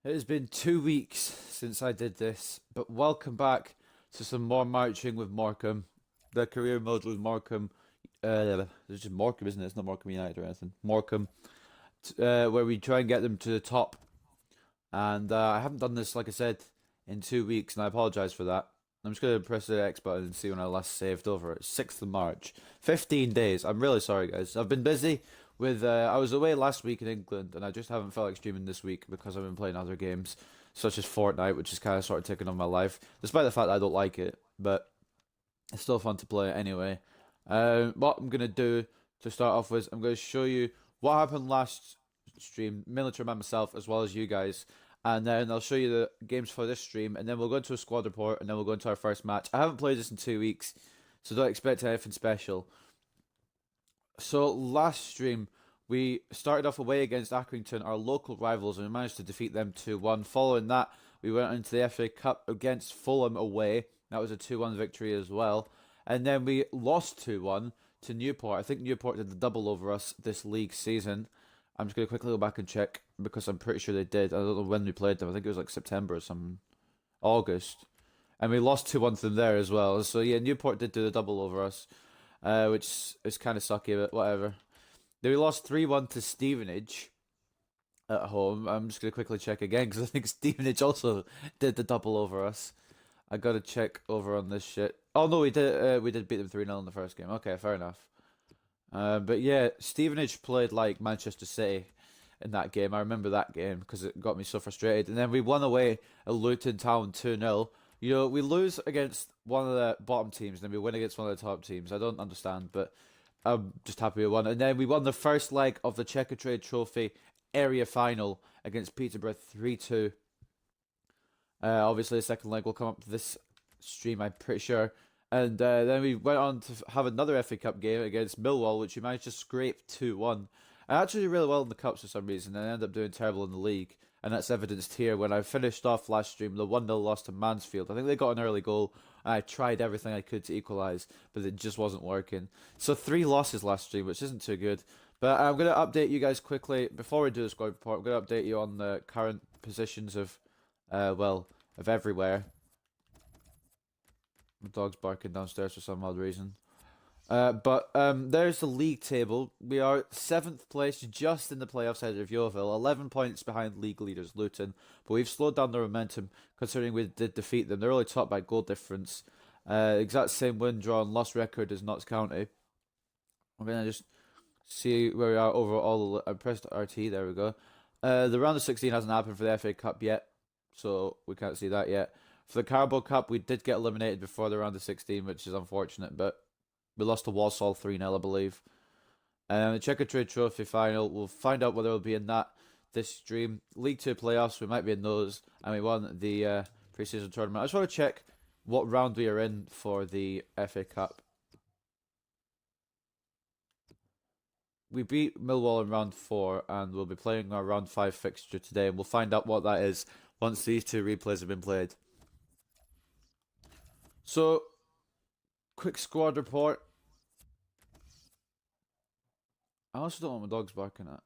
It has been 2 weeks since I did this, but welcome back to some more marching with Morecambe. The career mode with Morecambe. It's just Morecambe, isn't it? It's not Morecambe United or anything. Morecambe, where we try and get them to the top. And I haven't done this, like I said, in 2 weeks, and I apologise for that. I'm just going to press the X button and see when I last saved over. It's 6th of March. 15 days. I'm really sorry, guys. I've been busy with. I was away last week in England, and I just haven't felt like streaming this week because I've been playing other games, such as Fortnite, which is kind of sort of taking on my life, despite the fact that I don't like it. But it's still fun to play anyway. What I'm going to do to start off with, I'm going to show you what happened last stream, mainly to remind myself as well as you guys. And then I'll show you the games for this stream, and then we'll go into a squad report, and then we'll go into our first match. I haven't played this in 2 weeks, so don't expect anything special. So last stream, we started off away against Accrington, our local rivals, and we managed to defeat them 2-1. Following that, we went into the FA Cup against Fulham away. That was a 2-1 victory as well. And then we lost 2-1 to Newport. I think Newport did the double over us this league season. I'm just going to quickly go back and check because I'm pretty sure they did. I don't know when we played them. I think it was like September or something. August. And we lost 2-1 to them there as well. So yeah, Newport did do the double over us, which is kind of sucky, but whatever. Then we lost 3-1 to Stevenage at home. I'm just going to quickly check again because I think Stevenage also did the double over us. I got to check over on this shit. Oh no, we did beat them 3-0 in the first game. Okay, fair enough. But yeah, Stevenage played like Manchester City in that game. I remember that game because it got me so frustrated. And then we won away at Luton Town 2-0. You know, we lose against one of the bottom teams, and then we win against one of the top teams. I don't understand, but I'm just happy we won. And then we won the first leg of the Checkatrade Trophy area final against Peterborough 3-2. Obviously, the second leg will come up this stream, I'm pretty sure. And then we went on to have another FA Cup game against Millwall, which we managed to scrape 2-1. I actually did really well in the Cups for some reason, and I ended up doing terrible in the league. And that's evidenced here when I finished off last stream, the 1-0 loss to Mansfield. I think they got an early goal, and I tried everything I could to equalise, but it just wasn't working. So 3 losses last stream, which isn't too good. But I'm going to update you guys quickly. Before we do the squad report, I'm going to update you on the current positions of, well, of everywhere. The dog's barking downstairs for some odd reason. But there's the league table. We are 7th place, just in the playoffs ahead of Yeovil, 11 points behind league leaders Luton. But we've slowed down their momentum considering we did defeat them. They're only top by goal difference. Exact same win, draw, and loss record as Notts County. I'm gonna just see where we are overall. I pressed RT. There we go. The round of 16 hasn't happened for the FA Cup yet, so we can't see that yet. For the Carabao Cup, we did get eliminated before the round of 16, which is unfortunate, but we lost to Walsall 3-0, I believe. And the Checkatrade Trophy final, we'll find out whether we'll be in that this stream. League 2 playoffs, we might be in those, and we won the pre-season tournament. I just want to check what round we are in for the FA Cup. We beat Millwall in round 4, and we'll be playing our round 5 fixture today, and we'll find out what that is once these 2 replays have been played. So, quick squad report. I also don't know what my dog's barking at.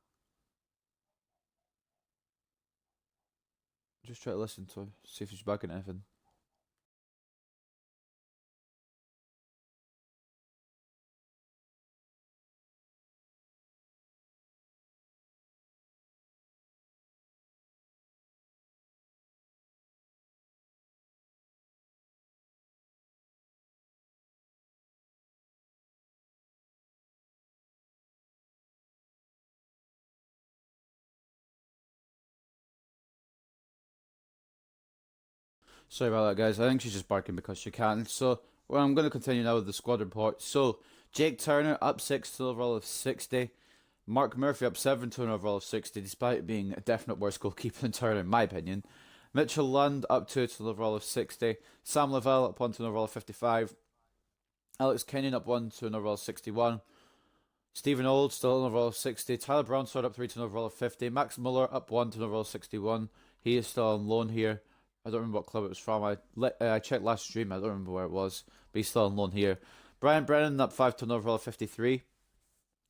Just try to listen to her, see if she's barking at anything. Sorry about that, guys. I think she's just barking because she can. So, well, I'm going to continue now with the squad report. So, Jake Turner up 6 to an overall of 60. Mark Murphy up 7 to an overall of 60, despite being a definite worse goalkeeper than Turner, in my opinion. Mitchell Lund up 2 to an overall of 60. Sam Lavelle up 1 to an overall of 55. Alex Kenyon up 1 to an overall of 61. Stephen Old still an overall of 60. Tyler Brownsword up 3 to an overall of 50. Max Muller up 1 to an overall of 61. He is still on loan here. I don't remember what club it was from. I checked last stream. I don't remember where it was. But he's still on loan here. Brian Brennan up 5 to an overall of 53.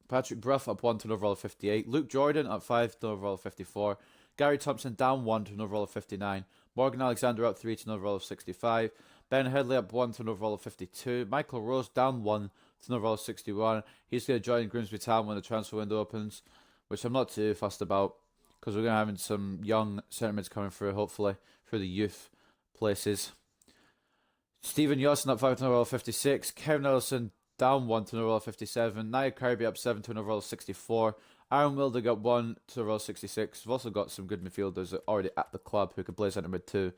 Patrick Bruff up 1 to an overall of 58. Luke Jordan up 5 to an overall of 54. Gary Thompson down 1 to an overall of 59. Morgan Alexander up 3 to an overall of 65. Ben Headley up 1 to an overall of 52. Michael Rose down 1 to an overall of 61. He's going to join Grimsby Town when the transfer window opens, which I'm not too fussed about because we're going to have some young centre mids coming through, hopefully, through the youth places. Stephen Yossin up 5 to an overall of 56. Kevin Ellison down 1 to an overall of 57. Nia Kirby up 7 to an overall of 64. Aaron Wildig up 1 to an overall of 66. We've also got some good midfielders already at the club who could play centre mid too.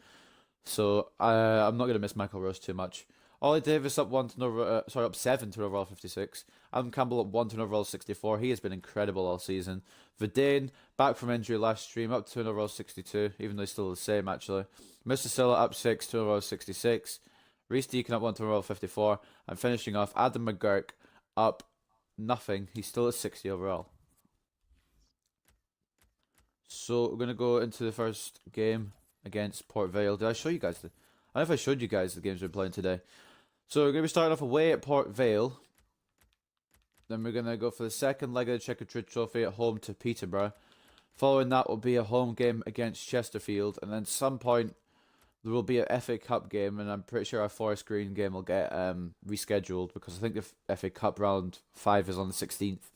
So I'm not going to miss Michael Rose too much. Ollie Davis up 1 to up 7 to an overall 56. Adam Campbell up 1 to an overall 64. He has been incredible all season. Verdane back from injury last stream up to an overall 62, even though he's still the same actually. Mr. Silla up 6 to an overall 66. Reece Deacon up 1 to an overall 54. And finishing off, Adam McGurk up nothing. He's still at 60 overall. So we're going to go into the first game against Port Vale. Did I show you guys I don't know if I showed you guys the games we're playing today. So we're going to be starting off away at Port Vale. Then we're going to go for the second leg of the Checkatrade Trophy at home to Peterborough. Following that will be a home game against Chesterfield. And then at some point there will be an FA Cup game. And I'm pretty sure our Forest Green game will get rescheduled because I think the FA Cup round 5 is on the 16th.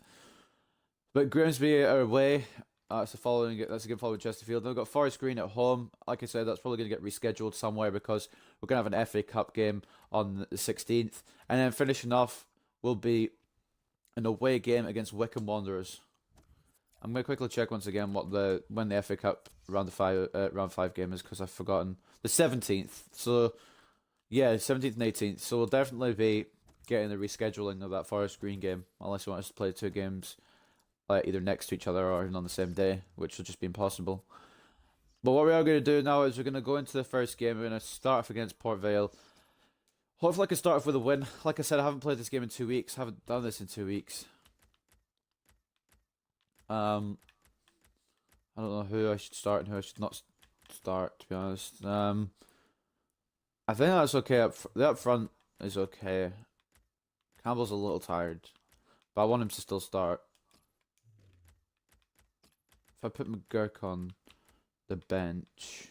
But Grimsby are away. That's a game following Chesterfield. Then we've got Forest Green at home. Like I said, that's probably going to get rescheduled somewhere because we're going to have an FA Cup game on the 16th. And then finishing off will be an away game against Wycombe Wanderers. I'm going to quickly check once again when the FA Cup round 5 game is because I've forgotten. The 17th. So, yeah, 17th and 18th. So we'll definitely be getting the rescheduling of that Forest Green game unless you want us to play 2 games either next to each other or even on the same day, which will just be impossible. But what we are going to do now is we're going to go into the first game. We're going to start off against Port Vale. Hopefully I can start off with a win. Like I said, I haven't played this game in 2 weeks. I haven't done this in 2 weeks. I don't know who I should start and who I should not start, to be honest. I think that's okay. The up front is okay. Campbell's a little tired, but I want him to still start. If I put McGurk on the bench,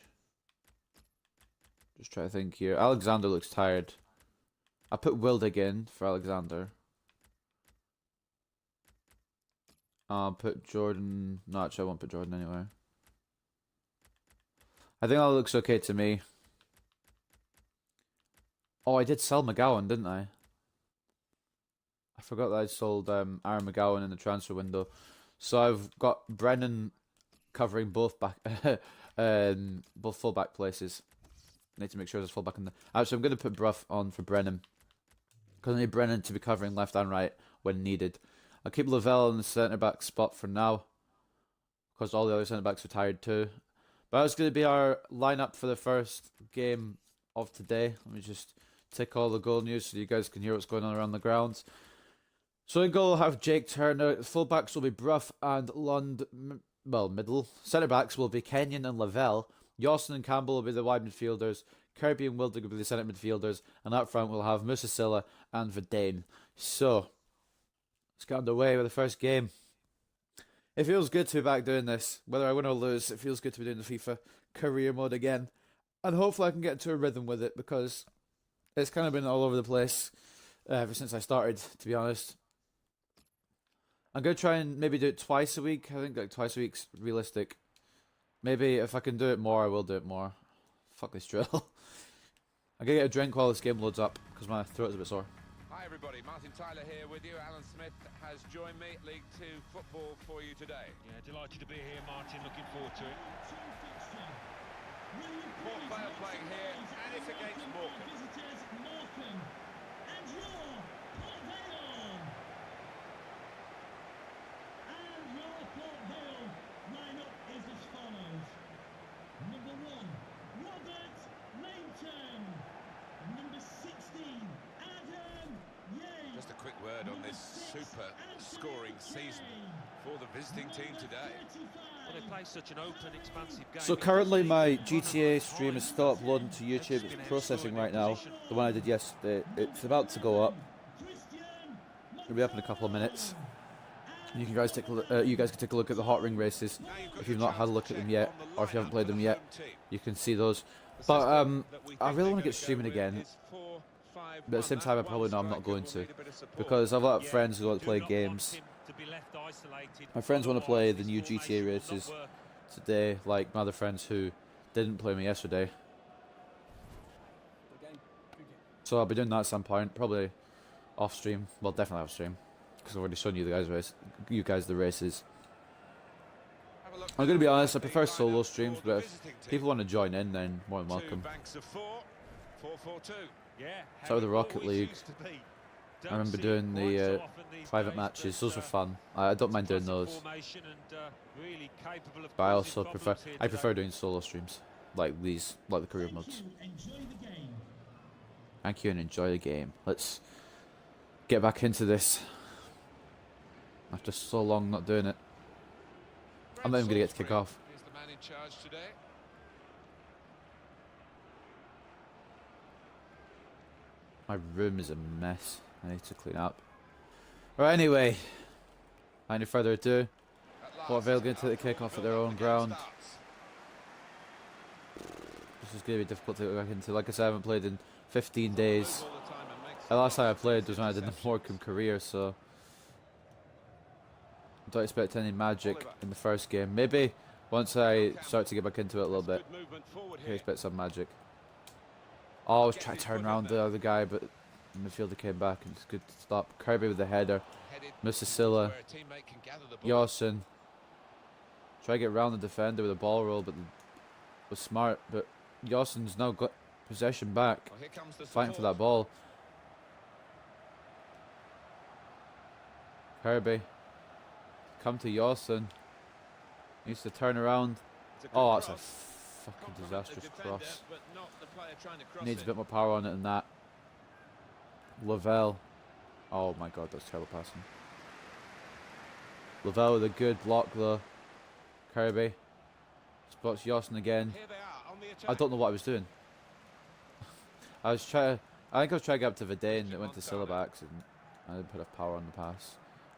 just try to think here. Alexander looks tired. I put Wildig in for Alexander. I'll put Jordan. No, actually, I won't put Jordan anywhere. I think that looks okay to me. Oh, I did sell McGowan, didn't I? I forgot that I sold Aaron McGowan in the transfer window. So I've got Brennan covering both full-back places. I need to make sure there's full-back in there. Actually, I'm going to put Brough on for Brennan. Because I need Brennan to be covering left and right when needed. I'll keep Lavelle in the centre-back spot for now. Because all the other centre-backs are tired too. But that's going to be our lineup for the first game of today. Let me just tick all the goal news so you guys can hear what's going on around the grounds. So in goal, we'll have Jake Turner. The full-backs will be Brough and Lund. Well, middle. Centre-backs will be Kenyon and Lavelle. Yossin and Campbell will be the wide midfielders. Kirby and Wildig will be the centre midfielders. And up front we'll have Musasilla and Verdane. So, let's get underway with the first game. It feels good to be back doing this. Whether I win or lose, it feels good to be doing the FIFA career mode again. And hopefully I can get into a rhythm with it because it's kind of been all over the place ever since I started, to be honest. I'm going to try and maybe do it twice a week. I think like twice a week's realistic. Maybe if I can do it more, I will do it more. Fuck this drill. I'm going to get a drink while this game loads up because my throat is a bit sore. Hi everybody, Martin Tyler here with you. Alan Smith has joined me. League 2 football for you today. Yeah, delighted to be here, Martin. Looking forward to it. Port Vale playing here, and it's against Morecambe. Visitors Morecambe, and your Port Vale. And your Port Vale lineup is as follows. Number 1, Robert Lainton. Number 16, Adam Yates. Just a quick word on this super scoring season for the visiting team today. Well, they play such an open, expansive game. So currently my GTA stream is still uploading to YouTube. It's processing right now. The one I did yesterday. It's about to go up. It'll be up in a couple of minutes. You can guys take a look, you guys can take a look at the hot ring races if you've not had a look at them yet, or if you haven't played them yet. You can see those. But I really want to get streaming again. But at the same time, I probably know I'm not going to, because I've got friends who want to play games. My friends want to play the new GTA races today, like my other friends who didn't play me yesterday. So I'll be doing that at some point, probably off stream. Well, definitely off stream, because I've already shown you the races. I'm going to be honest, I prefer solo streams, but if people want to join in, then more than welcome. So with the Rocket League, I remember doing the private matches. Those were fun. I don't mind doing those. But I also prefer doing solo streams like these, like the career modes. Thank you and enjoy the game. Let's get back into this. After so long not doing it. I'm not even going to get to kick off. My room is a mess. I need to clean up. Right, anyway. Without any further ado, Port Vale going to take the kick off at their own ground. This is going to be difficult to get back into. Like I said, I haven't played in 15 days. The last time I played was when I did the Morecambe Career, so I don't expect any magic in the first game. Maybe once I start to get back into it a little bit, I expect some magic. Oh, I was trying to turn around the other guy, but the midfielder came back and it's good to stop. Kirby with the header. Musasilla. Yawson. Try to get around the defender with a ball roll, but was smart. But Yawson's now got possession back. Fighting for that ball. Kirby. Come to Yawson. Needs to turn around. Oh, that's a fucking disastrous cross. Needs a bit more power on it than that. Lavelle. Oh my god, that's terrible passing. Lavelle with a good block though. Kirby. Spots Yawson again. I don't know what I was doing. I think I was trying to get up to Vidane and it went to Silla by accident. I didn't put enough power on the pass.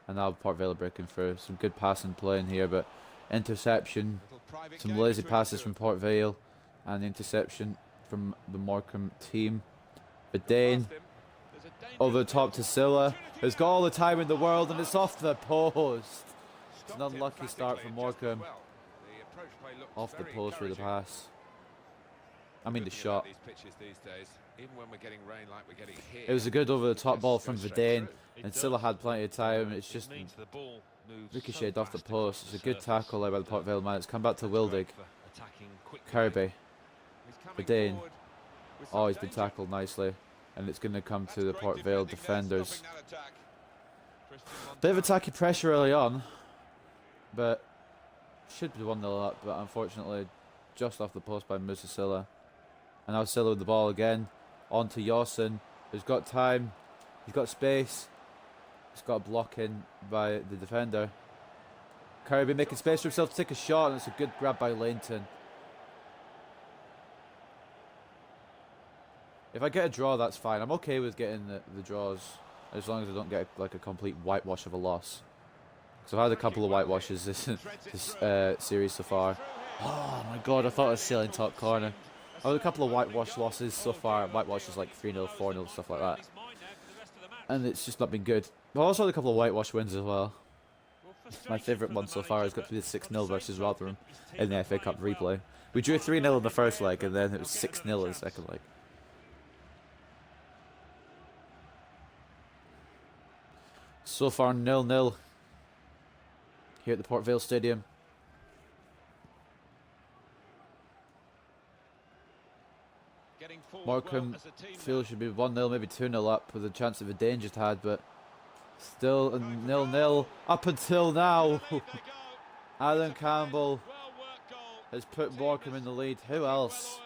And now Port Vale are breaking through. Some good passing play in here, but interception. Some lazy passes from Port Vale. And the interception from the Morecambe team. Vidane. Over the top to Silla. Has got all the time in the world and it's off the post. It's an unlucky start from Morecambe. Off the post for the pass. I mean the shot. It was a good over the top ball from Vidane. And Silla had plenty of time. It's just ricocheted off the post. It's a good tackle there by the Port Vale man. It's come back to Wildig. Kirby. Vidane. Oh, he's been tackled nicely. And it's going to come to the Port Vale defenders. Bit of attacky pressure early on. But should be 1-0 up. But unfortunately, just off the post by Musasilla. And now Silla with the ball again. On to Yawson. Who's got time. He's got space. He's got a block in by the defender. Kirby making space for himself to take a shot. And it's a good grab by Lainton. If I get a draw, that's fine. I'm okay with getting the draws, as long as I don't get like a complete whitewash of a loss. Because I've had a couple of whitewashes this series so far. Oh my god, I thought I was sailing top corner. I've had a couple of whitewash losses so far. Whitewashes like 3-0, 4-0, stuff like that. And it's just not been good. But I also had a couple of whitewash wins as well. My favourite one so far has got to be the 6-0 versus Rotherham in the FA Cup replay. We drew 3-0 in the first leg and then it was 6-0 in the second leg. So far 0-0 here at the Port Vale Stadium. Morecambe feel should be 1-0, maybe 2-0 up with a chance of a danger just had, but still a 0-0 up until now. Alan Campbell has put Morecambe in the lead. Who else?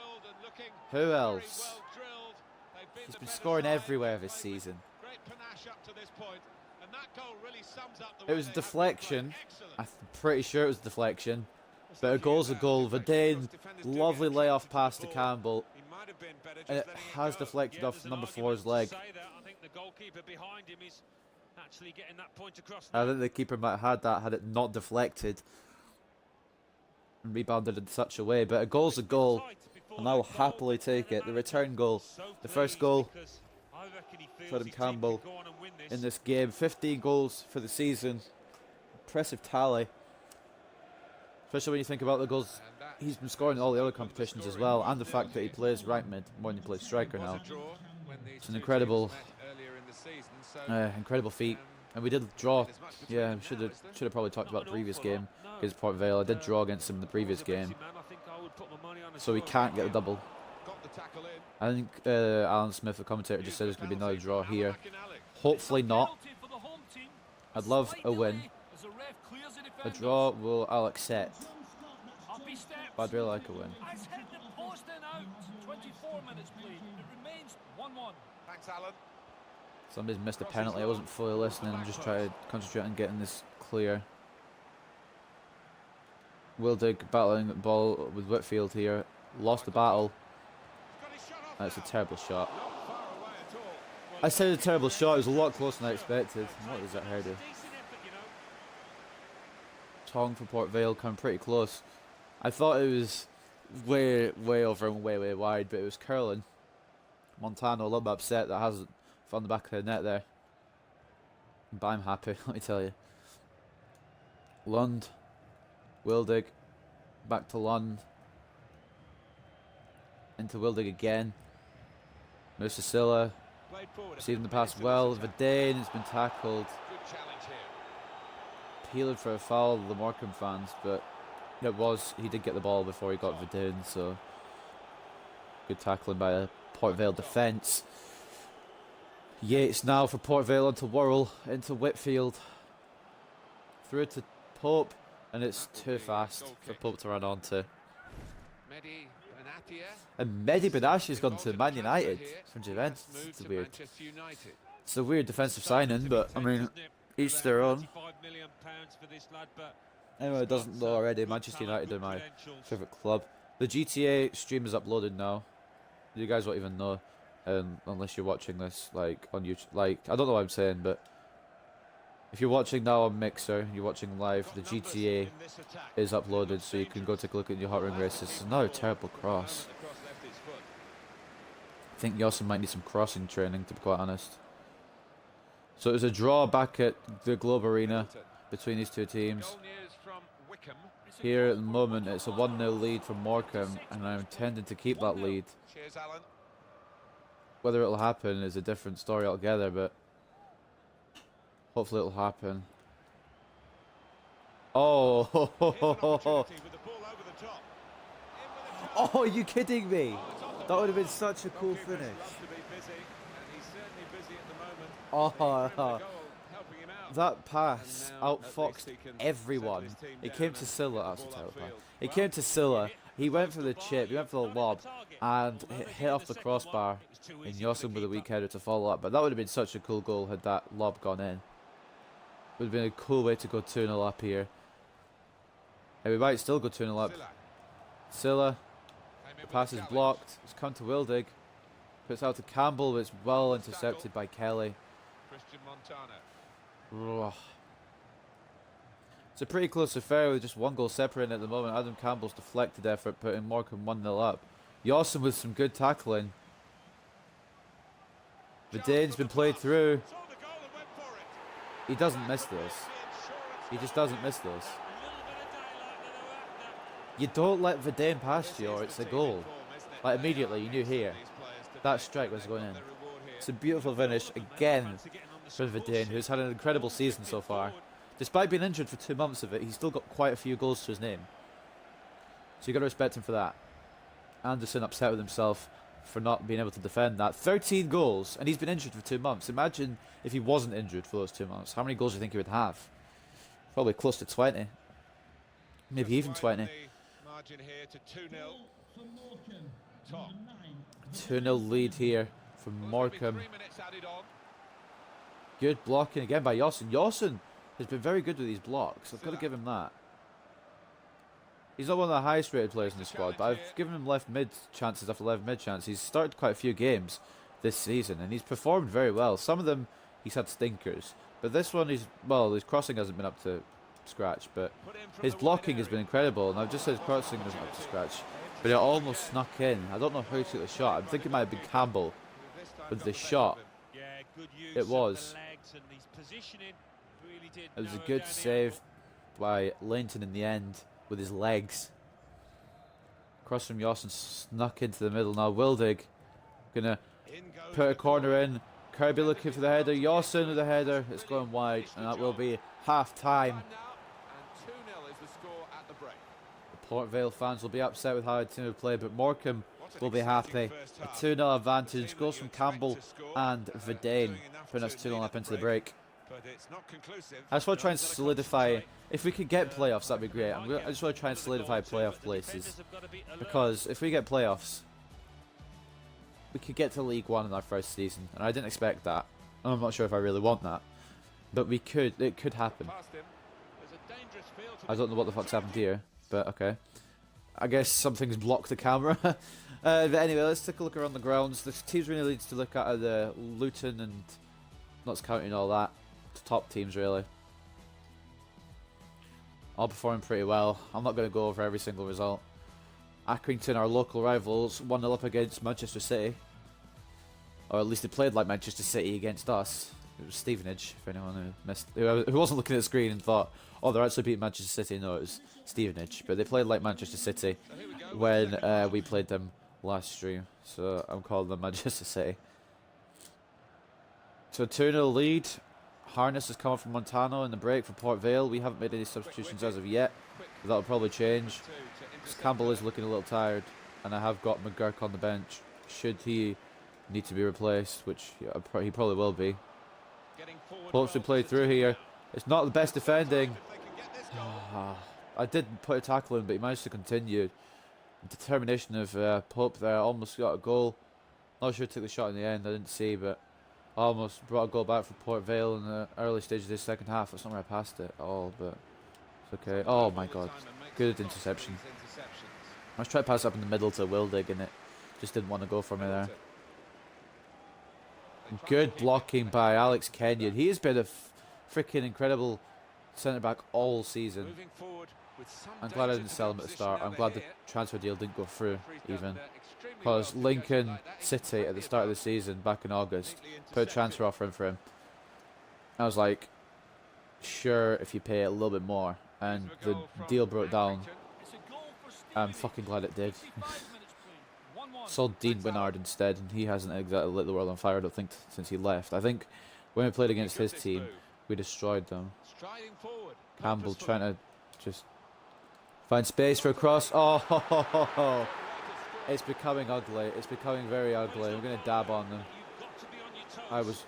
Who else? He's been scoring everywhere this season. It was a deflection. I'm pretty sure it was a deflection. But a goal's a goal. Vidane, lovely layoff pass to Campbell. And it has deflected off number 4's leg. actually getting that point across. I think the keeper might have had that had it not deflected and rebounded in such a way. But a goal's a goal, and I will happily take it. The return goal, the first goal for Adam Campbell in this game. 15 goals for the season. Impressive tally. Especially when you think about the goals he's been scoring in all the other competitions as well, and the fact that he plays right mid more than he plays striker now. It's an incredible, incredible feat. And we did draw. Yeah, should have probably talked about the previous game against Port Vale. I did draw against him in the previous game, so we can't get the double. I think Alan Smith, the commentator, just said there's going to be another draw here. Hopefully not. I'd love a win. A draw I'll accept. But I'd really like a win. Thanks, Alan. Somebody's missed a penalty. I wasn't fully listening. I'm just trying to concentrate on getting this clear. Wildig battling the ball with Whitfield here. Lost the battle. That's a terrible shot. I said a terrible shot. It was a lot closer than I expected. What is that header? Tong for Port Vale come pretty close. I thought it was way over and way wide, but it was curling. Montano a little bit upset that hasn't found the back of the net there. But I'm happy, let me tell you. Lund. Wildig. Back to Lund. Into Wildig again. Musasilla. Receiving the pass well. Vidane has been tackled. Appealing for a foul, the Morecambe fans, but he did get the ball before he got Vidane, so good tackling by a Port Vale defence. Yates now for Port Vale onto Worrell, into Whitfield. Through to Pope, and it's too fast for Pope to run onto. And Mehdi Benashi has gone to Man United from Juventus. It's weird. It's a weird defensive signing, but I mean, each their own. Anyone who doesn't know already, Manchester United are my favourite club. The GTA stream is uploaded now. You guys won't even know unless you're watching this like on YouTube. Like, I don't know what I'm saying, but if you're watching now on Mixer, you're watching live, the GTA is uploaded, so you can go take a look at your hot ring races. It's another terrible cross. I think you also might need some crossing training, to be quite honest. So it was a draw back at the Globe Arena between these two teams. Here at the moment, it's a 1-0 lead for Morecambe, and I'm intending to keep that lead. Whether it'll happen is a different story altogether, but hopefully it'll happen. Oh, oh, are you kidding me? That would have been such a cool finish. Oh, that pass outfoxed everyone. It came to Silla. That's a terrible pass. It came to Silla. He went for the chip, he went for the lob, and hit off the crossbar. And Yossam with a weak header to follow up. But that would have been such a cool goal had that lob gone in. Would have been a cool way to go 2-0 up here. And we might still go 2-0 up. Silla. The pass is blocked. It's come to Wildig. Puts out to Campbell, but it's well intercepted by Kelly. It's a pretty close affair with just one goal separating at the moment. Adam Campbell's deflected effort putting Morecambe 1-0 up. Yossam with some good tackling. Vidane's been played through. He doesn't miss this. He just doesn't miss this. You don't let Vidane past you or it's a goal. Like immediately you knew here that strike was going in. It's a beautiful finish again for Vidane, who's had an incredible season so far. Despite being injured for 2 months of it, he's still got quite a few goals to his name. So you got to respect him for that. Anderson upset with himself for not being able to defend that. 13 goals, and he's been injured for 2 months. Imagine if he wasn't injured for those 2 months. How many goals do you think he would have? Probably close to 20. Maybe even 20. 2-0 lead here from Morecambe. Good blocking again by Yossen. Yossen has been very good with these blocks. I've got to give him that. He's not one of the highest rated players in the squad, but I've given him left mid chances after left mid chances. He's started quite a few games this season, and he's performed very well. Some of them he's had stinkers. But this one, his crossing hasn't been up to scratch, but his blocking has been incredible. And I've just said his crossing isn't up to scratch, but it almost snuck in. I don't know who took the shot. I think it might have been Campbell with the shot. It was. It was a good save by Linton in the end with his legs. Cross from Yawson snuck into the middle. Now Wildig gonna put a corner in. Kirby looking for the header. Yawson with the header. It's going wide, and that will be half time. The Port Vale fans will be upset with how the team have played, but Morecambe will be happy. A 2-0 advantage. Goals from Campbell and Verdane, putting us 2-0 up into the break. I just want to try and solidify. If we could get playoffs, that'd be great. I just want to try and solidify playoff places, because if we get playoffs, we could get to League One in our first season, and I didn't expect that. And I'm not sure if I really want that, but we could. It could happen. I don't know what the fuck's happened here, but okay. I guess something's blocked the camera. But anyway, let's take a look around the grounds. The teams really needs to look at are the Luton and, not counting all that, the top teams really. All performing pretty well. I'm not going to go over every single result. Accrington, our local rivals, 1-0 up against Manchester City. Or at least they played like Manchester City against us. It was Stevenage, if anyone who wasn't looking at the screen and thought, oh, they're actually beating Manchester City. No, it was Stevenage. But they played like Manchester City when we played them last stream. So I'm calling them Manchester City. So 2-0 lead. Harness is coming from Montano in the break for Port Vale. We haven't made any substitutions as of yet, but that'll probably change. Campbell is looking a little tired, and I have got McGurk on the bench. Should he need to be replaced, which he probably will be. Hopes to play through here. It's not the best defending. I did put a tackle in, but he managed to continue. The determination of Pope there, almost got a goal. Not sure who took the shot in the end, I didn't see, but almost brought a goal back for Port Vale in the early stages of the second half. That's not where I passed it at all, but it's okay. Oh my god, good interception. I was trying to pass up in the middle to Wildig, and it just didn't want to go for me there. Good blocking by Alex Kenyon. He has been a freaking incredible centre-back all season. I'm glad I didn't sell him at the start. I'm glad the transfer deal didn't go through, even. Because Lincoln City, at the start of the season, back in August, put a transfer offer in for him. I was like, sure, if you pay a little bit more. And the deal broke down. I'm fucking glad it did. Sold Dean Bernard instead, and he hasn't exactly lit the world on fire, I don't think, since he left. I think when we played against his team, we destroyed them. Campbell trying to just find space for a cross. Oh, it's becoming ugly. It's becoming very ugly. I'm going to dab on them.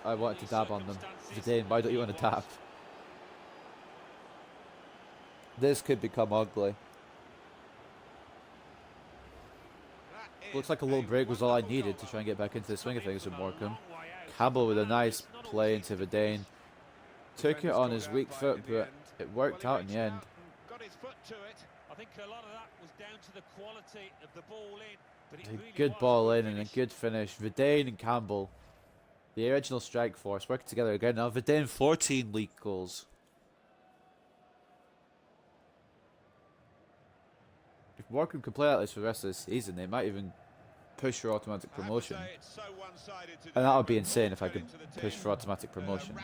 I wanted to dab on them. Zidane, why don't you want to dab? This could become ugly. Looks like a little break was all I needed to try and get back into the swing of things with Morecambe. Campbell with a nice play into Verdane. Took it on his weak foot, but it worked out in the end. I think a lot of that was down to the quality of the ball in. A good ball in and a good finish. Verdane and Campbell, the original strike force, working together again. Now Verdane 14 league goals. If Morecambe can play like this for the rest of the season, they might even push for automatic promotion. And that would be insane if I could push for automatic promotion.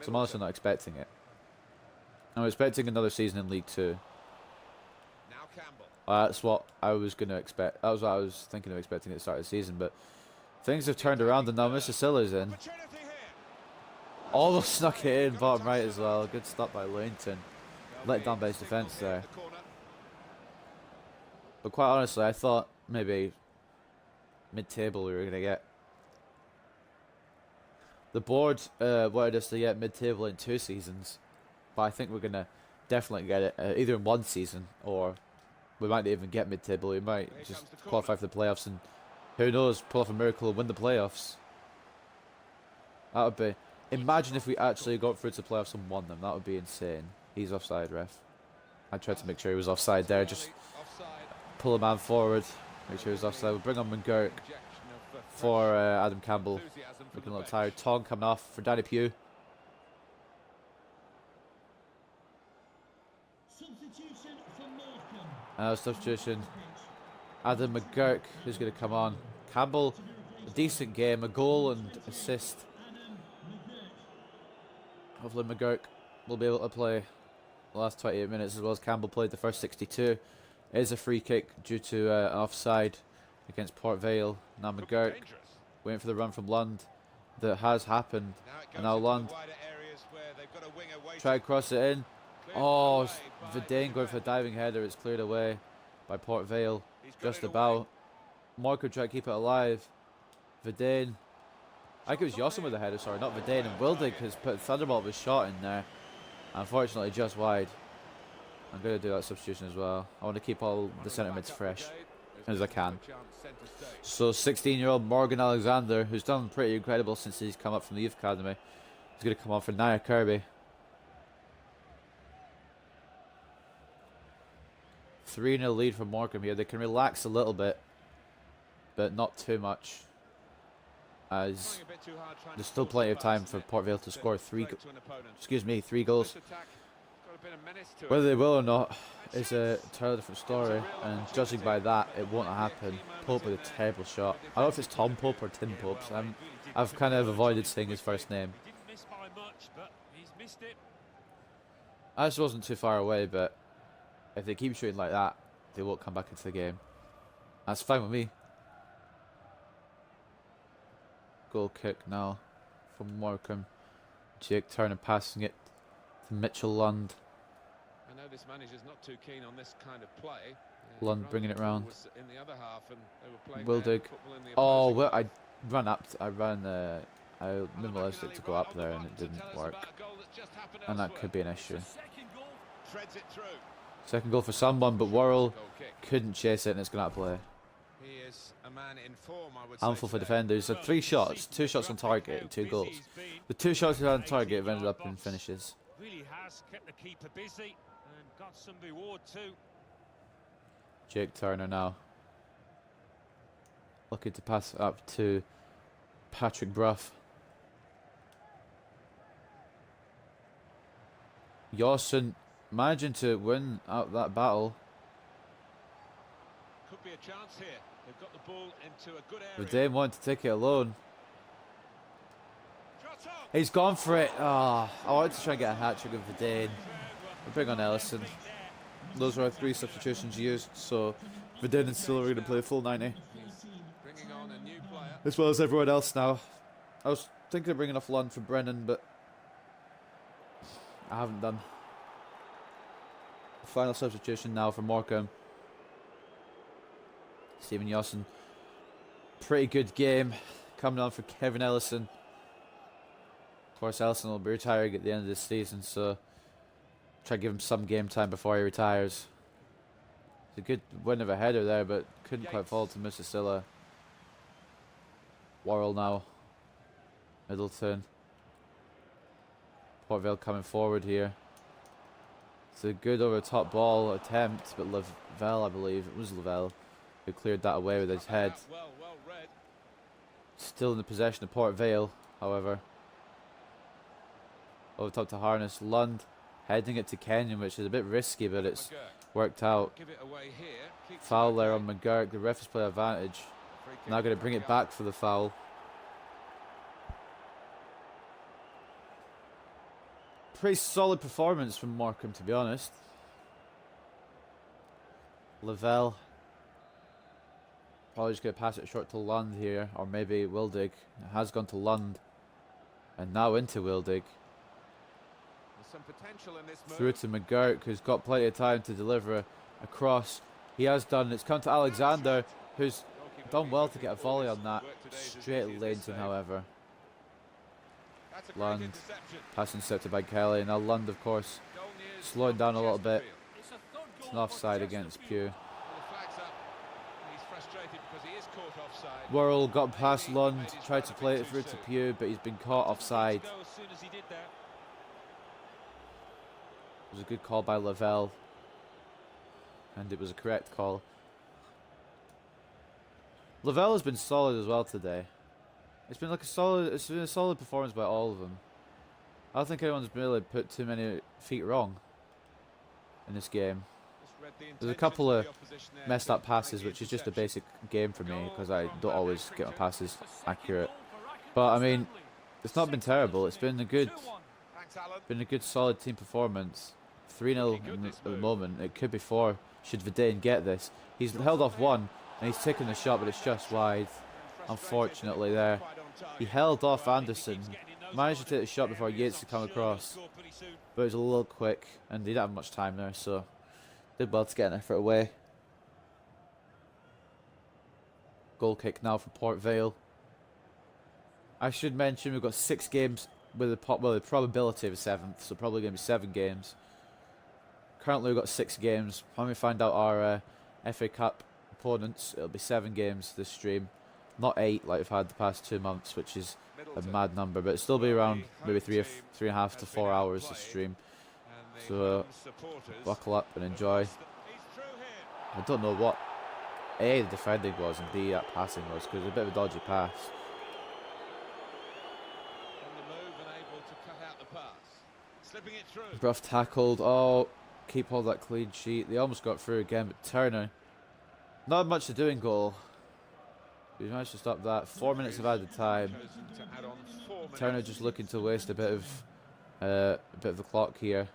So I'm honestly not expecting it. I'm expecting another season in League 2. That's what I was going to expect. That was what I was thinking of expecting at the start of the season. But things have turned around, and now Mr. Silla's in. Almost snuck it in bottom right as well. Good stop by Lainton. Let down by his defence there. But quite honestly, I thought maybe mid-table we were going to get. The board wanted us to get mid-table in 2 seasons. But I think we're going to definitely get it either in 1 season, or we might not even get mid-table. We might just qualify for the playoffs and, who knows, pull off a miracle and win the playoffs. That would be... Imagine if we actually got through to the playoffs and won them. That would be insane. He's offside, ref. I tried to make sure he was offside there. Just pull a man forward. Make sure he's offside. We'll bring on McGurk. for Adam Campbell. Enthusiasm from Looking a the little bench. tired. Tong coming off for Danny Pugh. Substitution for Morecambe. Substitution. Adam McGurk, who's going to come on. Campbell, a decent game, a goal and assist. Adam McGurk. Hopefully McGurk will be able to play the last 28 minutes as well as Campbell played the first 62. It is a free kick due to offside against Port Vale. Now Could be McGurk dangerous. waiting for the run from Lund that has happened. Now it And goes now into the Lund wider areas where they've got a winger waiting. try to cross it in. Cleared Oh, away by Vidane going for a Vidane. diving header. It's cleared away by Port Vale. He's got Just it away. about. Morecambe try to keep it alive. Vidane. I think it was Yossen with the header, sorry, not Vidane. And Wildig has put Thunderbolt with a shot in there. Unfortunately, just wide. I'm going to do that substitution as well. I want to keep all the centre mids fresh as I can. So 16-year-old Morgan Alexander, who's done pretty incredible since he's come up from the youth academy, is going to come on for Nia Kirby. 3-0 lead for Morecambe here. They can relax a little bit, but not too much, as there's still plenty of time for Port Vale to score three goals. Whether they will or not is a entirely different story, and judging by that, it won't happen. Pope with a terrible shot. I don't know if it's Tom Pope or Tim Pope. So I've kind of avoided saying his first name. He didn't miss by much, but he's missed it. I just wasn't too far away, but if they keep shooting like that, they won't come back into the game. That's fine with me. Goal kick now from Morecambe. Jake Turner passing it to Mitchell Lund. I know this manager's not too keen on this kind of play. Lund bringing it round. Was in the other half and they were playing Wildig. their football in the Oh, opposing well, half. I minimalised it to go up there and it didn't work. And that could be an issue. Threads it through. Second goal for someone, but Worrell Goal kick. couldn't chase it and it's going out of play. He is a man in form, I would Handful say. for today. defenders. So 3 shots, 2 shots on target, 2 goals. The 2 shots he had on target have ended up in finishes. Really has kept the keeper busy and got some reward too. Jake Turner now looking to pass it up to Patrick Bruff. Yossen managing to win out that battle. Could be a chance here. They've got the ball into a good The area. Dame wanted to take it alone. Shot on. He's gone for it. I wanted to try and get a hat-trick of Vidane. We'll bring on Ellison. Those were our 3 substitutions used, so Vidane and Silla are going to play a full 90. Bringing on a new player. As well as everyone else now. I was thinking of bringing off Lund for Brennan, but I haven't done. Final substitution now for Morecambe. Stephen Yossen. Pretty good game coming on for Kevin Ellison. Of course, Ellison will be retiring at the end of this season, so try to give him some game time before he retires. It's a good win of a header there, but couldn't quite fall to Mississilla. Worrell now. Middleton. Port Vale coming forward here. It's a good over top ball attempt, but Lavelle, I believe, it was Lavelle, who cleared that away with his head. Well read. Still in the possession of Port Vale, however. Over top to Harness. Lund heading it to Kenyon, which is a bit risky, but it's McGurk. worked out. Give it away here. Keeps Foul it there okay. on McGurk. The ref has played advantage. Free kick Now going to for bring it McGurk. back for the foul. Pretty solid performance from Morecambe, to be honest. Lavelle. Probably just going to pass it short to Lund here, or maybe Wildig. It has gone to Lund. And now into Wildig. There's some potential in this move. Through to McGurk, who's got plenty of time to deliver a cross. He has done. It's come to Alexander, who's Goalkeeper done being well looking to get a for volley this on that. work today is as Straight easy as lanes they him, say. however. That's a great Lund. interception. Pass intercepted by Kelly. Now Lund, of course, Goal news slowing from down a little bit. Chesterfield. It's an offside against Pugh. Well, the flag's up. He's frustrated because he is caught offside. Worrell got past Maybe Lund, made his tried run to a bit play it too through to soon. Pugh, but he's been caught offside. Go as soon as he did that. It was a good call by Lavelle. And it was a correct call. Lavella's been solid as well today. It's been a solid performance by all of them. I don't think anyone's really put too many feet wrong in this game. There's a couple of messed up passes, which is just a basic game for me because I don't always get my passes accurate. But I mean, it's not been terrible. It's been a good solid team performance. 3-0 at the moment. It could be 4 should Vidane get this. He's held off one and he's taken the shot, but it's just wide. Unfortunately there. He held off Anderson. Managed to take the shot before Yates could come across. But it was a little quick and he didn't have much time there, so did well to get an effort away. Goal kick now for Port Vale. I should mention we've got 6 games with the probability of a 7th, so probably going to be 7 games. Currently we've got 6 games. When we find out our FA Cup opponents, it'll be 7 games this stream. Not 8 like we've had the past 2 months, which is a mad number, but it'll still be around maybe 3.5 to 4 hours this stream. So buckle up and enjoy. I don't know what A, the defending was, and B, that passing was, because it was a bit of a dodgy pass. Rough tackled. Oh, keep hold of that clean sheet. They almost got through again, but Turner, not much to do in goal. We managed to stop that. 4 minutes of added time. Turner just looking to waste a bit of the clock here.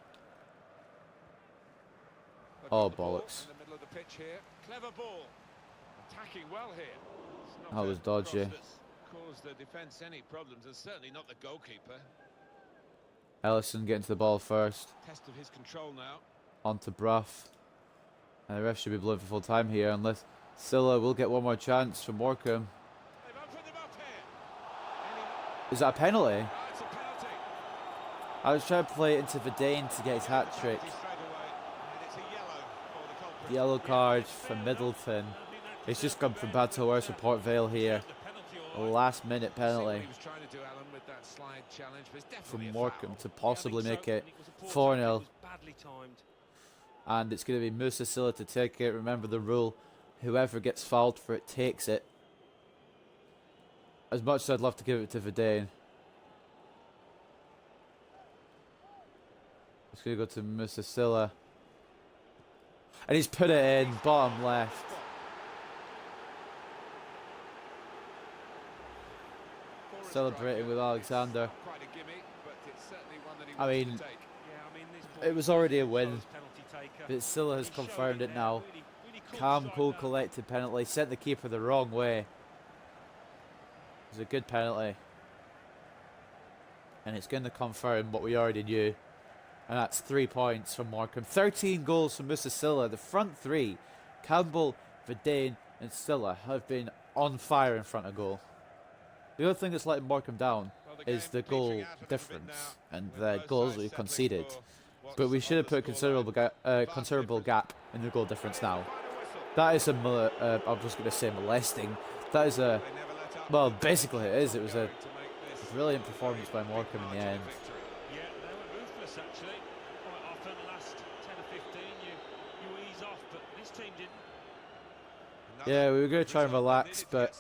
Oh bollocks! That was dodgy. Ellison getting to the ball first. On to Brough. And the ref should be blowing for full time here, unless Silla will get one more chance for Morecambe. Is that a penalty? I was trying to play it into Vidane to get his hat trick. Yellow card for Middleton. It's just come from bad to worse for Port Vale here. A last minute penalty from Morecambe to possibly make it 4-0. And it's going to be Musa Silla to take it. Remember the rule, whoever gets fouled for it takes it. As much as I'd love to give it to Vidane. It's going to go to Musa Silla. And he's put it in, bottom left. Celebrating with Alexander. I mean, it was already a win, but Silla has confirmed it now. Calm, cool, collected penalty. Sent the keeper the wrong way. It was a good penalty. And it's going to confirm what we already knew. And that's 3 points from Morecambe. 13 goals from Musa Silla. The front 3, Campbell, Vidane and Silla, have been on fire in front of goal. The other thing that's letting Morecambe down is the goal difference and the goals we conceded. But we should have put a considerable gap in the goal difference now. That is I'm just going to say molesting. That is a, well, basically it is. It was a brilliant performance by Morecambe in the end. Yeah, they were ruthless actually. Quite often, the last 10 or 15, you ease off, but this team didn't. Yeah, we were going to try and relax, but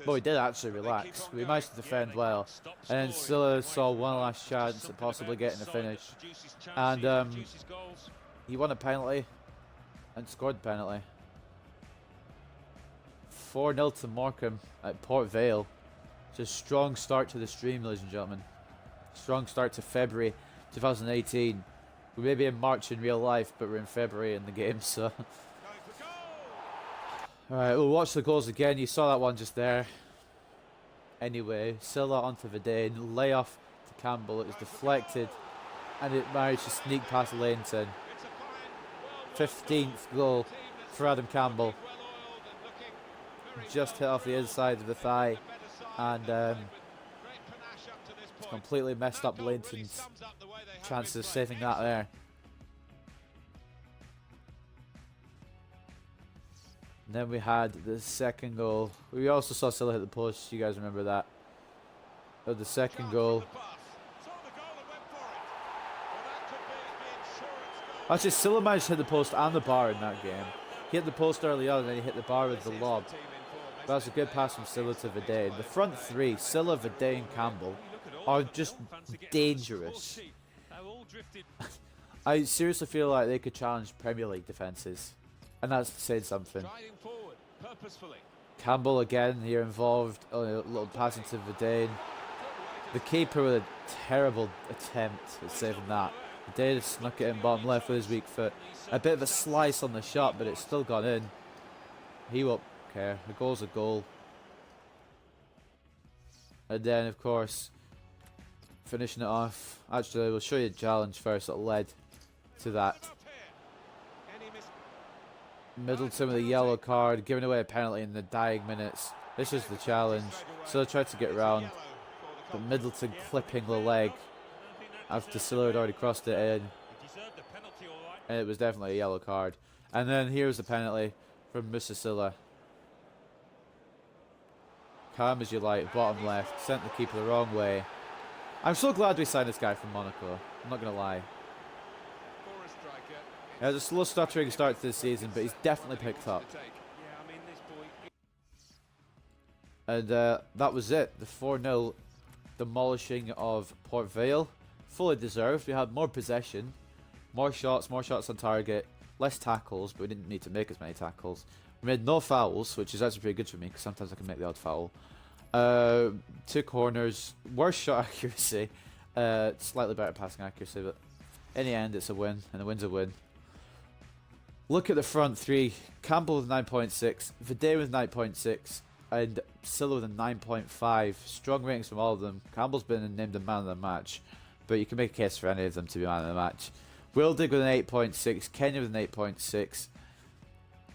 well, we did actually relax. We managed to defend well, and then Silla saw one last chance at possibly getting a finish, and he won a penalty and scored the penalty. 4-0 to Morecambe at Port Vale. It's a strong start to the stream, ladies and gentlemen. Strong start to February 2018. We may be in March in real life, but we're in February in the game, so. Alright, we'll watch the goals again. You saw that one just there. Anyway, Silla onto Vidane. Layoff to Campbell. It was deflected. And it managed to sneak past Laynton. 15th goal for Adam Campbell. Just hit off the inside of the thigh. And it's completely messed up Laynton's chances of saving that there. And then we had the second goal. We also saw Silla hit the post. You guys remember that? But the second goal. Actually, Silla managed to hit the post and the bar in that game. He hit the post early on and then he hit the bar with the lob. That's a good pass from Silla to Verdane. The front three, Silla, Verdane, Campbell, are just dangerous. I seriously feel like they could challenge Premier League defences. And that's saying something. Forward, purposefully. Campbell again here involved. A little passing to Verdane. The keeper with a terrible attempt at saving that. Verdane snuck it in bottom left with his weak foot. A bit of a slice on the shot, but it's still gone in. He won't care. A goal's a goal. And then, of course, finishing it off. Actually, we'll show you the challenge first that led to that. Middleton with a yellow card, giving away a penalty in the dying minutes. This was the challenge. Silla tried to get around, but Middleton clipping the leg after Silla had already crossed it in. And it was definitely a yellow card. And then here's the penalty from Mr. Silla. Calm as you like, bottom left, sent the keeper the wrong way. I'm so glad we signed this guy from Monaco, I'm not going to lie. It was a slow stuttering start to the season, but he's definitely picked up. And that was it. The 4-0 demolishing of Port Vale. Fully deserved. We had more possession, more shots on target, less tackles, but we didn't need to make as many tackles. We made no fouls, which is actually pretty good for me, because sometimes I can make the odd foul. 2 corners, worse shot accuracy, slightly better passing accuracy, but in the end it's a win, and a win's a win. Look at the front three. Campbell with 9.6, Verdane with 9.6, and Silla with a 9.5. Strong ratings from all of them. Campbell's been named the man of the match, but you can make a case for any of them to be man of the match. Wildig with an 8.6, Kenya with an 8.6,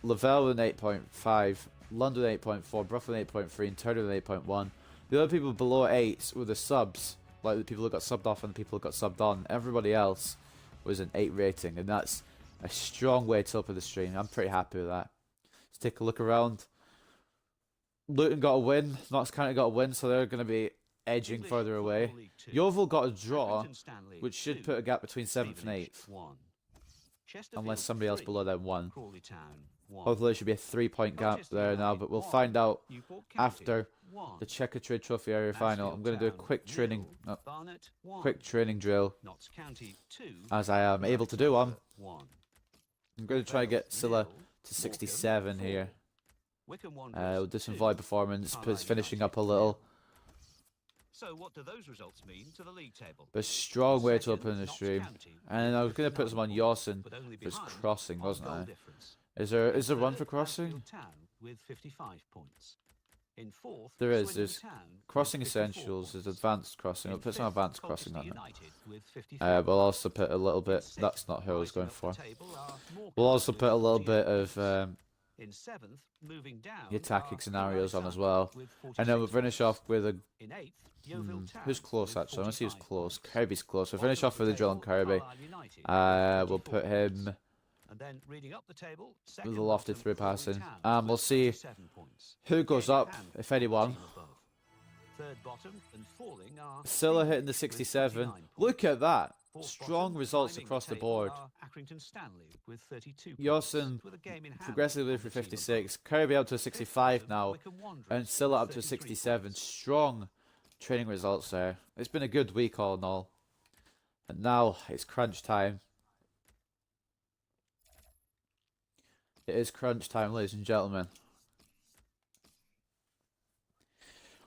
Lavelle with an 8.5, London with an 8.4, Bruff with an 8.3, and Turner with an 8.1. The other people below 8 were the subs, like the people who got subbed off and the people who got subbed on. Everybody else was an 8 rating, and that's a strong way to open the stream. I'm pretty happy with that. Let's take a look around. Luton got a win. Notts County got a win, so they're going to be edging further away. Yeovil got a draw, which should put a gap between 7th and 8th. Unless somebody else below them won. Hopefully there should be a 3-point gap there now, but we'll find out after the Checker Trade Trophy area final. I'm going to do a quick training drill, as I am able to do one. I'm going to try and get Silla to 67 here. We'll do some volley performance, finishing up a little. So what do those results mean to the league table? A strong way to open the stream. And I was going to put some on Yawson for his crossing, wasn't I? Is there one for crossing? There is. There's crossing essentials. There's advanced crossing. I'll put some advanced crossing on it. We'll also put a little bit. That's not who I was going for. We'll also put a little bit of the attacking scenarios on as well, and then we'll finish off with a. Who's close actually? I want to see who's close. Kirby's close. We'll finish off with a drill on Kirby. We'll put him with the lofted through passing. We'll see who goes up, if anyone. Silla hitting the 67. Look at that. Strong results across the board. Yawson progressively for 56. Kirby up to a 65 now. And Silla up to a 67. Strong training results there. It's been a good week all in all. And now it's crunch time. It is crunch time, ladies and gentlemen.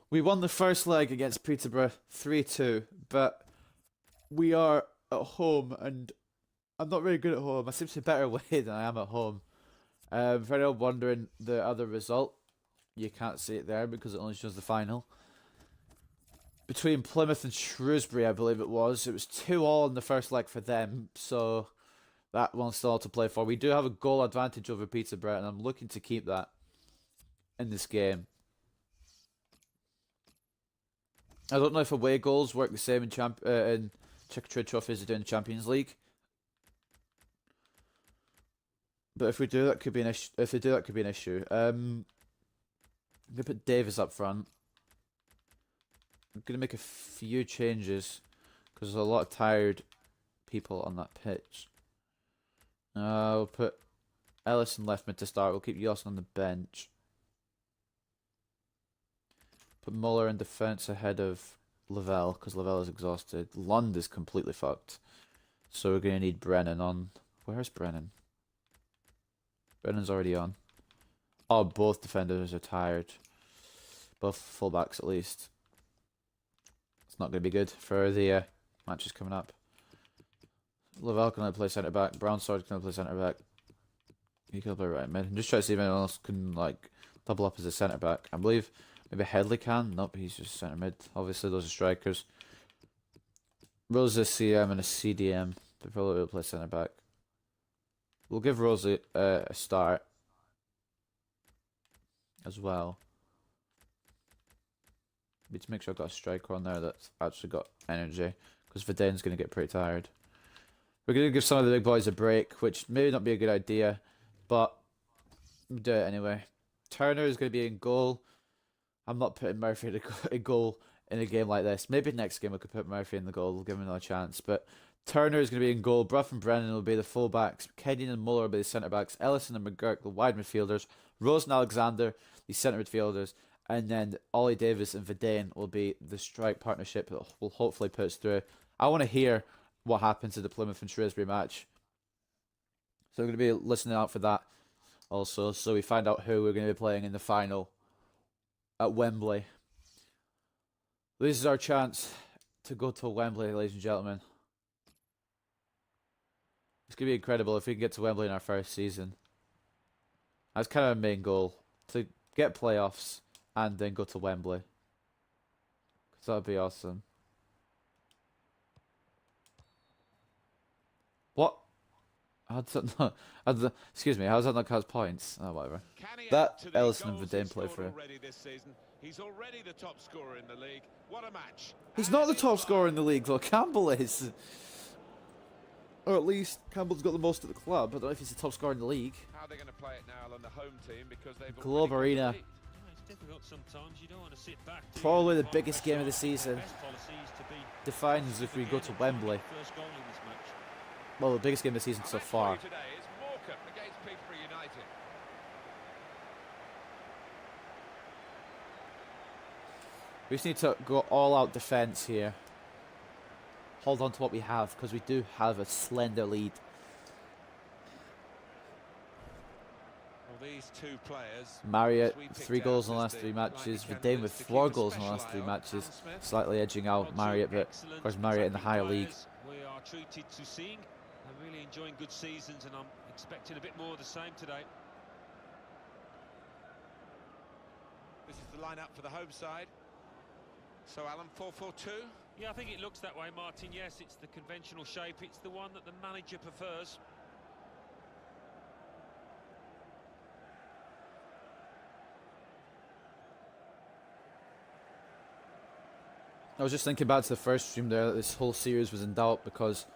We won the first leg against Peterborough 3-2, but we are at home, and I'm not very good at home. I seem to be better away than I am at home. For anyone wondering the other result, you can't see it there because it only shows the final. Between Plymouth and Shrewsbury, I believe it was. It was 2-2 in the first leg for them, so that one's still to play for. We do have a goal advantage over Peterborough, and I'm looking to keep that in this game. I don't know if away goals work the same in Checker Trade Trophy as they do in Champions League. But if we do, that could be an issue. If they do, that could be an issue. I'm gonna put Davis up front. I'm gonna make a few changes because there's a lot of tired people on that pitch. We'll put Ellison left mid to start. We'll keep Yawson on the bench. Put Muller in defence ahead of Lavelle, because Lavelle is exhausted. Lund is completely fucked. So we're going to need Brennan on. Where's Brennan? Brennan's already on. Oh, both defenders are tired. Both fullbacks at least. It's not going to be good for the matches coming up. Lavelle can only play centre back. Brownsword can only play centre back. He can play right mid. I'm just trying to see if anyone else can like double up as a centre back. I believe maybe Headley can. Nope, he's just centre mid. Obviously, those are strikers. Rose a CM and a CDM. They probably will play centre back. We'll give Rose a start as well. Need to make sure I've got a striker on there that's actually got energy, because Vidane's going to get pretty tired. We're going to give some of the big boys a break, which may not be a good idea, but we'll do it anyway. Turner is going to be in goal. I'm not putting Murphy in goal in a game like this. Maybe next game I could put Murphy in the goal. We'll give him another chance. But Turner is going to be in goal. Bruff and Brennan will be the full-backs. Kenyon and Muller will be the centre-backs. Ellison and McGurk, the wide midfielders. Rose and Alexander, the centre midfielders. And then Ollie Davis and Vidane will be the strike partnership that will hopefully put us through. I want to hear what happens to the Plymouth and Shrewsbury match. So I'm going to be listening out for that also. So we find out who we're going to be playing in the final at Wembley. This is our chance to go to Wembley, ladies and gentlemen. It's going to be incredible if we can get to Wembley in our first season. That's kind of our main goal, to get playoffs and then go to Wembley. Because that would be awesome. What? How does that not, excuse me, how does that not cause points? Oh, whatever. That Ellison and Vidane play for him. He's already the top scorer in the league. What a match. He's not the top scorer in the league, though. Campbell is. Or at least Campbell's got the most at the club. I don't know if he's the top scorer in the league. How are they going to play it now on the home team, because they've Globe Arena. It's difficult sometimes. You don't want to sit back. Probably the biggest game of the season. Defines if we go to Wembley. First goal in this match. Well, the biggest game of the season so far. Today is Morecambe against Peterborough United. We just need to go all out defence here. Hold on to what we have, because we do have a slender lead. Well, these two players, Marriott, 3 goals in the last 3 matches. Vidane with 4 goals in the last 3 matches. Slightly edging out Marriott, but of course Marriott in the higher league. We are treated to seeing. I'm really enjoying good seasons, and I'm expecting a bit more of the same today. this is the lineup for the home side. So Alan, 4-4-2. Yeah, I think it looks that way, Martin. Yes, it's the conventional shape. It's the one that the manager prefers. I was just thinking back to the first stream there, that this whole series was in doubt because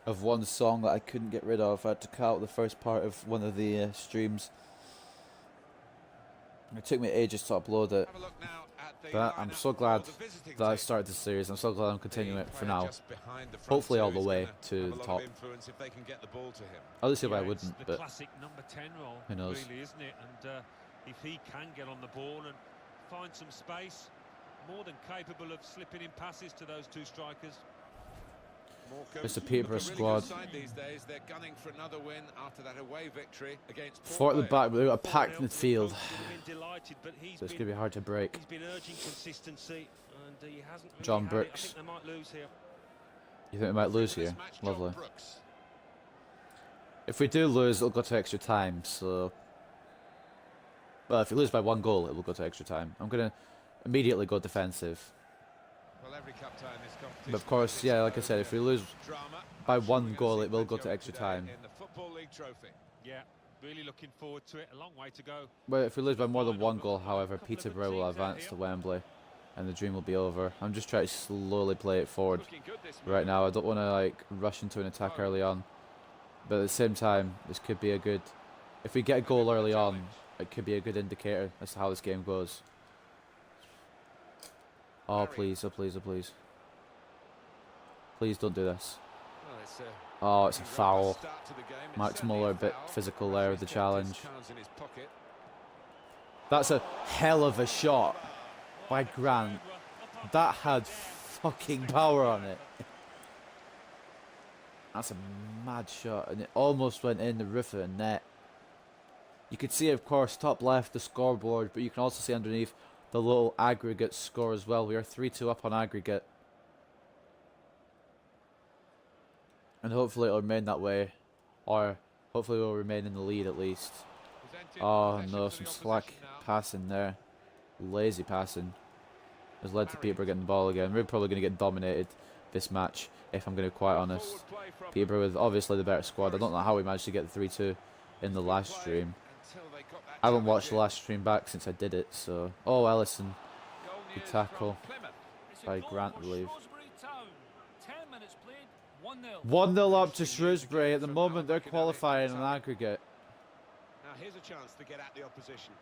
of one song that I couldn't get rid of. I had to cut out the first part of one of the streams. It took me ages to upload it. Have a look now at the But I'm lineup so for glad the visiting that I team. started this series. I'm so glad I'm continuing The it for player now. just behind the front Hopefully all two the is way gonna to have a the lot top. of influence if they can get the ball to him. I'll see why I Yeah, wouldn't, it's the but classic number 10 role, who knows? really, isn't it? And if he can get on the ball and find some space, more than capable of slipping in passes to those two strikers. Morecambe It's a look Peterborough really good squad. side these days. They're gunning for another win after that away victory against Port Fort at the Vale. back, we've got a packed Everyone midfield, else would have been delighted, but he's so it's been- going to be hard to break. He's been urging consistency, and he hasn't really John had Brooks. it. I think they might lose here. You think we might lose This here? match, John Lovely. Brooks. If we do lose, it'll go to extra time, so... Well, if we lose by 1 goal, it will go to extra time. I'm going to immediately go defensive. Well, every cup tie in this competition But of course, has yeah, its like I said, if we lose drama. by I'm sure 1 we're gonna goal, see it will go plenty to of extra today time. in the Football League trophy. Yeah, really looking forward to it. A long way to go. Well, if we lose by more than 1 goal, however, Peterborough will advance to Wembley, and the dream will be over. I'm just trying to slowly play it forward Looking good this right now. I don't want to like rush into an attack early on, but at the same time, this could be a good. If we get a goal early on, it could be a good indicator as to how this game goes. Oh please! Oh please! Oh please! Please don't do this. Well, it's a Oh, it's a foul. start to the game. It's Max certainly Muller a bit foul. physical there with the He's kept his challenge. cards in his pocket. That's a hell of a shot. by Grant. That had fucking power on it. That's a mad shot, and it almost went in the roof of the net. You could see, of course, top left, the scoreboard, but you can also see underneath the little aggregate score as well. We are 3-2 up on aggregate. And hopefully it'll remain that way. Or hopefully we'll remain in the lead at least. Oh no, some slack passing there. Lazy passing has led to Peterborough getting the ball again. We're probably going to get dominated this match, if I'm going to be quite honest. Peterborough with obviously the better squad. I don't know how we managed to get 3-2 in the last stream. I haven't watched the last stream back since I did it, so... Oh, Ellison. Good tackle by Grant, I believe. 1-0 up to Shrewsbury. At the moment, they're qualifying on aggregate. Now here's a chance to get at the opposition.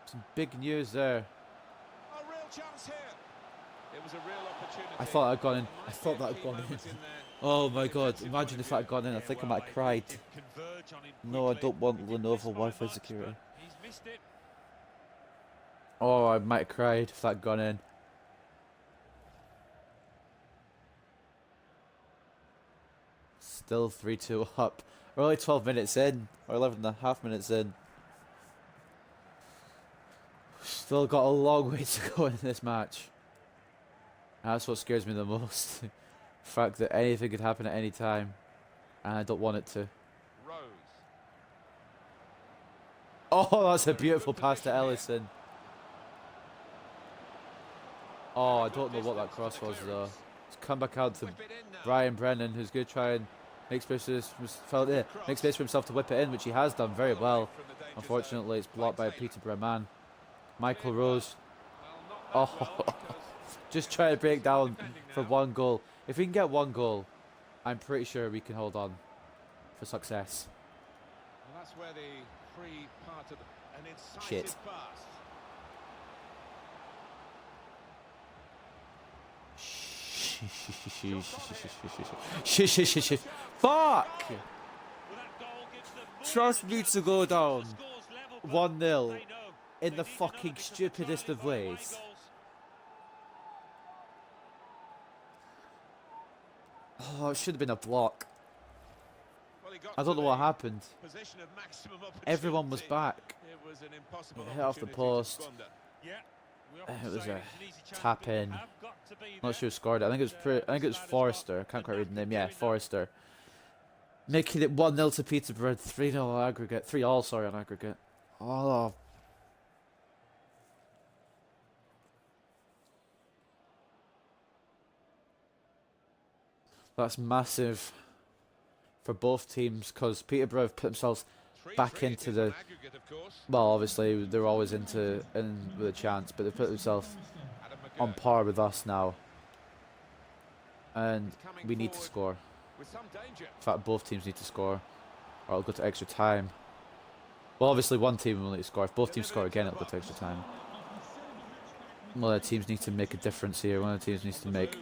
Some big news there. A real chance here. It was a real opportunity. I thought I'd gone in. I thought that had gone in. Oh my god, imagine if that had gone in. I think I might have cried. No, I don't want Lenovo Wi-Fi security. Oh, I might have cried if that had gone in. Still 3-2 up. We're only 12 minutes in, or 11.5 minutes in. Still got a long way to go in this match. And that's what scares me the most. The fact that anything could happen at any time. And I don't want it to. Oh, that's a beautiful pass to Ellison. Oh, I don't know what that cross was though. It's come back out to Brian Brennan, who's going to try and make space for himself to whip it in, which he has done very well. Unfortunately, it's blocked by a Peterborough man. Michael Rose. Oh, just try to break down for one goal. If we can get one goal, I'm pretty sure we can hold on for success. Well, that's where the free part of an incisive Shit. pass. Fuck! Trust needs to go down 1-0 in the fucking stupidest of ways. Oh, it should have been a block. I don't know what happened. Everyone was back. It hit off the post. It was a tap in. Not sure who scored it. I think it was Forrester. I can't quite read the name. Yeah, Forrester. Making it 1-0 to Peterborough. 3-0 on aggregate. 3-all, sorry, on aggregate. Oh. That's massive for both teams because Peterborough have put themselves back into the... Well, obviously, they're always in with a chance, but they've put themselves on par with us now. And we need to score. In fact, both teams need to score, or it'll go to extra time. Well, obviously, one team will need to score. If both teams score again, it'll go to extra time. One of the teams needs to make a difference here. One of the teams needs to make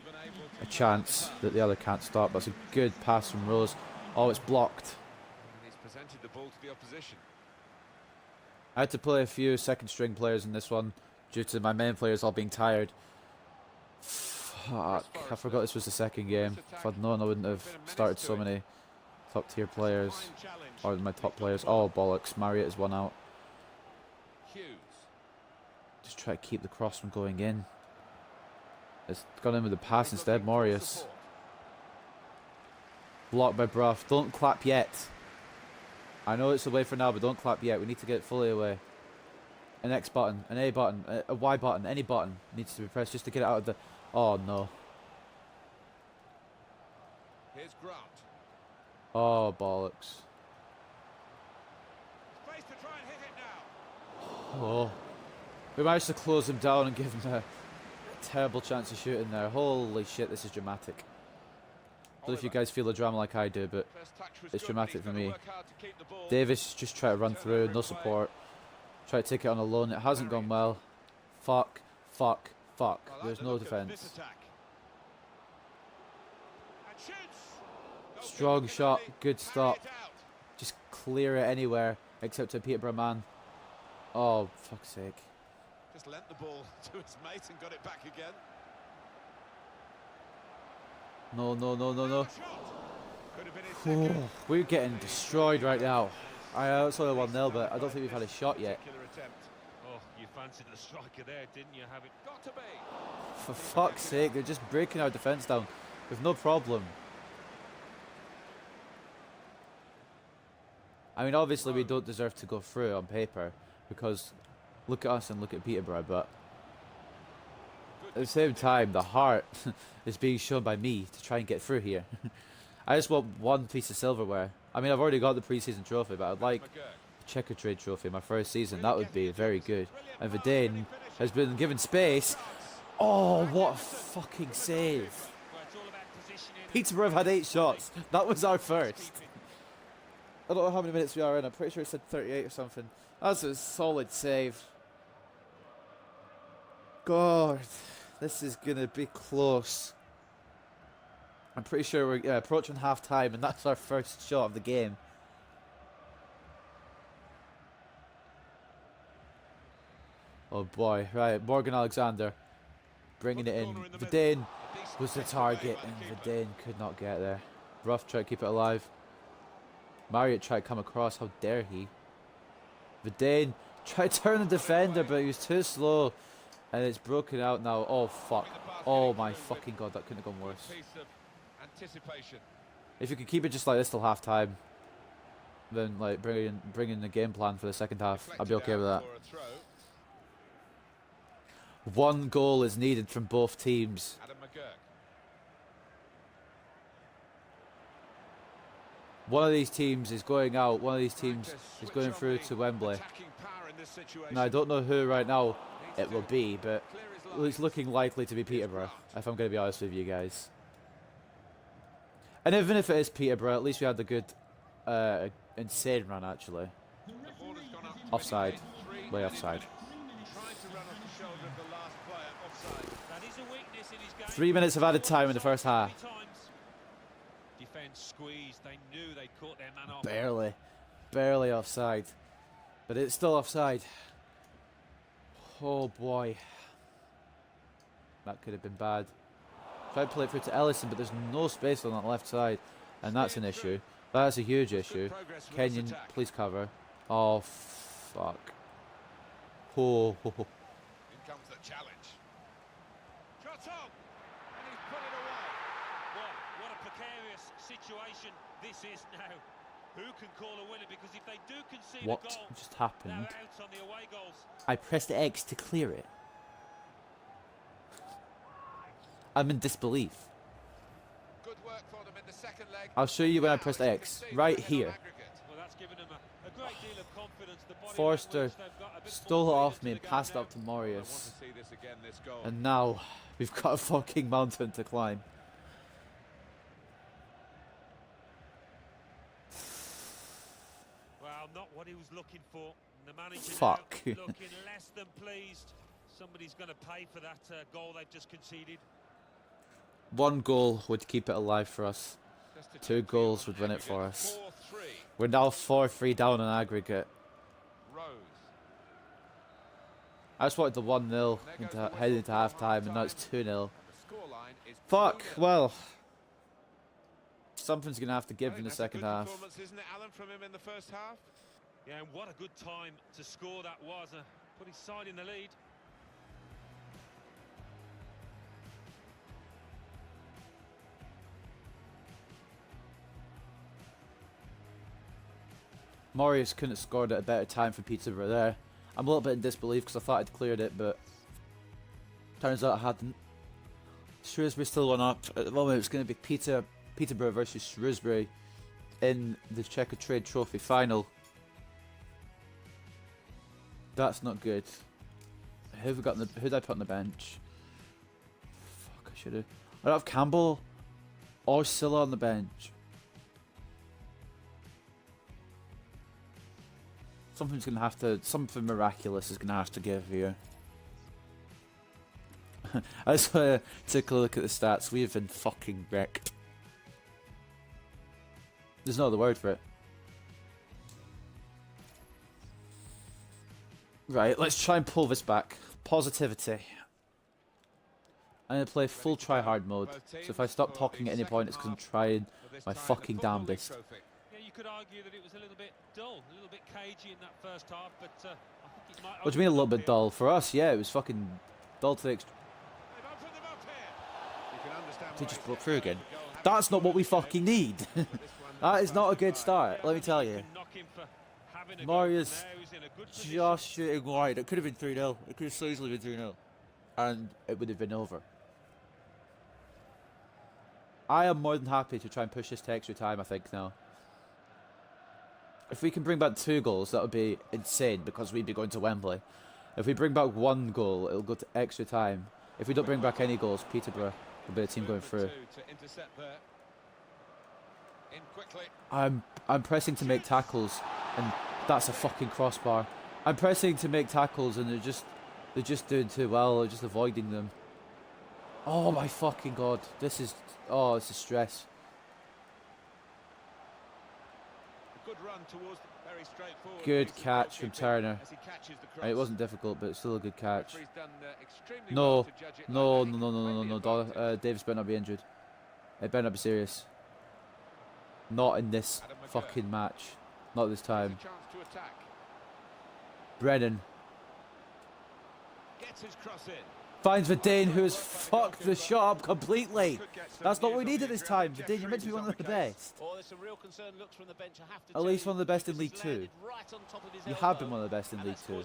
a chance that the other can't stop. That's a good pass from Rose. Oh, it's blocked. He's presented the ball to the opposition. I had to play a few second string players in this one due to my main players all being tired. Fuck, I forgot this was the second game. If I'd known, I wouldn't have started so many top tier players. Or my top players. Oh, bollocks. Marriott is one out. Just try to keep the cross from going in. It's gone in with the pass instead, Morius. Blocked by Bruff. Don't clap yet. I know it's away for now, but don't clap yet. We need to get it fully away. An X button, an A button, a Y button, any button needs to be pressed just to get it out of the... Oh, no. Here's Grant. Oh, bollocks. Space to try and hit it now. Oh. We managed to close him down and give him a terrible chance of shooting there. Holy shit, this is dramatic. I don't know if you guys feel the drama like I do, but it's dramatic for me. Davis just tried to run through, no support. Try to take it on alone. It hasn't gone well. Fuck, fuck, fuck. There's no defence. Strong shot, good stop. Just clear it anywhere except to Peterborough man. Oh, fuck's sake. Just lent the ball to his mate and got it back again. No, no, no, no, no. Could have been his second. Oh, we're getting destroyed right now. It's only 1-0, but I don't think we've had a shot yet. Oh, you fancied the striker there, didn't you? Have it Got to be. For fuck's sake, they're just breaking our defence down with no problem. I mean, obviously we don't deserve to go through on paper, because look at us and look at Peterborough, but at the same time, the heart is being shown by me to try and get through here. I just want one piece of silverware. I mean, I've already got the pre-season trophy, but I'd like the Checker Trade trophy my first season. That would be very good. And Vidane has been given space. Oh, what a fucking save. Peterborough have had 8 shots. That was our first. I don't know how many minutes we are in. I'm pretty sure it said 38 or something. That's a solid save. God, this is going to be close. I'm pretty sure we're approaching half-time, and that's our first shot of the game. Oh boy, right, Morgan Alexander bringing it in. Vidane was the target, and Vidane could not get there. Rough tried to keep it alive. Marriott tried to come across, how dare he. Vidane tried to turn the defender, but he was too slow, and it's broken out now. Oh fuck. Oh my fucking god, that couldn't have gone worse. If you could keep it just like this till half time, then like bring in the game plan for the second half, I'd be okay with that. 1 goal is needed from both teams. One of these teams is going out, one of these teams is going through to Wembley. Now I don't know who right now it will be, but it's looking likely to be Peterborough, if I'm going to be honest with you guys. And even if it is Peterborough, at least we had the good, insane run actually. Offside. Way offside. 3 minutes of added time in the first half. Defense squeezed. They knew they caught their man off. Barely offside. But it's still offside. Oh boy. That could have been bad. Tried to play it through to Ellison, but there's no space on that left side. And that's an issue. That's a huge issue. Kenyon, please cover. Oh, fuck. Oh. In comes the challenge. Shot on! And he's put it away. What a precarious situation this is now. Who can call a winner? Because if they do concede a What goal, just happened? they're out on the away goals. I pressed X to clear it. I'm in disbelief. Good work for them in the second leg. I'll show you when I pressed X. Right here. Well, that's given them a great deal of confidence. The body Forster language, they've got a bit stole it more off freedom me to and the passed game up to I want Marius. to see this again, this goal. And now we've got a fucking mountain to climb. Well, not what he was looking for. The manager Fuck. now looking less than pleased. Somebody's going to pay for that goal they've just conceded. 1 goal would keep it alive for us. 2 goals would win it for us. 4-3. We're now 4-3 down on aggregate. Rose. I just wanted the 1-0 heading into half time, and now it's 2-0. The scoreline is Fuck, 2-0. well. Something's going to have to I give think in the that's a second good half. performance, isn't it, Alan, from him in the first half? Yeah, and what a good time to score that was. Put his side in the lead. Marius couldn't have scored at a better time for Peterborough there. I'm a little bit in disbelief because I thought I'd cleared it, but turns out I hadn't. Shrewsbury still won up. At the moment it's going to be Peterborough versus Shrewsbury in the Checker Trade Trophy final. That's not good. Who have we got? Who did I put on the bench? Fuck, I should have. I don't have Campbell or Silla on the bench. Something's gonna have to. Something miraculous is gonna have to give here. I just want to take a look at the stats. We have been fucking wrecked. There's no other word for it. Right, let's try and pull this back. Positivity. I'm going to play full try-hard mode. So if I stop talking at any point, it's because I'm trying my fucking damnedest. Yeah, you could argue that it was a little bit dull, a little bit cagey in that first half, but I think it might. What do you mean a little bit dull? For us, yeah, it was fucking dull to the extreme. They just broke through again. That's not what we fucking need. That is not a good start, let me tell you. Marius just shooting wide. It could have been 3-0. It could have so easily been 3-0. And it would have been over. I am more than happy to try and push this to extra time, I think, now. If we can bring back 2 goals, that would be insane, because we'd be going to Wembley. If we bring back 1 goal, it'll go to extra time. If we don't bring back any goals, Peterborough will be the team going through. I'm pressing to make tackles, and that's a fucking crossbar. I'm pressing to make tackles, and they're just doing too well. They're just avoiding them. Oh my fucking god! This is stress. Good catch from Turner. It wasn't difficult, but it's still a good catch. No. Davis better not be injured. It better not be serious. Not in this fucking match. Not this time. Brennan. Finds Vidane, who has fucked the shot up completely. That's not what we need at this time. Vidane, you're meant to be one of the best. At least one of the best in League 2. You have been one of the best in League 2.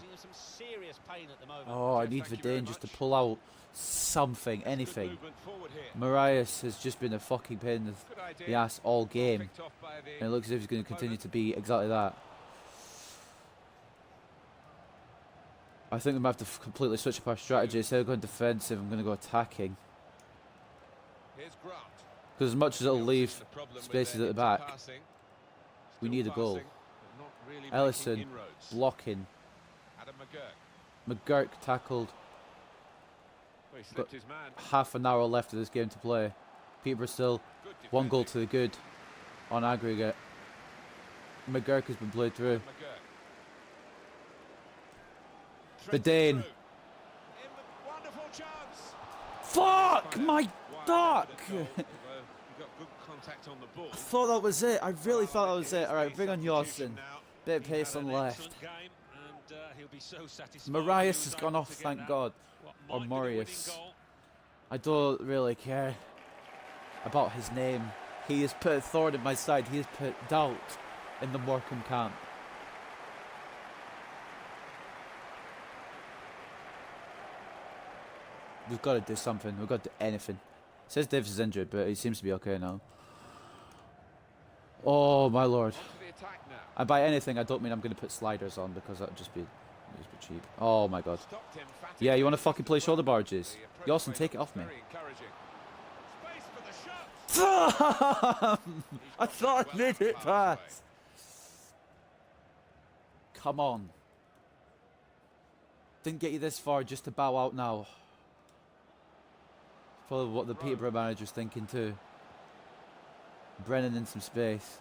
Oh, I need Vidane just to pull out something, anything. Marius has just been a fucking pain in the ass all game. And it looks as if he's going to continue to be exactly that. I think we might have to completely switch up our strategy. Instead of going defensive, I'm going to go attacking. Because as much as it'll leave spaces at the back, we need a goal. Ellison blocking. McGurk tackled. Got half an hour left of this game to play. Peterborough still 1 goal to the good on aggregate. McGurk has been played through. Vidane. Fuck my duck! I thought that was it. I really thought that was it. Alright, bring on Yawson. Bit of pace on the left. Marius has gone off, thank God. Or Marius. I don't really care about his name. He has put a thorn in my side. He has put doubt in the Morecambe camp. We've got to do something. We've got to do anything. It says Davis is injured, but he seems to be okay now. Oh my lord. And by anything, I don't mean I'm going to put sliders on, because that would just be cheap. Oh my god. Yeah, you want to fucking play shoulder barges? Yawson, take it off me. I thought I made it pass. Come on. Didn't get you this far just to bow out now. Probably what the Peterborough manager's thinking too. Brennan in some space.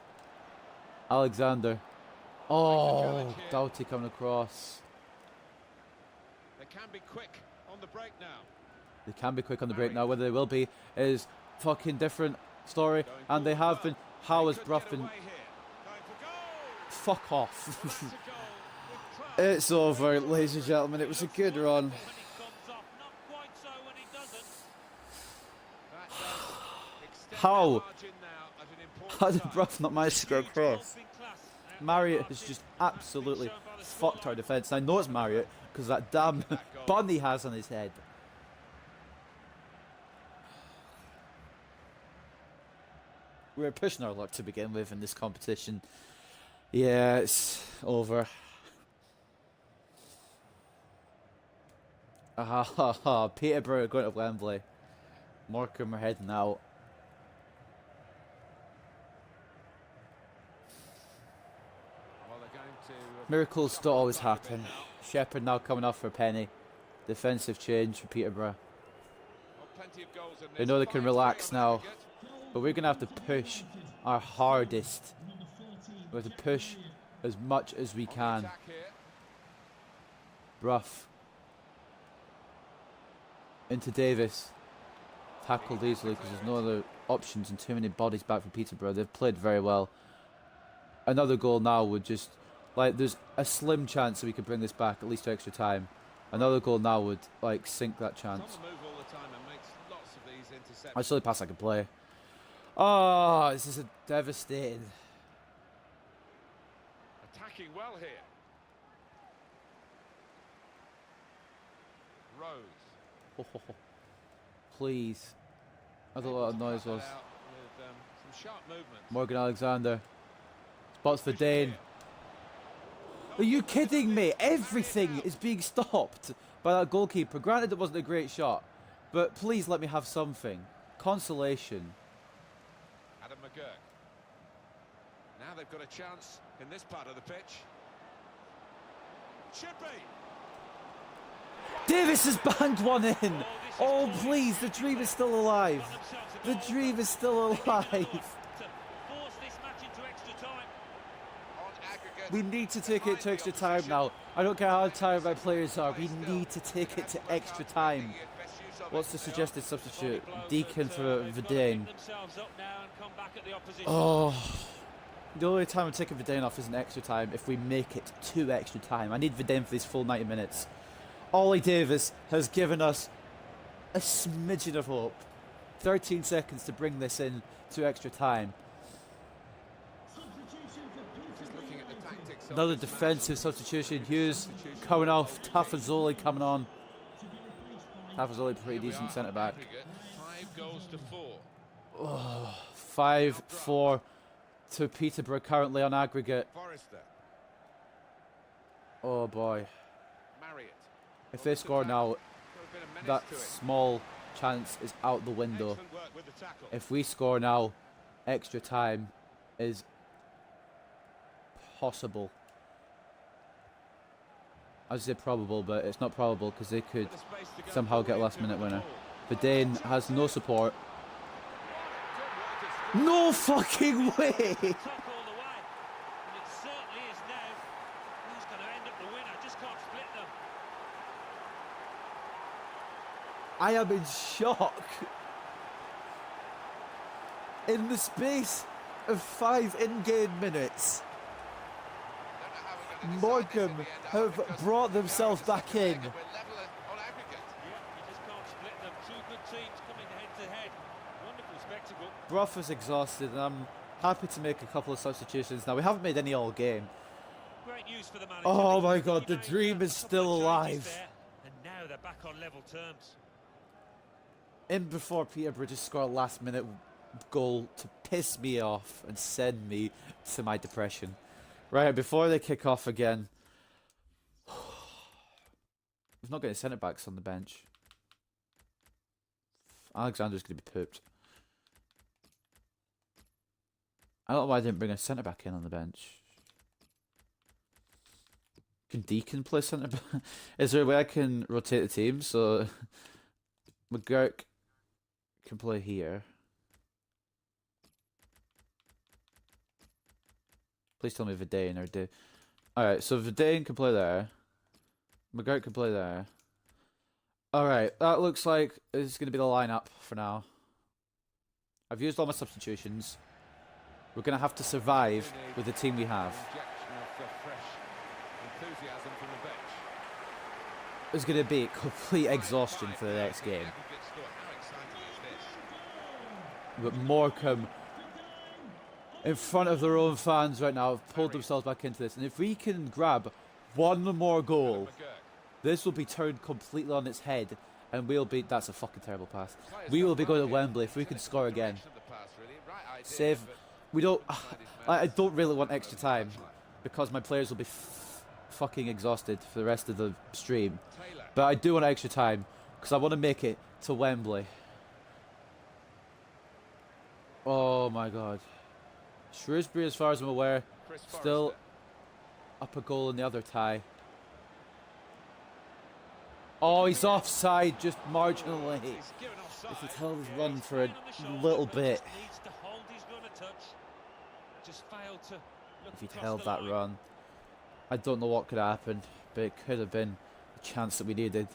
Alexander. Oh, Doughty coming across. They can be quick on the break now. They can be quick on the break now. Whether they will be is fucking different story. And they have been. How has Brough been? Fuck off. It's over, ladies and gentlemen. It was a good run. How did Brough not manage to go across? Marriott has just absolutely fucked our defence. I know it's Marriott because that damn bun he has on his head. We were pushing our luck to begin with in this competition. Yeah, it's over. Peterborough are going to Wembley. Morecambe are heading out. Miracles don't always happen. Shepherd now coming off for a penny. Defensive change for Peterborough. They know they can relax now. But we're going to have to push our hardest. We have to push as much as we can. Brough. into Davis. Tackled easily because there's no other options and too many bodies back from Peterborough. They've played very well. Another goal now would just, like, there's a slim chance that we could bring this back at least to extra time. Another goal now would, like, sink that chance. That's the only pass I can play. Oh, this is a devastating. Attacking well here. Rose. Oh, please. I don't know what that noise was. Some sharp movements. Morgan Alexander. Spots for Dane. Are you kidding me? Everything is being stopped by that goalkeeper. Granted, it wasn't a great shot, but please let me have something. Consolation. Adam McGurk. Now they've got a chance in this part of the pitch. Should be. Davis has banged one in. Oh, please, the dream is still alive. The dream is still alive. We need to take it to extra time now. I don't care how tired my players are. We need to take it to extra time. What's the suggested substitute? Deacon for Vidane. Oh, the only time I'm taking Vidane off is in extra time if we make it to extra time. I need Vidane for these full 90 minutes. Ollie Davis has given us a smidgen of hope. 13 seconds to bring this in to extra time. Another defensive substitution. Hughes coming off. Tafazoli coming on. Tafazoli pretty decent centre back. 5 goals to 4. Oh, 5-4 to Peterborough currently on aggregate. Forrester. Oh boy. Marriott. If they score now, that small chance is out the window. Excellent work with the tackle. If we score now, extra time is possible. I would say probable, but it's not probable because they could somehow get a last minute winner. Vidane has no support. No fucking way! I am in shock. In the space of 5 in-game minutes, Morecambe have brought themselves back in. Brough is exhausted and I'm happy to make a couple of substitutions now. We haven't made any all game. Oh my god, the dream is still alive. And now they're back on level terms. In before Peterborough just scored a last minute goal to piss me off and send me to my depression. Right, before they kick off again. We've not got any centre backs on the bench. Alexander's going to be pooped. I don't know why I didn't bring a centre back in on the bench. Can Deacon play centre back? Is there a way I can rotate the team so McGurk can play here? Please tell me Vidane or do. Alright, so Vidane can play there. McGurk can play there. Alright, that looks like it's going to be the lineup for now. I've used all my substitutions. We're going to have to survive with the team we have. It's going to be complete exhaustion for the next game. But Morecambe, in front of their own fans right now, have pulled themselves back into this. And if we can grab one more goal, this will be turned completely on its head. And we'll be... That's a fucking terrible pass. We will be going to Wembley if we can score again. Save... We don't... I don't really want extra time. Because my players will be fucking exhausted for the rest of the stream. But I do want extra time. Because I want to make it to Wembley. Oh my god. Shrewsbury, as far as I'm aware, still up a goal in the other tie. Oh, he's offside just marginally. If he'd held his run for a little bit. If he'd held that run. I don't know what could happen, but it could have been a chance that we needed.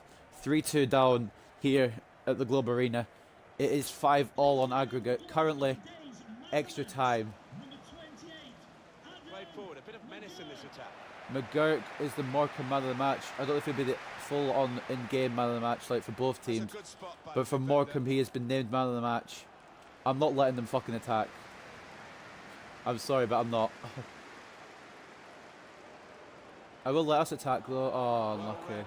3-2 down here at the Globe Arena. It is 5-all on aggregate. Currently, extra time. Played forward, a bit of menace in this attack. McGurk is the Morecambe man of the match. I don't know if he'll be the full-on in-game man of the match like for both teams. Good spot by But for the Morecambe, he has been named man of the match. I'm not letting them fucking attack. I'm sorry, but I'm not. I will let us attack though. Oh, unlucky.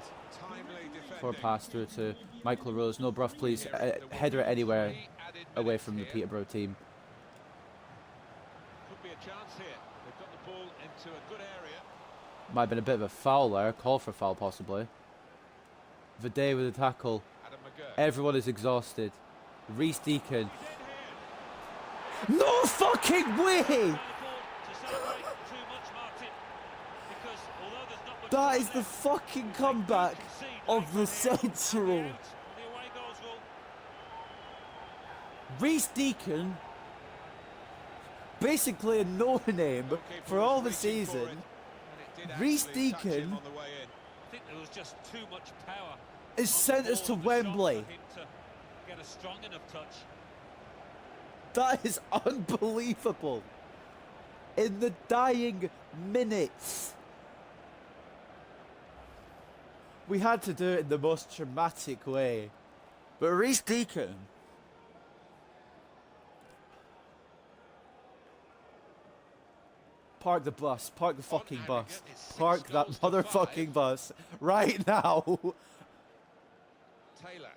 For a pass through to Michael Rose. No, Bruff, please. Header it anywhere away from the Peterborough team. Could be a chance here. They've got the ball into a good area. Might have been a bit of a foul there. Call for foul, possibly. Viday with the tackle. Adam McGurk. Everyone is exhausted. Reece Deacon. No fucking way! That is the fucking comeback of the century. Reece Deacon, basically a no-name for all the season. Reece Deacon I think there was just too much power. is sent us to Wembley. Get a strong enough touch. That is unbelievable. In the dying minutes. We had to do it in the most dramatic way. But Reece Deacon... Park the bus. Park the fucking bus. Park that motherfucking bus. Right now. Taylor.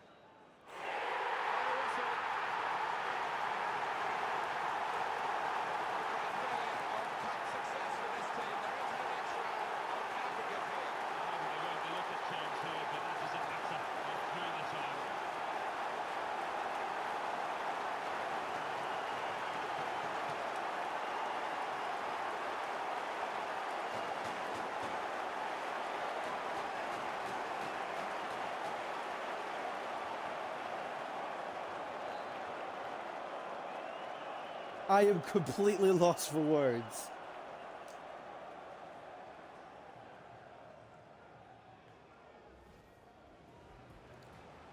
I am completely lost for words.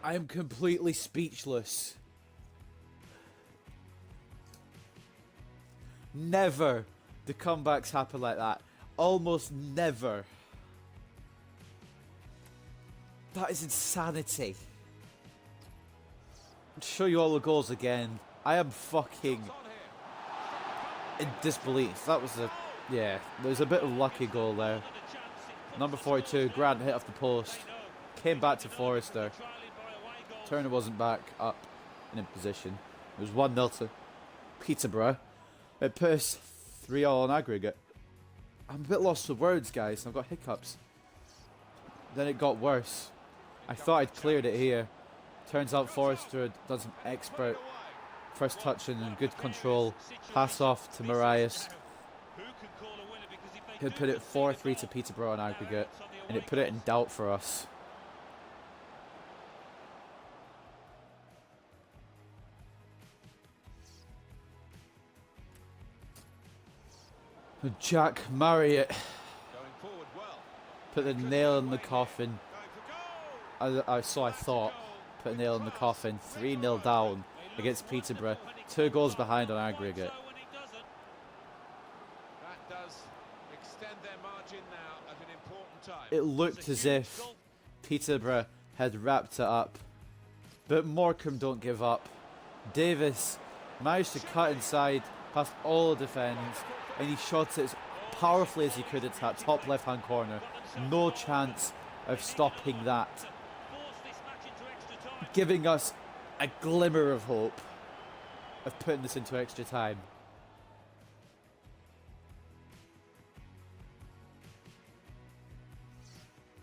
I am completely speechless. Never do comebacks happen like that. Almost never. That is insanity. I'll show you all the goals again. I am fucking in disbelief. That was a... yeah, there's a bit of lucky goal there. Number 42, Grant hit off the post. Came back to Forrester. Turner wasn't back up and in position. It was 1-0 to Peterborough. It put us 3-all on aggregate. I'm a bit lost for words, guys. I've got hiccups. Then it got worse. I thought I'd cleared it here. Turns out Forrester had done some expert first touch and good control. Pass off to Marias. He'd put it 4-3 to Peterborough on aggregate. And it put it in doubt for us. Jack Marriott put the nail in the coffin. I thought put a nail in the coffin. 3-0 down against Peterborough. 2 goals behind on aggregate. That does extend their margin now at an important time. It looked as if Peterborough had wrapped it up, but Morecambe don't give up. Davis managed to cut inside past all the defence, and he shot it as powerfully as he could at that top left-hand corner. No chance of stopping that, giving us a glimmer of hope of putting this into extra time.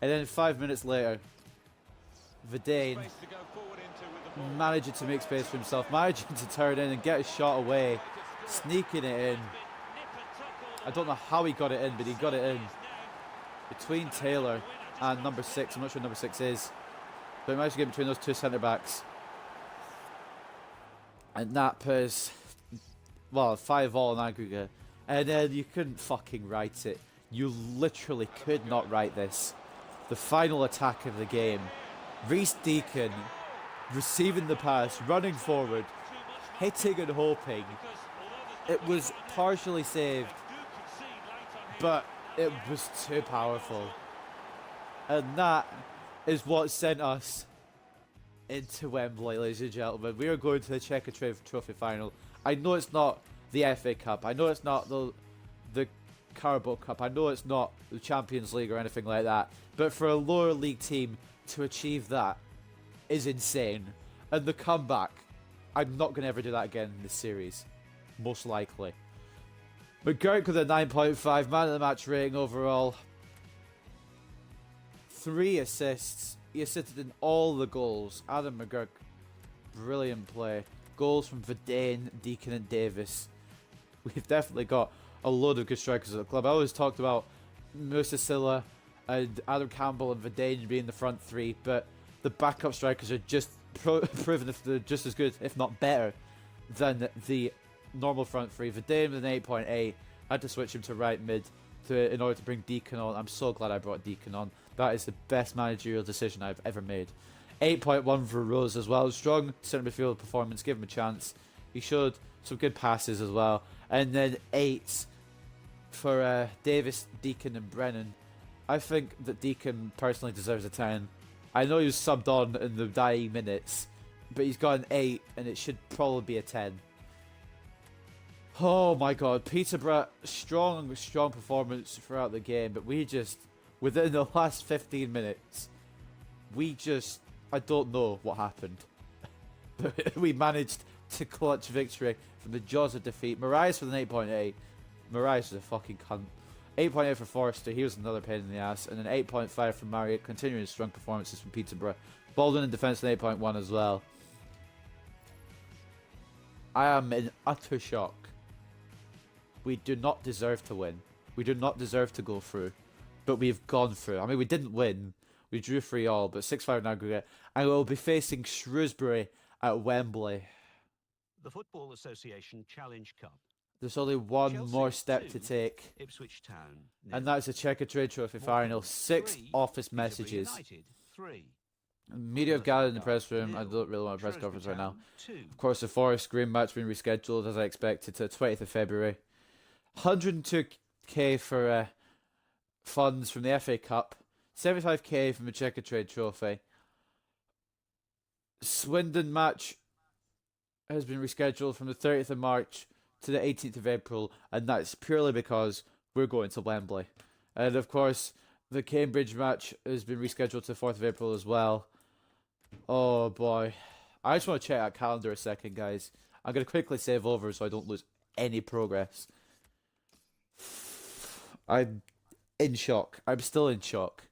And then 5 minutes later, Vidane managing to make space for himself, managing to turn in and get his shot away, sneaking it in. I don't know how he got it in, but he got it in. Between Taylor and number 6, I'm not sure number 6 is, but he managed to get between those 2 centre-backs. And that puts, well, 5-all in aggregate. And then you couldn't fucking write it. You literally could not write this. The final attack of the game. Reece Deacon receiving the pass, running forward, hitting and hoping. It was partially saved, but it was too powerful. And that is what sent us into Wembley, ladies and gentlemen. We are going to the Checker Trade Trophy final. I know it's not the FA Cup. I know it's not the Carabao Cup. I know it's not the Champions League or anything like that. But for a lower league team to achieve that is insane. And the comeback, I'm not going to ever do that again in this series. Most likely. McGurk with a 9.5, man of the match rating overall. 3 assists. He assisted in all the goals. Adam McGurk, brilliant play. Goals from Verdane, Deacon and Davis. We've definitely got a load of good strikers at the club. I always talked about Musa Silla and Adam Campbell and Verdane being the front 3, but the backup strikers are just proven if they're just as good, if not better, than the normal front 3. Verdane with an 8.8. I had to switch him to right mid in order to bring Deacon on. I'm so glad I brought Deacon on. That is the best managerial decision I've ever made. 8.1 for Rose as well. Strong centre midfield performance. Give him a chance. He showed some good passes as well. And then 8 for Davis, Deacon and Brennan. I think that Deacon personally deserves a 10. I know he was subbed on in the dying minutes, but he's got an 8 and it should probably be a 10. Oh my god, Peterborough, strong performance throughout the game, but we just, within the last 15 minutes, I don't know what happened. But we managed to clutch victory from the jaws of defeat. Marias with an 8.8. Marias was a fucking cunt. 8.8 for Forrester, he was another pain in the ass. And an 8.5 from Marriott, continuing strong performances from Peterborough. Baldwin in defence an 8.1 as well. I am in utter shock. We do not deserve to win. We do not deserve to go through. But we've gone through. I mean, we didn't win. We drew 3-3, but 6-5 in aggregate. And we'll be facing Shrewsbury at Wembley. The Football Association Challenge Cup. There's only one Chelsea, more step 2, to take. Ipswich Town. And that's the Checker Trade Trophy final. 6 office messages. United, 3. Media have gathered in the press room. I don't really want a press conference right now. 2. Of course, the Forest Green match being rescheduled as I expected to 20th of February. 102k for funds from the FA Cup. 75k from the Checker Trade Trophy. Swindon match has been rescheduled from the 30th of March to the 18th of April, and that's purely because we're going to Wembley. And of course, the Cambridge match has been rescheduled to the 4th of April as well. Oh boy. I just want to check that calendar a second, guys. I'm going to quickly save over so I don't lose any progress. I'm in shock. I'm still in shock.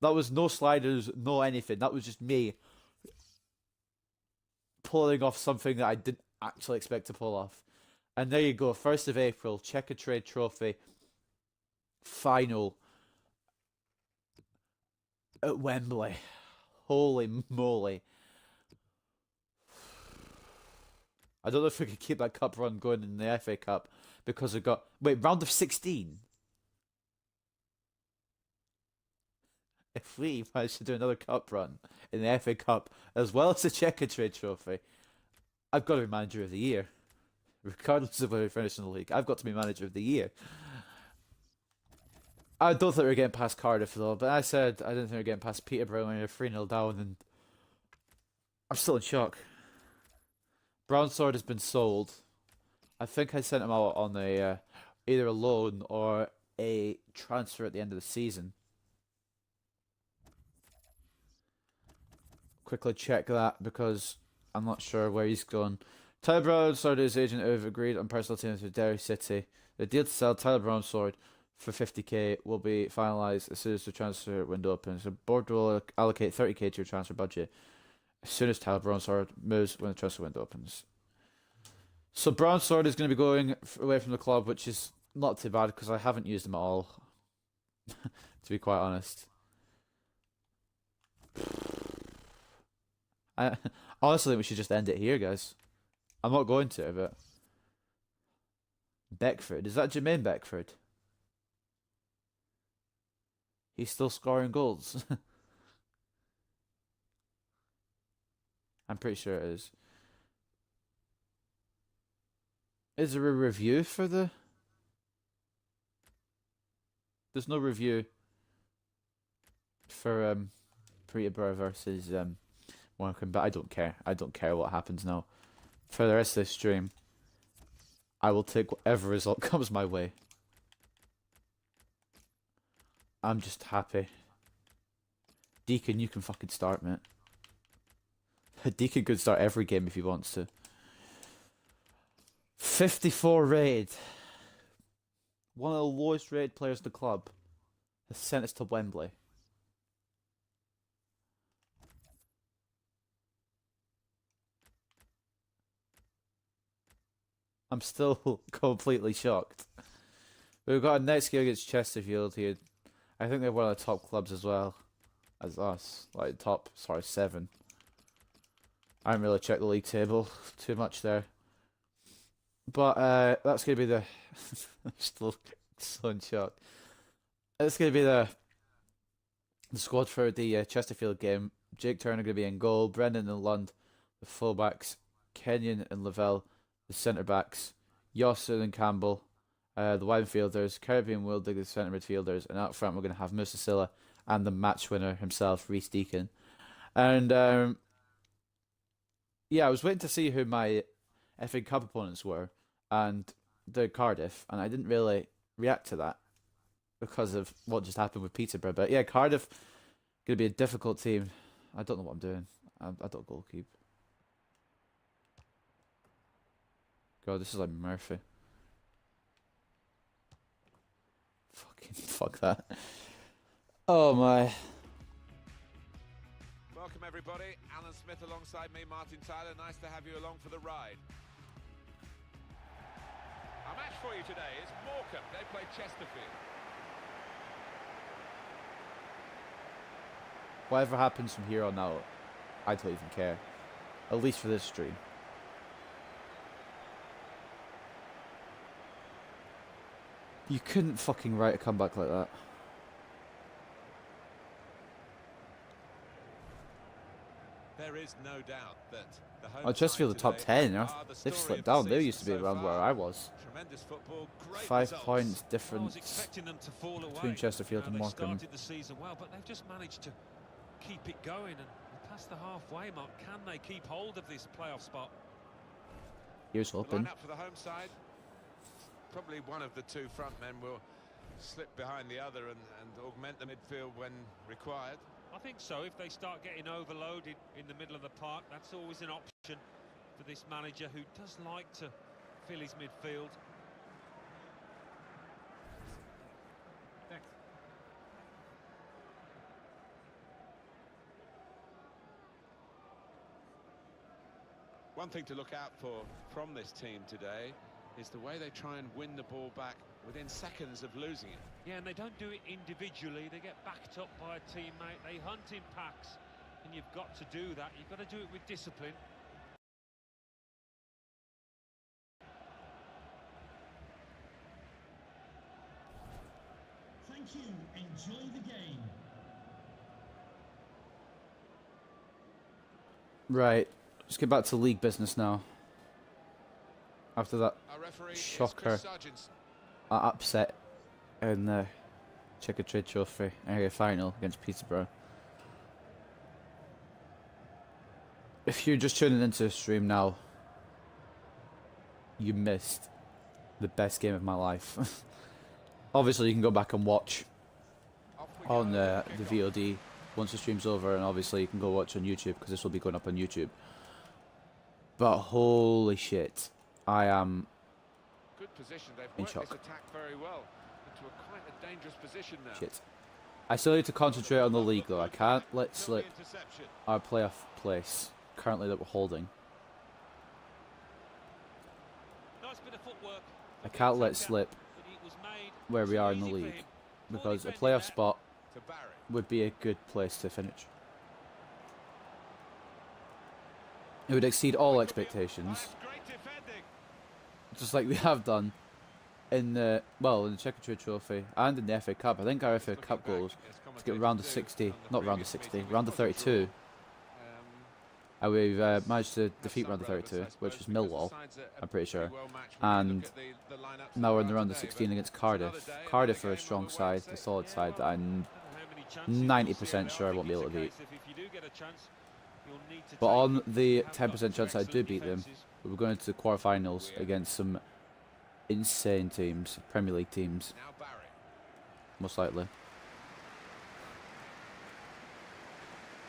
That was no sliders, no anything. That was just me pulling off something that I didn't actually expect to pull off. And there you go, 1st of April, Checker Trade Trophy final at Wembley. Holy moly. I don't know if we could keep that cup run going in the FA Cup because we've got... Wait, round of 16? If we manage to do another cup run in the FA Cup as well as the Checker Trade Trophy, I've got to be Manager of the Year. Regardless of whether we finish in the league, I've got to be Manager of the Year. I don't think we're getting past Cardiff though, but I said I didn't think we were getting past Peterborough when we were 3-0 down, and I'm still in shock. Brown Sword has been sold. I think I sent him out on either a loan or a transfer at the end of the season. Quickly check that because I'm not sure where he's gone. Tyler Brownsword and his agent have agreed on personal terms with Derry City. The deal to sell Tyler Brownsword for 50k will be finalised as soon as the transfer window opens. The board will allocate 30k to your transfer budget as soon as Tyler Brownsword moves when the transfer window opens. So Brownsword is going to be going away from the club, which is not too bad because I haven't used him at all, to be quite honest. I honestly think we should just end it here, guys. I'm not going to, but... Beckford. Is that Jermaine Beckford? He's still scoring goals. I'm pretty sure it is. Is there a review for the... There's no review for Peterborough versus Morecambe, but I don't care. I don't care what happens now. For the rest of this stream, I will take whatever result comes my way. I'm just happy. Deacon, you can fucking start, mate. Deacon could start every game if he wants to. 54 rated. One of the lowest rated players in the club has sent us to Wembley. I'm still completely shocked. We've got a next game against Chesterfield here. I think they're one of the top clubs as well as us. Like top, sorry, 7. I haven't really checked the league table too much there. But that's going to be the... I'm still so in shock. It's going to be the squad for the Chesterfield game. Jake Turner going to be in goal. Brendan and Lund, the fullbacks. Kenyon and Lavelle, the centre-backs. Yossin and Campbell, the wide midfielders. Kirby and Wildig, the centre midfielders. And out front we're going to have Musa Silla and the match winner himself, Reece Deacon. And yeah, I was waiting to see who my FA Cup opponents were. And the Cardiff, and I didn't really react to that because of what just happened with Peterborough. But yeah, Cardiff going to be a difficult team. I don't know what I'm doing. I don't goalkeep. God, this is like Murphy. Fucking fuck that. Oh my. Welcome everybody. Alan Smith alongside me, Martin Tyler. Nice to have you along for the ride. Our match for you today is Morecambe. They play Chesterfield. Whatever happens from here on out, I don't even care. At least for this stream. You couldn't fucking write a comeback like that. There is no doubt that the home Oh, Chesterfield, side the top today 10. are They've the story slipped of the down. They season used to be so around where far. I was. Tremendous football, great 5 results. points I was difference expecting them to fall away. between Chesterfield and They Morecambe. started the season well, but they've just managed to keep it going and past the halfway mark. Can they keep hold of this playoff spot? Here's The hoping. line-up for the home side. Probably one of the two front men will slip behind the other and augment the midfield when required. I think so. If they start getting overloaded in the middle of the park, that's always an option for this manager who does like to fill his midfield. One thing to look out for from this team today is the way they try and win the ball back within seconds of losing it. Yeah, and they don't do it individually. They get backed up by a teammate. They hunt in packs, and you've got to do that. You've got to do it with discipline. Thank you. Enjoy the game. Right. Let's get back to league business now. After that Our referee is shocker, Chris Sargent. upset in the Checker Trade Trophy area final against Peterborough. If you're just tuning into the stream now, you missed the best game of my life. Obviously, you can go back and watch Off we on go. the VOD once the stream's over, and obviously you can go watch on YouTube because this will be going up on YouTube. But holy shit, I am Good position. They've in worked shock. this attack very well into a quite a dangerous position now. shit. I still need to concentrate on the league though. I can't let slip Interception. our playoff place currently that we're holding. Nice bit of footwork. I can't let slip But it was made where we are in the easy for league him. because a Poor playoff defending spot To Barry. would be a good place to finish. It would exceed all expectations, That's great defending. just like we have done in the in the Checker Trade Trophy and in the FA Cup. I think our FA Looking Cup back, goals as to get round of commentators 60, do on the not round of previous 60, meeting, round of it was a draw. 32. And we've managed to defeat round of 32, which is Millwall, I'm pretty sure. And now we're in the round of 16 against Cardiff. Cardiff are a strong side, a solid side that I'm 90% sure I won't be able to beat. But on the 10% chance I do beat them, we're going into the quarterfinals against some insane teams, Premier League teams, most likely.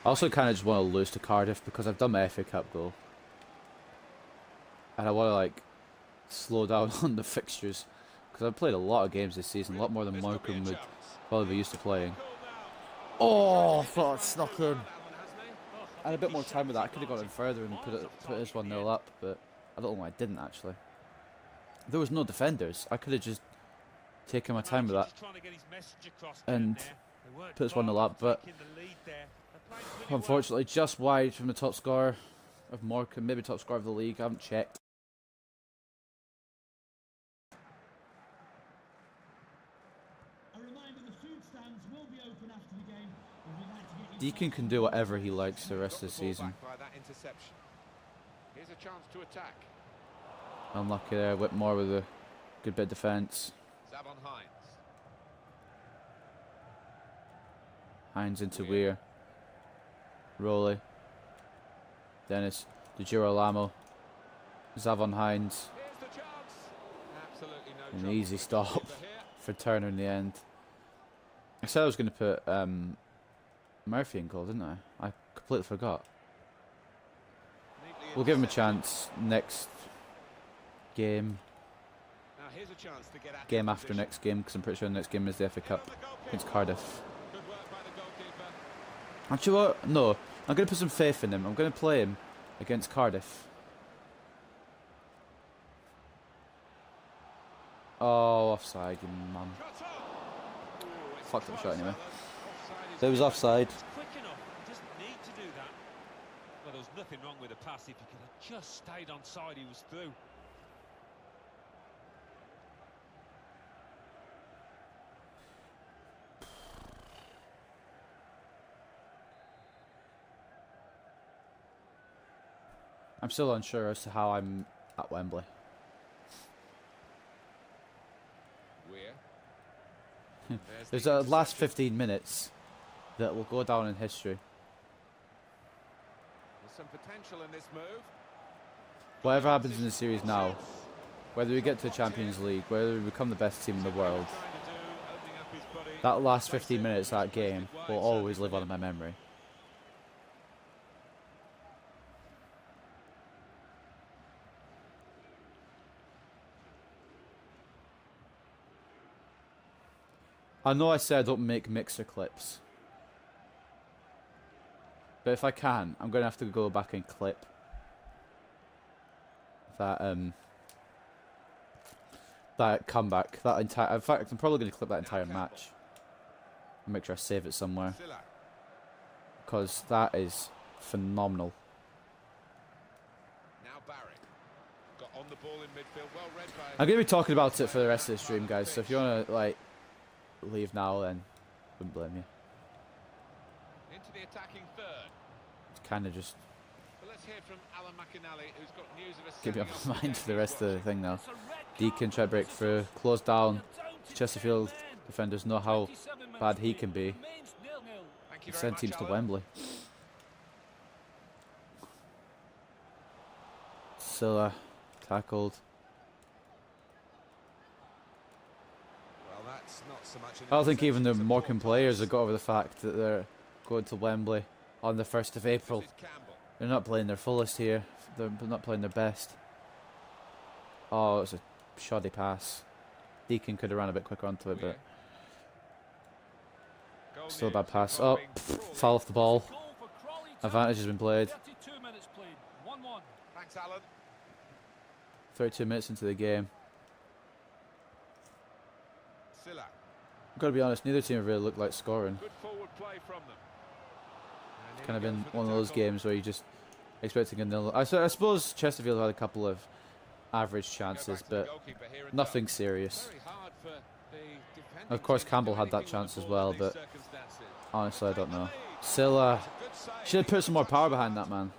I also kind of just want to lose to Cardiff because I've done my FA Cup goal. And I want to, like, slow down on the fixtures. Because I've played a lot of games this season, a lot more than Morecambe would probably be used to playing. Oh, I thought it snuck in. I had a bit more time with that. I could have gone in further and put this 1-0 up, but I don't know why I didn't, actually. There was no defenders. I could have just taken my time with that and put this 1-0 up, but unfortunately just wide from the top scorer of Morecambe, maybe top scorer of the league. I haven't checked. Deacon can do whatever he likes the rest of the season. Here's a chance to attack. Unlucky there. Whitmore with a good bit of defence. Hines into Weir. Rowley. Dennis. De Girolamo. Zavon Hines. An easy stop for Turner in the end. I said I was going to put Murphy in goal, didn't I? I completely forgot. We'll give him a chance next game. Game after next game, because I'm pretty sure the next game is the FA Cup against Cardiff. Actually, what? No, I'm going to put some faith in him. I'm going to play him against Cardiff. Oh, offside, you mum. Fucked up shot anyway. It was offside. Quick enough, he doesn't need to do that. Well, there was nothing wrong with the pass. If he could have just stayed on side, he was through. I'm still unsure as to how I'm at Wembley. There's the last 15 minutes that will go down in history. There's some potential in this move. Whatever happens in the series now, whether we get to the Champions League, whether we become the best team in the world, that last 15 minutes of that game will always live on in my memory. I know I said I don't make mixer clips, but if I can, I'm going to have to go back and clip that that comeback, that entire. In fact, I'm probably going to clip that entire match and make sure I save it somewhere, because that is phenomenal. I'm going to be talking about it for the rest of the stream, guys. So if you want to like leave now, then wouldn't blame you. Into the attacking third. It's kind of just Let's hear from Alan McInally, who's got news of a keep me on my mind for the rest of the thing now. Deacon try to break through, close down. Chesterfield defenders know how bad he can be. He sent teams to Wembley. Silla tackled. I don't think even the Morecambe players have got over the fact that they're going to Wembley on the 1st of April. They're not playing their fullest here. They're not playing their best. Oh, it's a shoddy pass. Deacon could have ran a bit quicker onto it, but still a bad pass. Oh, foul off the ball. Advantage has been played. 32 minutes into the game. I've got to be honest, neither team have really looked like scoring. It's kind of been one of those games where you just expecting a nil. I suppose Chesterfield had a couple of average chances, but nothing serious. Of course, Campbell had that chance as well, but honestly, I don't know. Silla should have put some more power behind that man.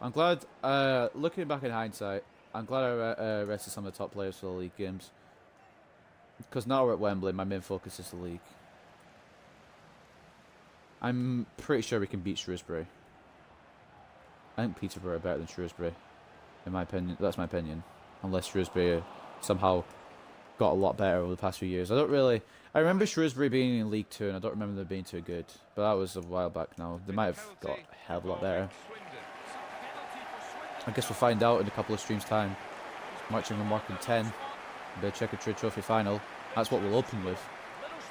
I'm glad, looking back in hindsight, I'm glad I rested some of the top players for the league games. Because now we're at Wembley, my main focus is the league. I'm pretty sure we can beat Shrewsbury. I think Peterborough are better than Shrewsbury, in my opinion. That's my opinion. Unless Shrewsbury somehow got a lot better over the past few years. I remember Shrewsbury being in League 2 and I don't remember them being too good. But that was a while back now. They might have got a hell of a lot better. I guess we'll find out in a couple of streams' time. Marching on Morecambe 10. The Checkatrade Trophy final. That's what we'll open with.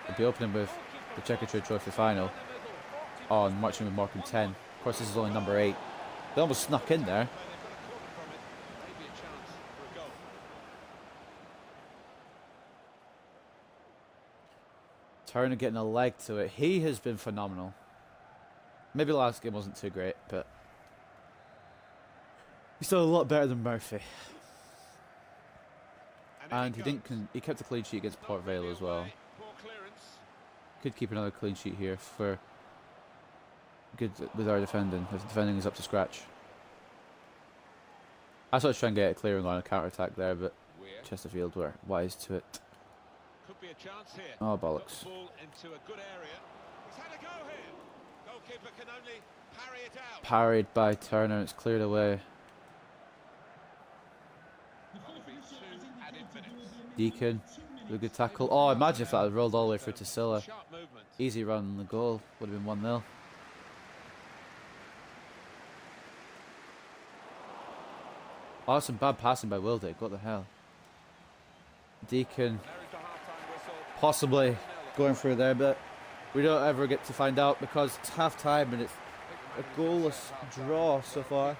We'll be opening with the Checkatrade Trophy final on Marching with Morecambe 10. Of course, this is only number 8. They almost snuck in there. Turner getting a leg to it. He has been phenomenal. Maybe last game wasn't too great, but he's still a lot better than Murphy. And he kept a clean sheet against Port Vale as well. Could keep another clean sheet here for good with our defending, if the defending is up to scratch. I was trying to get a clearing on a counter-attack there, but Chesterfield were wise to it. Could be a chance here. Oh, bollocks. Into a good area. He's had a go here. Goalkeeper can only parry it out. Parried by Turner, it's cleared away. Deacon, with a good tackle. Oh, imagine if that had rolled all the way through to Silla. Easy run on the goal. Would have been 1-0. Oh, some bad passing by Wildig. What the hell? Deacon possibly going through there, but we don't ever get to find out because it's half time and it's a goalless draw so far. I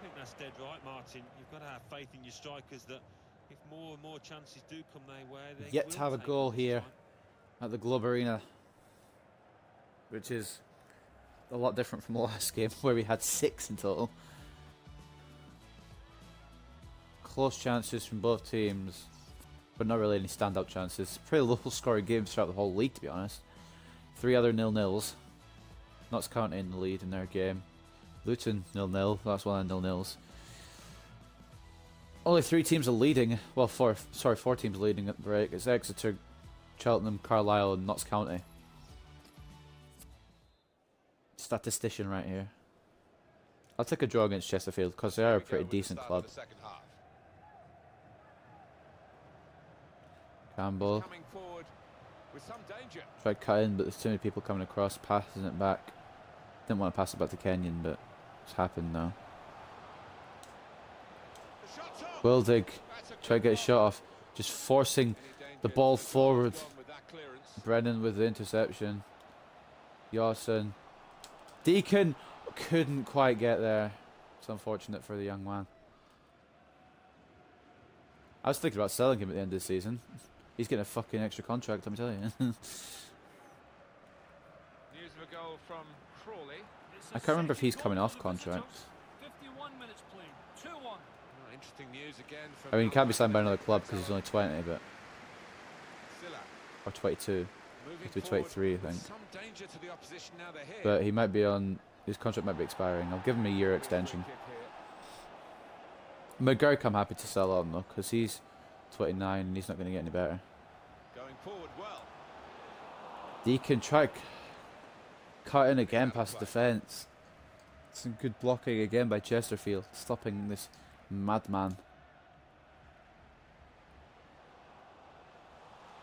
think that's dead right, Martin. You've got to have faith in your strikers that if more and more chances do come their way, they Yet to have a goal here at the Globe Arena, which is a lot different from the last game where we had 6 in total. Close chances from both teams, but not really any standout chances. Pretty low scoring games throughout the whole league, to be honest. 3 other 0-0s. Notts County in the lead in their game. Luton 0-0. That's one of the 0-0s. Only 3 teams are leading. Well, 4 teams leading at the break. It's Exeter, Cheltenham, Carlisle, and Notts County. Statistician right here. I'll take a draw against Chesterfield because they are a pretty decent club. Campbell. Tried cutting, but there's too many people coming across, passing it back. Didn't want to pass it back to Kenyon, but it's happened now. Wildig tried to get a shot off, just forcing the ball forward. Brennan with the interception. Yawson. Deacon couldn't quite get there. It's unfortunate for the young man. I was thinking about selling him at the end of the season. He's getting a fucking extra contract, I'm telling you. News of a goal from Crawley. I can't remember if he's coming off contract. 51 minutes played. 2-1. Interesting news again from I mean, he can't be signed by another club because he's only 20, but... Silla. Or 22. He'll be 23, I think. Some danger to the opposition now they're here. But he might be on... His contract might be expiring. I'll give him a year extension. McGurk I'm happy to sell on, though, because he's 29 and he's not going to get any better. Going forward well. Deacon try cut in again past the defence. Some good blocking again by Chesterfield, stopping this madman.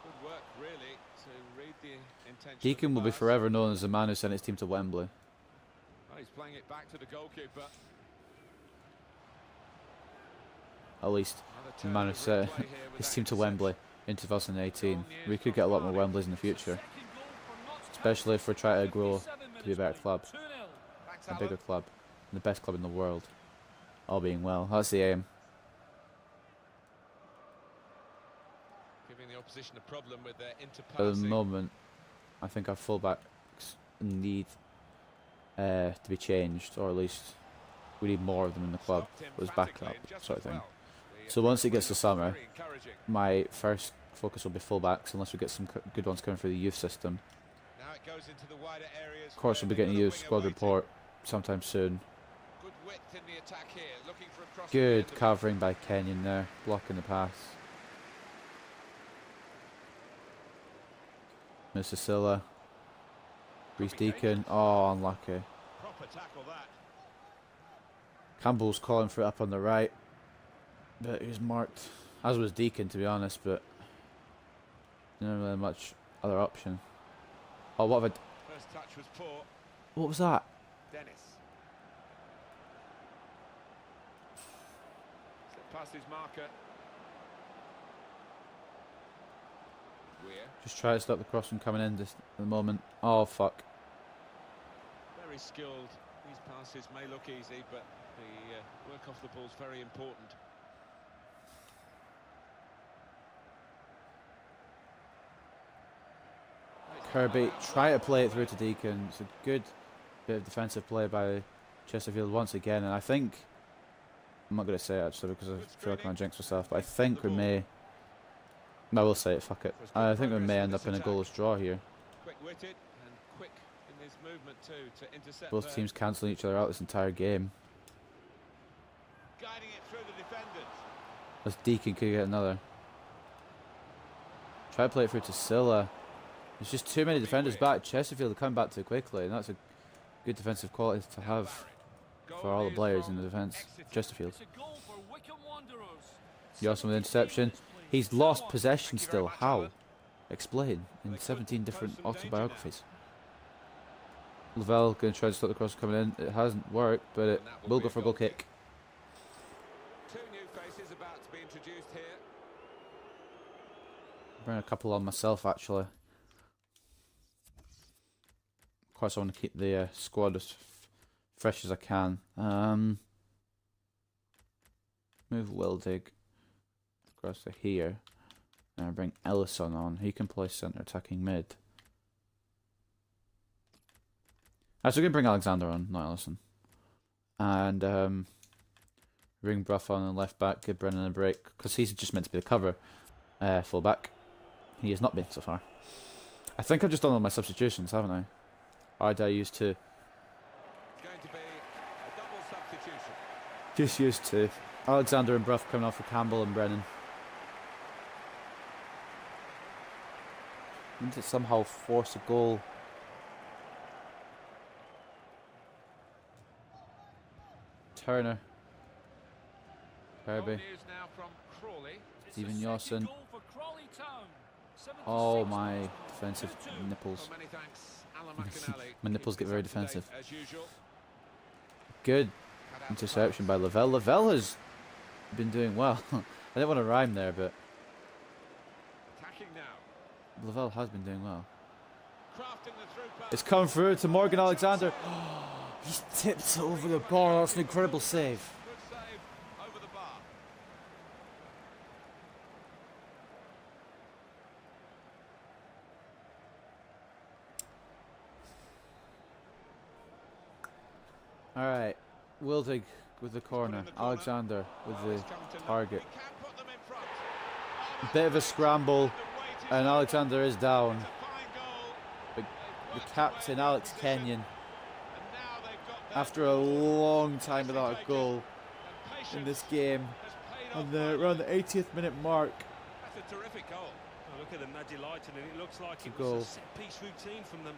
Good work, really, to read the intention. Deacon will be forever known as the man who sent his team to Wembley. Oh, he's playing it back to the goalkeeper. At least the man who sent his team to Wembley in 2018. We could get a lot more Wembleys in the future. Especially if we're trying to grow to be a better club. A bigger club. And the best club in the world. All being well. That's the aim. Giving the opposition a problem with their At the interpassing. moment, I think our fullbacks need to be changed. Or at least we need more of them in the club. As backup sort of thing. So once it gets to summer, my first focus will be fullbacks, unless we get some good ones coming through the youth system. it goes into the wider areas. Of course, we'll be getting a squad report sometime soon. Good width in the attack here, looking for a cross. Good covering by Kenyon there, blocking the pass. Mr. Silla. Reece Deacon. Oh, unlucky. Proper tackle that. Campbell's calling for it up on the right. But he was marked, as was Deacon, to be honest, but not really much other option. Oh, what have I... First touch was poor. What was that? Dennis. Slipped past his marker. Weir. Just try to stop the cross from coming in just at the moment. Oh, fuck. Very skilled. These passes may look easy, but the work off the ball is very important. Kirby, try to play it through to Deacon. It's a good bit of defensive play by Chesterfield once again, and I think... I'm not going to say it actually because I feel like I'm going to jinx myself, but I think we may... I will say it, fuck it. I think we may end up in a goalless draw here. Quick-witted and quick in his movement too to intercept. Both teams cancelling each other out this entire game. Guiding it through the defenders. As Deacon could get another. Try to play it through to Silla. There's just too many defenders back. Chesterfield are coming back too quickly, and that's a good defensive quality to have for all the players in the defence. Chesterfield. Yosson with interception. He's lost possession still. How? Explain. In 17 different autobiographies. Lavelle going to try to stop the cross coming in. It hasn't worked, but it will go for a goal kick. Two new faces about to be introduced here. Bring a couple on myself, actually. Of course, I want to keep the squad as fresh as I can. Move Wildig across to here. And I bring Ellison on. He can play centre attacking mid. Actually, we're going to bring Alexander on, not Ellison. And bring Bruff on and left back. Give Brennan a break. Because he's just meant to be the cover full back. He has not been so far. I think I've just done all my substitutions, haven't I? Or did I use two? Going to be a double substitution. Just used two. Alexander and Bruff coming off for Campbell and Brennan. I need to somehow force a goal. Turner. Kirby. Goal news now from Crawley. Stephen Yosson. Oh, my defensive nipples. Well, many thanks, Alan McAnally. My nipples get very defensive. As usual. Good interception by Lavelle. Lavelle has been doing well. I didn't want to rhyme there, but Attacking now. Lavelle has been doing well. Crafting the through pass. It's come through to Morgan Alexander. He's tipped over the bar. That's an incredible save. Good save over the bar. Alright, Wildig with the corner, Alexander with the target. He can put them in front. Bit of a scramble, and Alexander is down. It's a fine goal. But the captain, Alex Kenyon, And now they've got that after a long time without a goal in this game, has paid and off. around the 80th minute mark. That's a terrific goal. Oh, look at them, they're delighted, and it looks like It's a it was goal. a set-piece routine from them.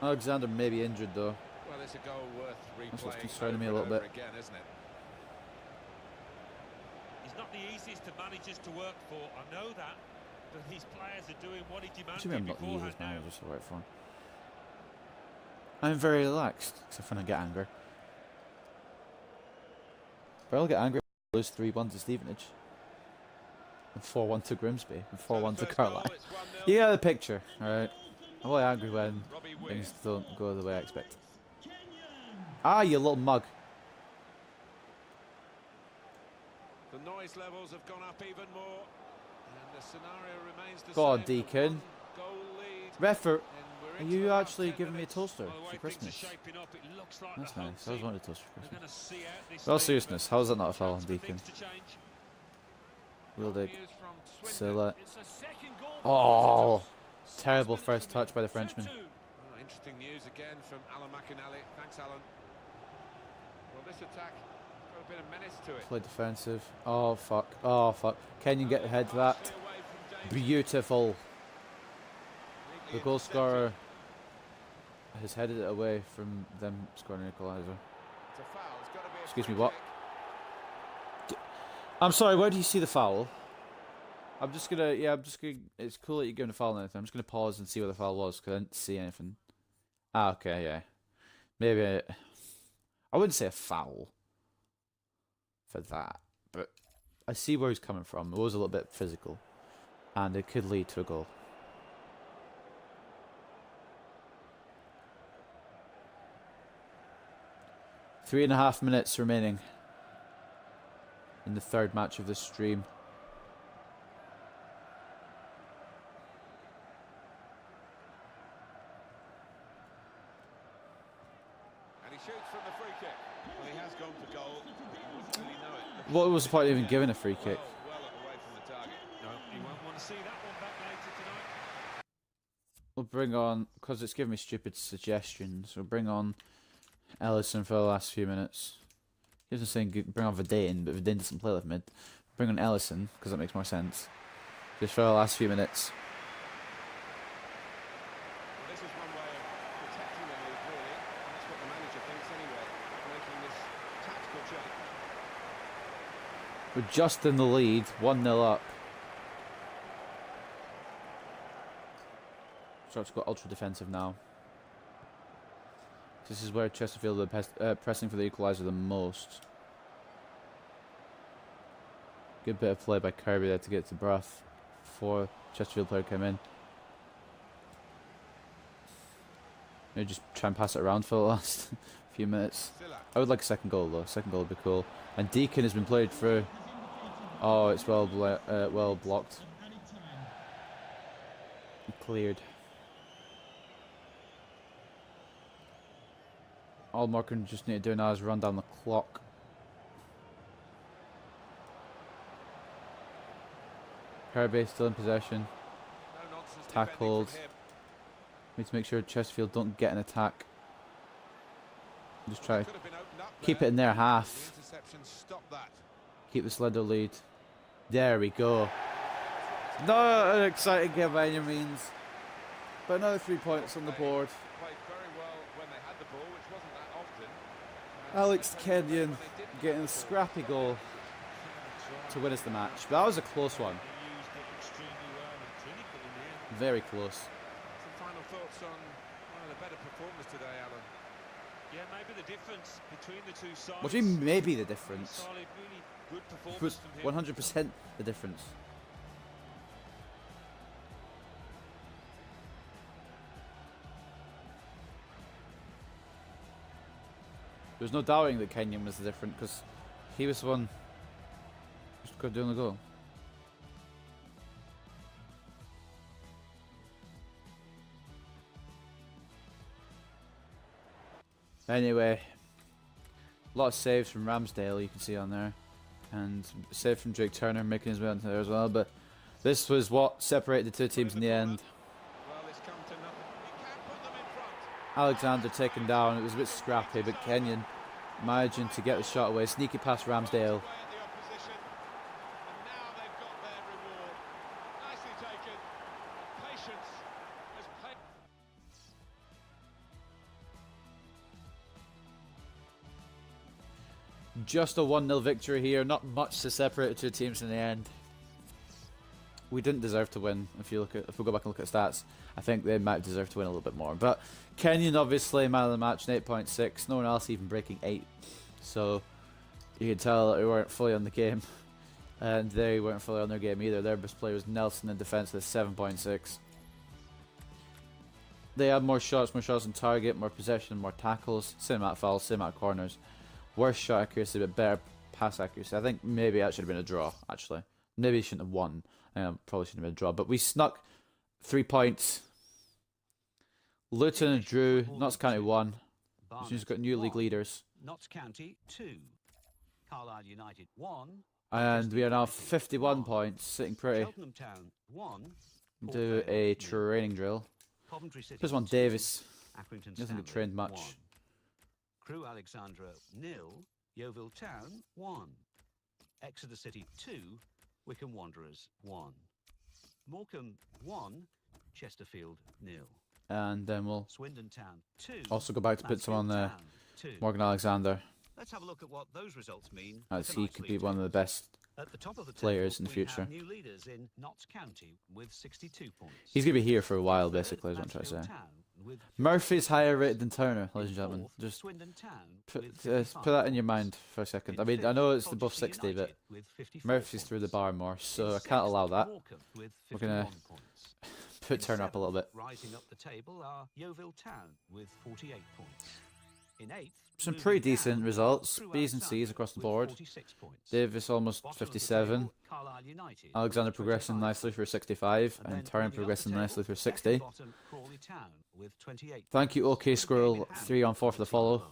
Alexander may be injured though. Well, it's a goal worth replaying. That's what's concerning me a over little and bit. over again, isn't it? He's not the easiest of managers to work for, I know that, but these players are doing what he demanded Actually, I'm not the beforehand easiest now. manager to work for. I'm very relaxed, except when I get angry. But I'll get angry if I lose 3-1 to Stevenage. And 4-1 to Grimsby. And 4-1 to First goal, Carlisle. it's 1-0. You get the picture, alright? I'm only angry when Robbie Weir. things don't go the way I expect. Ah, you little mug. The noise levels have gone up even more, and the scenario remains the Go on, same. Deacon. Goal lead. Refer, And we're are into you the last actually 10 giving me a minutes. toaster By the way for things Christmas? are shaping up, it looks like That's the home nice. I always team wanted a toaster for are Christmas. gonna see out this In all stage, seriousness, but how is that not a foul on chance for Deacon? things to change. Wildig. News from Swindon. Silla. It's a second goal for Oh, visitors. terrible first touch by the Frenchman. Well, interesting news again from Alan McInally. Thanks, Alan. Well, this attack got a bit of menace to it. Play defensive. Oh, fuck. Oh, fuck. Can you get ahead of that? Beautiful. The goal scorer has headed it away from them scoring an equaliser. Excuse me, what? I'm sorry, where do you see the foul? I'm just gonna, it's cool that you're giving a foul and anything. I'm just gonna pause and see what the foul was, because I didn't see anything. Ah, okay, yeah. Maybe, I wouldn't say a foul for that, but I see where he's coming from. It was a little bit physical, and it could lead to a goal. Three and a half minutes remaining in the third match of this stream. And he shoots from the free kick. Well, he has gone for goal. Doesn't really know it. What was the point of even giving a free kick? Well away from the target. No, you won't want to see that one back later tonight. We'll bring on, because it's giving me stupid suggestions, we'll bring on Ellison for the last few minutes. He wasn't saying bring on Vidane, but Vidane doesn't play left mid. Bring on Ellison, because that makes more sense. Just for the last few minutes. Well, this is one way of protecting the lead, really. That's what the manager thinks anyway, making this tactical change. We're just in the lead, 1-0 up. Starts to go ultra defensive now. This is where Chesterfield are pressing for the equaliser the most. Good bit of play by Kirby there to get to breath before Chesterfield player came in. Maybe just try and pass it around for the last few minutes. I would like a second goal though. Second goal would be cool. And Deacon has been played through. Oh, it's well blocked. Cleared. All Morecambe just need to do now is run down the clock. Kirby still in possession. Tackled. Need to make sure Chesterfield don't get an attack. Just try to keep it in their half. Keep the slender lead. There we go. Not an exciting game by any means. But another 3 points on the board. Alex Kenyon getting a scrappy goal to win us the match. But that was a close one. Very close. Some final thoughts on one of the better performers today, Alan? Yeah, maybe the difference between the two sides. What do you mean maybe the difference? Solid, really good It was performance from him. 100% the difference. There's no doubting that Kenyon was the different because he was the one who was doing the goal. Anyway, a lot of saves from Ramsdale you can see on there, and save from Drake Turner making his way onto there as well. But this was what separated the two teams in the end. Well, it's come to nothing. He can't put them in front. Alexander taken down. It was a bit scrappy, but Kenyon managing to get the shot away. Sneaky past Ramsdale. Just a 1-0 victory here. Not much to separate the two teams in the end. We didn't deserve to win. If we go back and look at stats, I think they might deserve to win a little bit more. But Kenyon obviously man of the match, an 8.6. No one else even breaking 8. So you can tell that we weren't fully on the game, and they weren't fully on their game either. Their best player was Nelson in defence with 7.6. They had more shots on target, more possession, more tackles, same amount of fouls, same amount of corners. Worse shot accuracy, but better pass accuracy. I think maybe that should have been a draw, actually. Maybe he shouldn't have won. Probably shouldn't have been a draw. But we snuck 3 points. Luton drew. Notts County won. Which means we've got new league leaders. Notts County 2. Carlisle United 1. And we are now 51 points, sitting pretty. Cheltenham Town 1. Do a training drill. This one, Davis. Accrington Doesn't Stanley get trained much. 1. Crewe Alexandra 0, Yeovil Town 1. Exeter City 2, Wycombe Wanderers 1. Morecambe 1, Chesterfield 0. And then we'll Swindon Town 2. also go back to put some on Mansfield Town 2. Morgan Alexander, Let's have a look at what those results mean. as for he tonight's could league be one of the tables. best. At the top of the players table, in the we have future. new leaders in Notts County with 62 points. He's going to be here for a while, Third, basically, is what I'm trying to Mansfield say. Town with Murphy's higher rated than Turner, ladies and in gentlemen. fourth, Just Swindon Town put, with put 55 that in your points. mind for a second. In I mean, I fifth, know it's above Colchester 60, but United with 54 Murphy's through the points. bar more, In so I sixth, can't allow that. Morecambe with We're going 51 to points. put In Turner up a little bit. seventh, rising up the table are Yeovil Town with 48 points. In eighth, Some moving pretty down decent are results. Crewe B's and C's Alexandra across the with board. 46 points. Davis almost Bottom of the 57. table, Carlisle United Alexander with progressing 25 nicely for points. 65, And and then Turner moving up the progressing table, nicely for second 60. bottom, Crawley Town with 28 Thank you, points, OK with a game Squirrel, in hand 3 on 4 for the with follow. 12.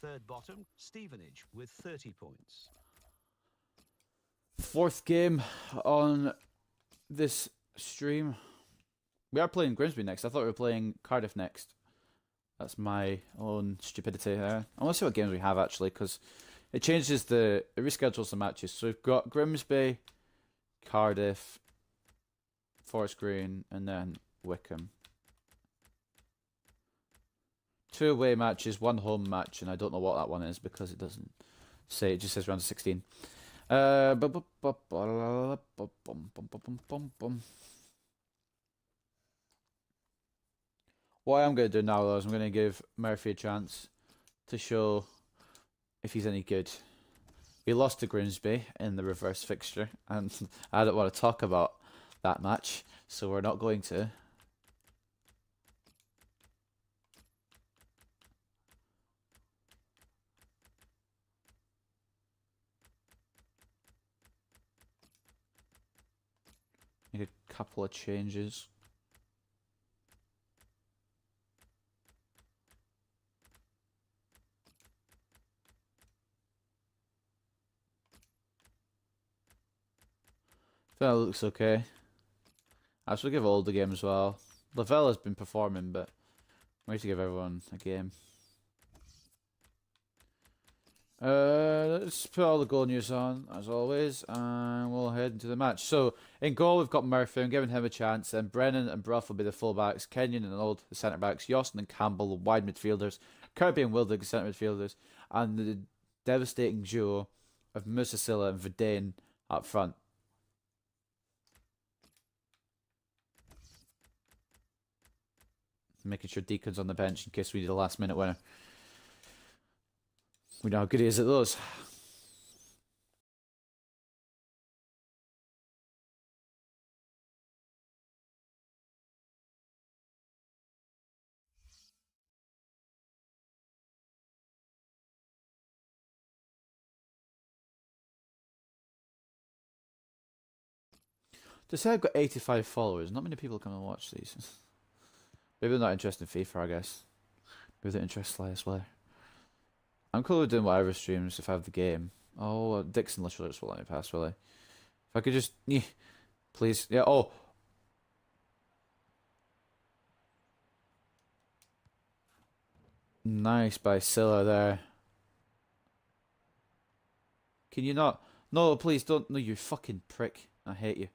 Third bottom, Stevenage with 30 points. Fourth game on this stream. We are playing Grimsby next. I thought we were playing Cardiff next. That's my own stupidity there. I want to see what games we have actually, because it reschedules the matches. So we've got Grimsby, Cardiff, Forest Green, and then Wycombe. 2 away matches, 1 home match, and I don't know what that one is because it doesn't say. It just says round of 16. What I am going to do now, though, is I'm going to give Murphy a chance to show if he's any good. We lost to Grimsby in the reverse fixture, and I don't want to talk about that match, so we're not going to. Make a couple of changes. That looks okay. I should give all the game as well. Lavelle has been performing, but we need to give everyone a game. Let's put all the goal news on, as always, and we'll head into the match. So, in goal, we've got Murphy. I'm giving him a chance. And Brennan and Bruff will be the fullbacks. Kenyon and Old, the centre-backs. Yostin and Campbell, the wide midfielders. Kirby and Wildig, the centre midfielders. And the devastating duo of Musasilla and Verdane up front. Making sure Deacon's on the bench in case we need a last-minute winner. We know how good he is at those. To say I've got 85 followers, not many people come and watch these. Maybe they're not interested in FIFA, I guess. Maybe they're interested elsewhere. I'm cool with doing whatever streams if I have the game. Oh, Dixon literally just won't let me pass, will he? If I could just... please. Yeah, oh. Nice by Silla there. Can you not? No, please don't. No, you fucking prick. I hate you.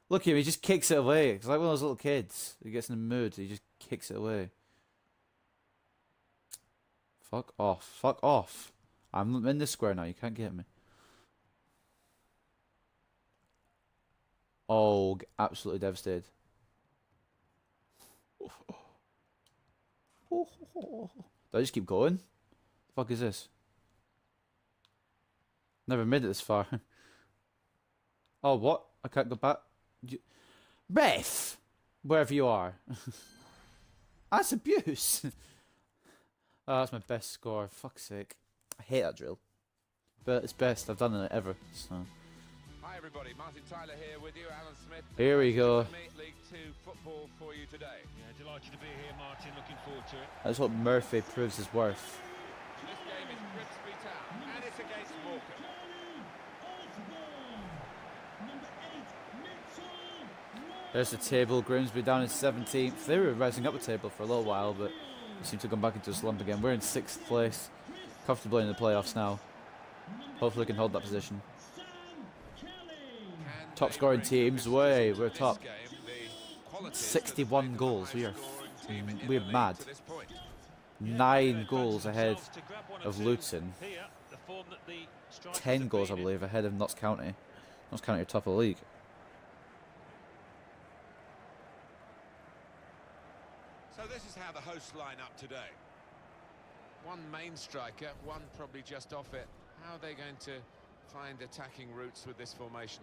Look at him, he just kicks it away. It's like one of those little kids. He gets in the mood, he just kicks it away. Fuck off. Fuck off. I'm in this square now, you can't get me. Oh, absolutely devastated. Do I just keep going? The fuck is this? Never made it this far. Oh, what? I can't go back. Ref! Wherever you are. That's abuse. Oh, that's my best score. Fuck's sake. I hate that drill. But it's best. I've done it ever. So. Hi everybody, Martin Tyler here with you, Alan Smith. Here we go. League 2 football for you today. Yeah, delighted to be here, Martin. Looking forward to it. That's what Murphy proves his worth. This game is Grimsby Town, and it's against Morecambe. There's the table. Grimsby down in 17th. They were rising up the table for a little while, but they seem to have gone back into a slump again. We're in 6th place, comfortably in the playoffs now. Hopefully we can hold that position. Top scoring teams, we're top. 61 goals. We're mad. 9 goals ahead of Luton. 10 goals, I believe, ahead of Notts County. Notts County are top of the league. So this is how the hosts line up today. One main striker, one probably just off it. How are they going to find attacking routes with this formation?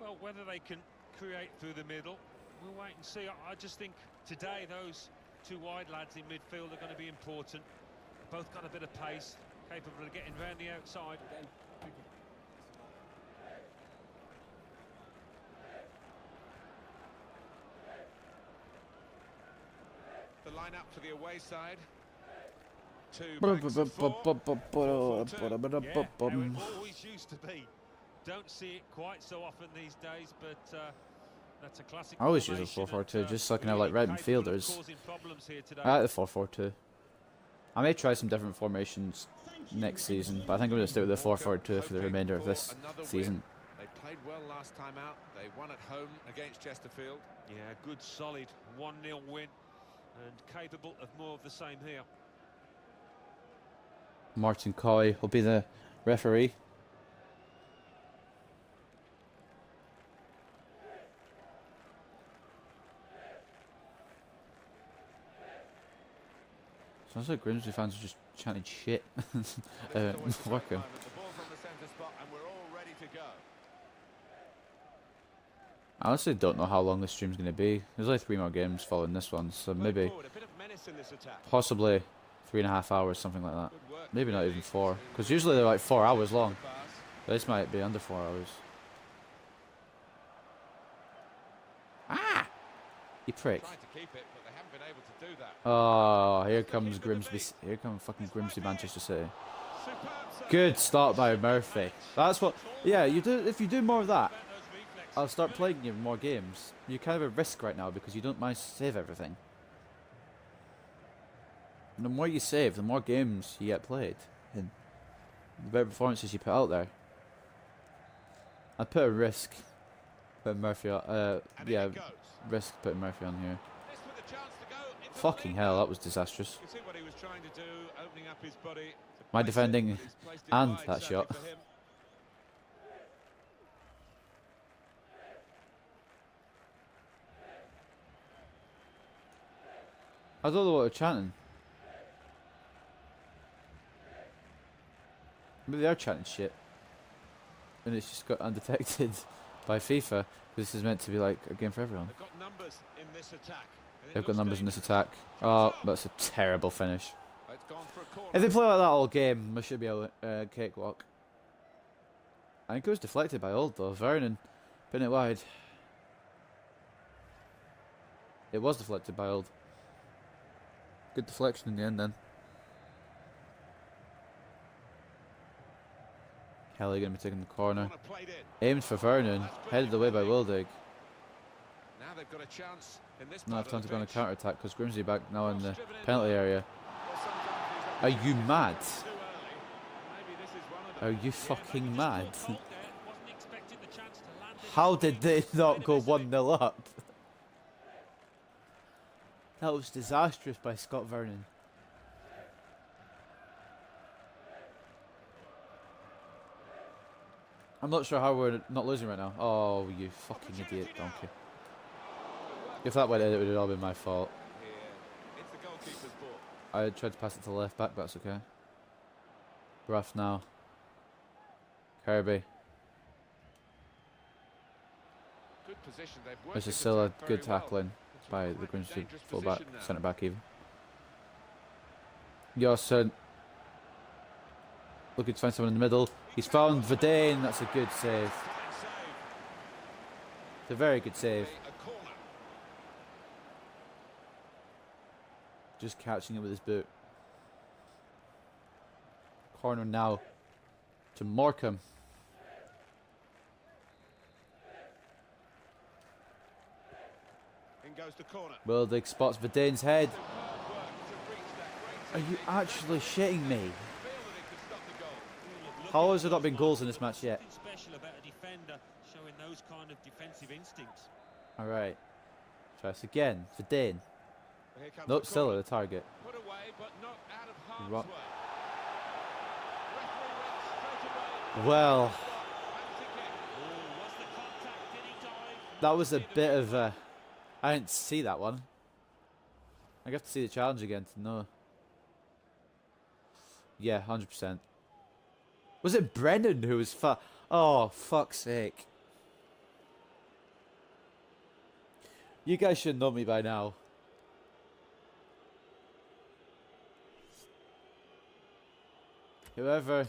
Well, whether they can create through the middle, we'll wait and see. I just think today those two wide lads in midfield are going to be important. Both got a bit of pace, capable of getting round the outside. The lineup for the away side. Two Yeah, how it always used to be. Don't see it quite so often these days, but that's a classic. I always use a 4-4-2 just so I can have like right midfielders. I like the 4-4-2. I may try some different formations next season, but I think I'm going to stick with the 4-4-2 for the remainder of this season. They played well last time out. They won at home against Chesterfield. Yeah, good solid 1-0 win, and capable of more of the same here. Martin Coy will be the referee. Sounds like Grimsby fans are just chanting shit. Working. I honestly don't know how long this stream's going to be. There's only 3 more games following this one, so maybe, possibly 3.5 hours, something like that. Maybe not even 4, because usually they're like 4 hours long. This might be under 4 hours. Ah! You prick. Oh, here comes Grimsby. Here comes fucking Grimsby, Manchester City. Good start by Murphy. That's what. Yeah, you do. If you do more of that, I'll start playing you more games. You're kind of a risk right now because you don't manage to save everything. And the more you save, the more games you get played, and the better performances you put out there. I'd put a risk putting Murphy on. Yeah, risk putting Murphy on here. Fucking hell, that was disastrous. My defending and that shot. I don't know what they're chanting. Maybe they are chanting shit. And it's just got undetected by FIFA. This is meant to be like a game for everyone. They've got numbers in this attack. They've got numbers in this attack. Oh, that's a terrible finish. If they play like that all game, we should be able to cakewalk. I think it was deflected by Old though. Vernon pin it wide. It was deflected by Old. Good deflection in the end then. Kelly going to be taking the corner. Aimed for Vernon. Headed away by Wildig. Now they've got a chance in this Not have time to go on a counter-attack because Grimsby back now in the penalty area. Are you mad? Are you fucking mad? How did they not go 1-0 up? That was disastrous by Scott Vernon. I'm not sure how we're not losing right now. Oh, you fucking idiot donkey. If that went in, it would have all been my fault. I tried to pass it to the left back, but that's okay. Rough now. Kirby. This is still a good tackling by the Grimsby fullback, centre back even. Yossen. Looking to find someone in the middle. He's found Verdane. That's a good save. It's a very good save. Just catching it with his boot. Corner now to Morecambe. in goes the corner. Wildig spots Vidane's head. Superb work to reach that Are great you technique. actually shitting me? Feel that it could stop the goal. How has there not been goals in this match yet? Something special about a defender showing those kind of defensive instincts. Alright. Try this again. Vidane. Here comes Nope, the still corner. at the target. Put away, but not out of harm's Ro- way. Referee went straight away. Well, Penalty kick. Oh, was the contact? Did he dive? that was a bit of a... I didn't see that one. I have to see the challenge again to know. Yeah, 100%. Was it Brennan who was Oh, fuck's sake. You guys should know me by now. Whoever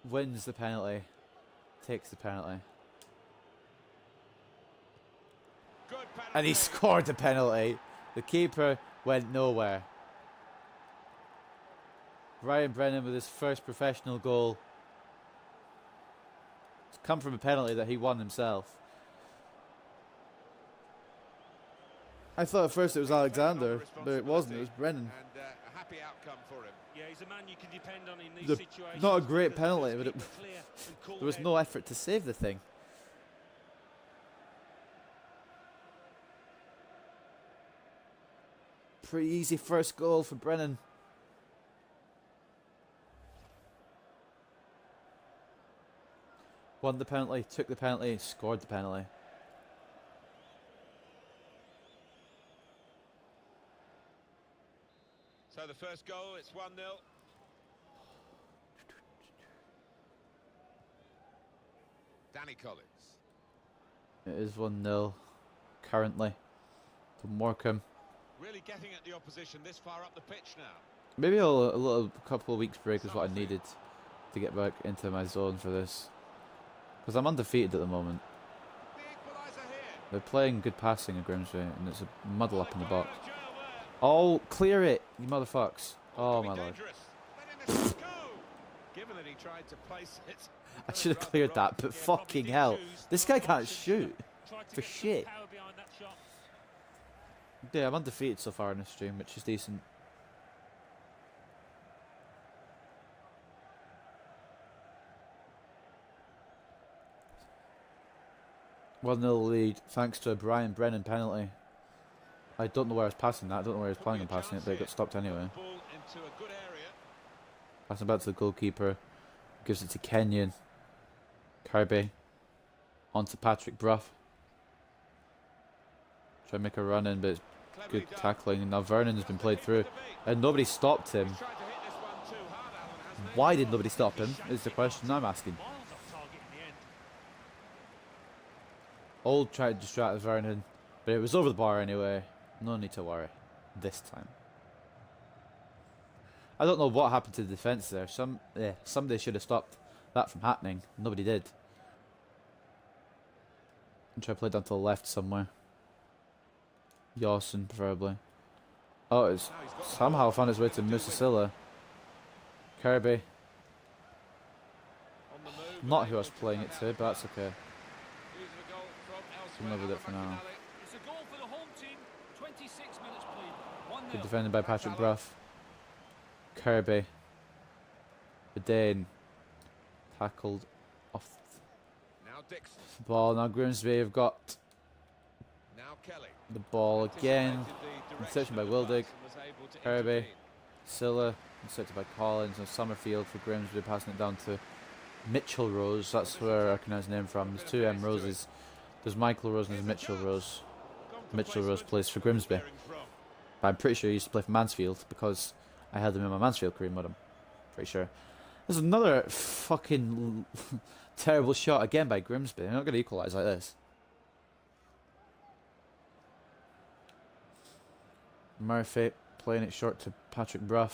wins the penalty takes the penalty. Good penalty. And he scored the penalty. The keeper went nowhere. Ryan Brennan with his first professional goal. It's come from a penalty that he won himself. I thought at first it was Alexander, but it wasn't. It was Brennan. And a happy outcome for him. Yeah, he's a man you can depend on in these The- situations. not a great Because penalty, he's but it, clear and cool there was head. no effort to save the thing. Pretty easy first goal for Brennan. Won the penalty, took the penalty, scored the penalty. So the first goal, it's 1-0. Danny Collins. It is 1-0 currently to Morecambe. Really getting at the opposition this far up the pitch now. Maybe a little couple of weeks break is what I needed to get back into my zone for this. Because I'm undefeated at the moment. The equaliser here. They're playing good passing at Grimsby and it's a muddle up in the box. Oh, clear it, you motherfucks. Oh my lord. Given that he tried to place it. I should have cleared that, but fucking hell. This guy can't shoot. For shit. Yeah, I'm undefeated so far in this stream, which is decent. One 0 lead, thanks to a Brian Brennan penalty. I don't know where I was passing that. I don't know where I was planning on passing it, but it got stopped anyway. Ball into a good area. Passing back to the goalkeeper. Gives it to Kenyon. Kirby. On to Patrick Brough. Try to make a run in, but it's good tackling. And now Vernon has been played through. And nobody stopped him. Tried to hit this one too hard, Alan, hasn't he? Why did nobody stop him? Is the question I'm asking. Miles off target in the end. Old tried to distract Vernon, but it was over the bar anyway. No need to worry. This time. I don't know what happened to the defence there. Somebody should have stopped that from happening. Nobody did. And try to play down to the left somewhere. Yawson, preferably. Oh, it's somehow found its way to Musasilla. Kirby. On the move, Not who I was playing it to, but that's okay. using a goal from We'll elsewhere. live with it for now. It's a goal for the home team. 26 minutes played. 1-0. Good defended by Patrick Brough. Kirby. Vidane. Tackled off Now Dixon. the ball. Now Grimsby have got Now Kelly. the ball again. Interception by Wildig. Kirby. Silla. Intercepted by Collins. And Summerfield for Grimsby, passing it down to Mitchell Rose. That's where I recognise the name from. There's two M Roses. There's Michael Rose and there's Mitchell Rose. Mitchell Rose plays for Grimsby. But I'm pretty sure he used to play for Mansfield because I held him in my Mansfield career mode. I'm pretty sure. There's another fucking terrible shot again by Grimsby. They're not going to equalise like this. Murphy playing it short to Patrick Brough.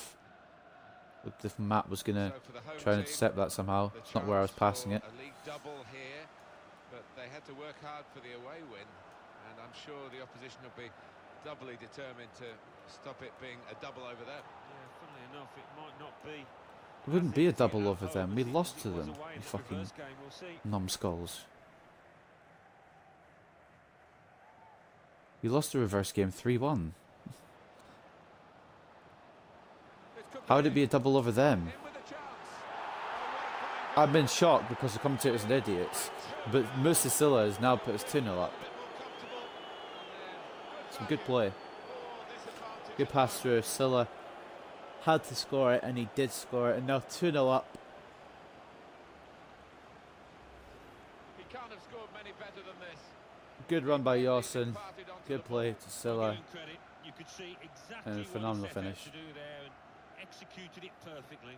Looked as if Matt was going to try and intercept that somehow. It's not where I was passing it. A league double here, but they had to work hard for the away win, and I'm sure the opposition will be doubly determined to stop it being a double over there. Yeah, funnily enough, it might not be. It wouldn't be a double over them. We lost to them. You You fucking game, we'll see. numbskulls. You lost the reverse game 3-1. How would it be a double over them? I've been shocked because the commentators are idiots. But Musa Silla has now put his 2-0 up. Some good play. Good pass through. Silla had to score it and he did score it. And now 2-0 up. He can't have scored many better than this. Good run by Yawson. Good play to Silla. You could see exactly And a phenomenal what he set out finish. to do there and executed it perfectly.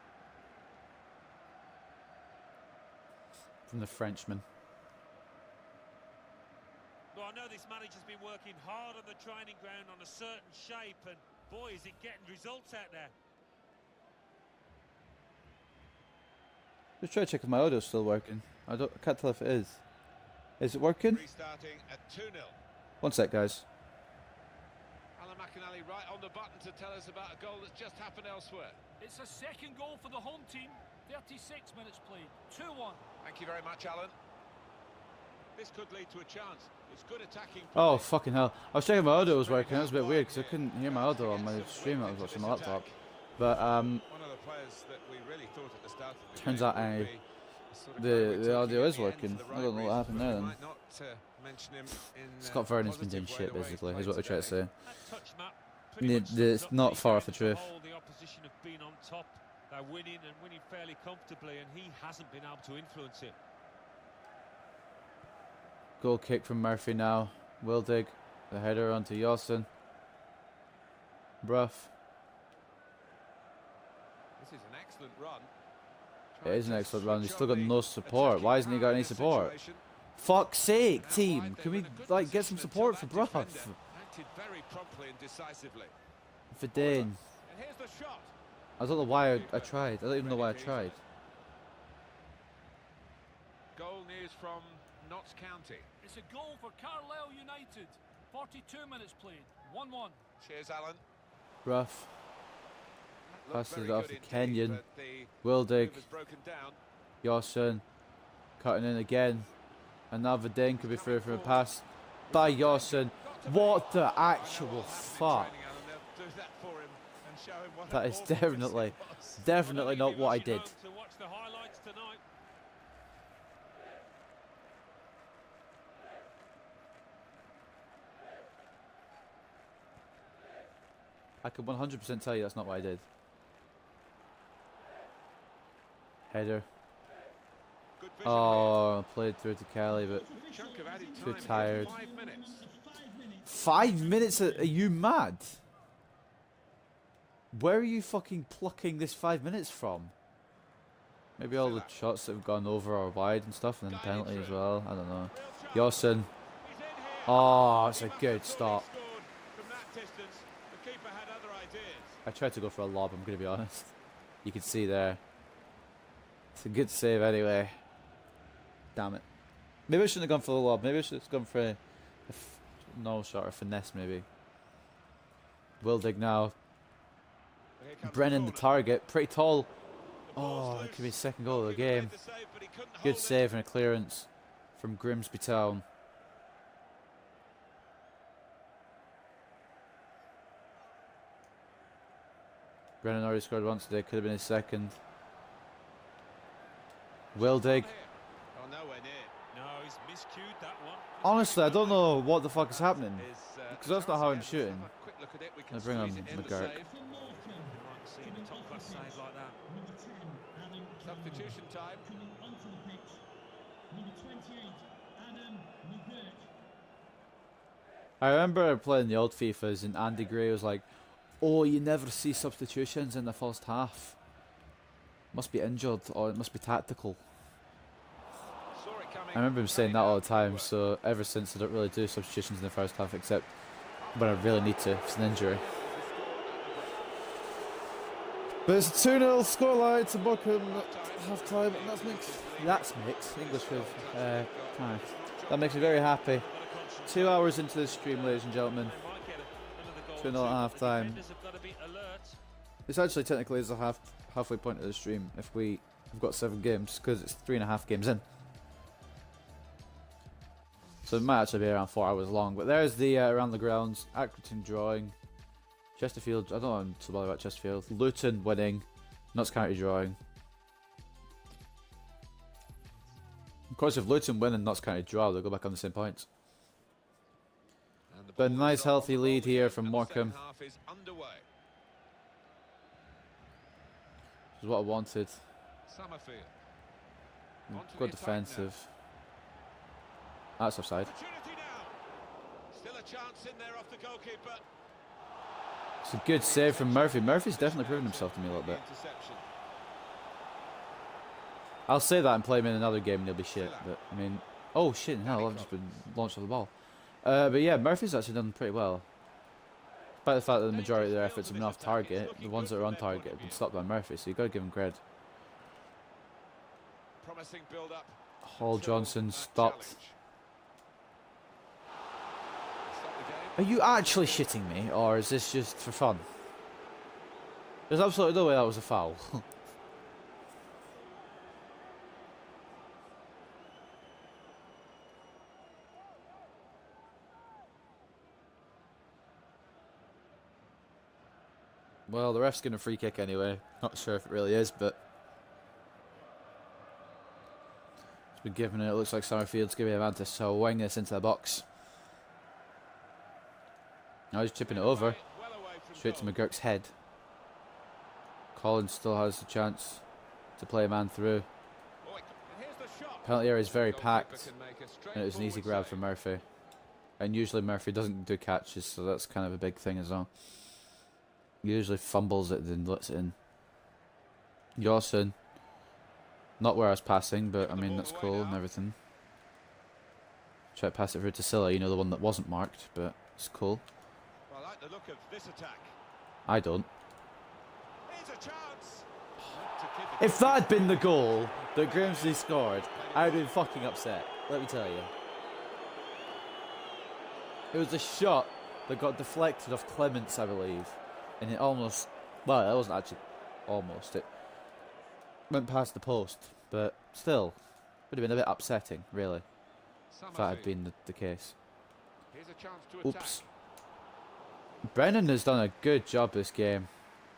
From the Frenchman. Well, I know this manager's been working hard on the training ground on a certain shape, and boy, is it getting results out there. Just try to check if my audio's still working. I can't tell if it is. Is it working? Restarting at 2-0. 1 sec, guys. Alan McInally right on the button to tell us about a goal that's just happened elsewhere. It's a second goal for the home team. 36 minutes played. 2-1. Thank you very much, Alan. This could lead to a chance. It's good attacking play. Oh, fucking hell. I was checking my audio was working. That was a bit weird because I couldn't hear my audio on my stream. I was watching my laptop. But, One of the players that we really thought at the start of the turns game out would be a sort of the guy audio is to get the working. end for the I don't know right what happened reasons, there but we then. might not, mention him in, Scott Vernon's been doing positive shit, way the way he's basically, is played what we're trying to say. That touch map pretty much It's sums up not the far off the game as a truth. whole. The opposition have been on top. They're winning and winning fairly comfortably, and he hasn't been able to influence it. Goal kick from Murphy now. Wildig. The header onto Yawson. Bruff. This is an excellent run. It is an excellent run. He's Switch still on got the no support. Why hasn't he got attacking any power in this support? situation. Fuck's sake, Now team. wide, Can they we, were in a good like, get some position support for until that Bruff? defender acted very promptly and decisively. Verdane. And here's the shot. I don't know why I tried. I don't even know why I tried. Goal news from Notts County. It's a goal for Carlisle United. 42 minutes played. 1-1. Cheers, Alan. Rough. Looked Passes very it off good to indeed, Kenyon. but the Wildig. move has broken down. Yawson. Cutting in again. And now Verdane could be through from a pass by Yawson. What the actual fuck? That is definitely not what I did. To watch the highlights tonight. I can 100% tell you that's not what I did. Header. Oh, played through to Kelly, but too tired. 5 minutes? Are you mad? Where are you fucking plucking this 5 minutes from? Maybe all the shots that have gone over or wide and stuff, and then penalty as well. I don't know. Yawson. Oh, it's a good stop. I tried to go for a lob, I'm going to be honest. You can see there. It's a good save anyway. Damn it. Maybe I shouldn't have gone for the lob. Maybe I should have gone for a no shot or finesse maybe. Wildig now. Brennan the target. Pretty tall. Oh, that could be his second goal of the game. Good save and a clearance from Grimsby Town. Brennan already scored once today. Could have been his second. Wildig. No, he's miscued that one. Honestly, I don't know what the fuck is happening. Because that's not how I'm shooting. I bring on McGurk. Seeing a top-class save like that. Substitution time. Coming onto the pitch, number 28, Adam McGurk. I remember playing the old FIFAs and Andy Gray was like, oh, you never see substitutions in the first half. Must be injured or it must be tactical. I remember him saying that all the time, so ever since I don't really do substitutions in the first half except when I really need to, if it's an injury. But it's a 2-0 scoreline to Morecambe at half time, and that's mixed. English with that makes me very happy. 2 hours into this stream, ladies and gentlemen. 2-0 at half time. This actually technically is the halfway point of the stream if we've got 7 games, because it's 3.5 games in. So it might actually be around 4 hours long. But there's the around the grounds. Accrington drawing. Chesterfield, I don't know so much about Chesterfield. Luton winning. Notts County drawing. Of course, if Luton win and Notts County draw, they'll go back on the same points. But a nice healthy lead here from Morecambe. This is what I wanted. Good defensive. That's offside. Still a chance in there off the goalkeeper. It's a good save from Murphy. Murphy's definitely proven himself to me a little bit. I'll say that and play him in another game and he'll be shit. But I mean, oh shit! Hell, I've just been launched off the ball. But yeah, Murphy's actually done pretty well. Despite the fact that the majority of their efforts have been off target, the ones that are on target have been stopped by Murphy. So you got to give him credit. Promising build-up. Hall Johnson stopped. Are you actually shitting me, or is this just for fun? There's absolutely no way that was a foul. Well, the ref's getting a free kick anyway. Not sure if it really is, but it's been given it. It looks like Summerfield's giving Avantis, so wing this into the box. Now he's chipping it over, straight to McGurk's head. Collins still has a chance to play a man through. Penalty area is very packed, and it was an easy grab for Murphy. And usually Murphy doesn't do catches, so that's kind of a big thing as well. Usually fumbles it, then lets it in. Yawson, not where I was passing, but I mean that's cool and everything. Try to pass it through to Silla, you know, the one that wasn't marked, but it's cool. I like the look of this attack. I don't. Here's a chance. If that had been the goal that Grimsley scored, I would have been fucking upset, let me tell you. It was a shot that got deflected off Clements, I believe. And it almost, well, it wasn't actually almost, it went past the post. But still, would have been a bit upsetting, really, if that had been the case. Here's a chance to Oops. Brennan has done a good job this game.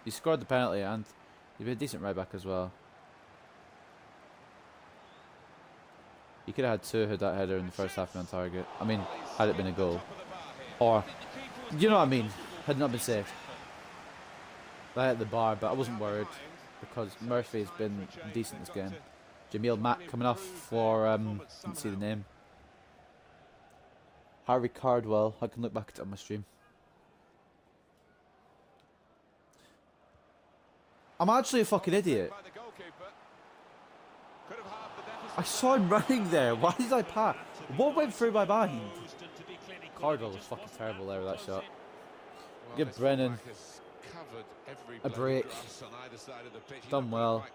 He scored the penalty and he's been a decent right back as well. He could have had two had that header in the first half and on target. I mean, had it been a goal. Or, you know what I mean, had it not been saved. That hit the bar, but I wasn't worried because Murphy's been decent this game. Jamil Mack coming off for, didn't see the name. Harvey Cardwell, I can look back at it on my stream. I'm actually a fucking idiot. I saw him running there. Why did I pass? What went through my mind? Cardwell was fucking terrible there with that shot. Give Brennan a break. Done well.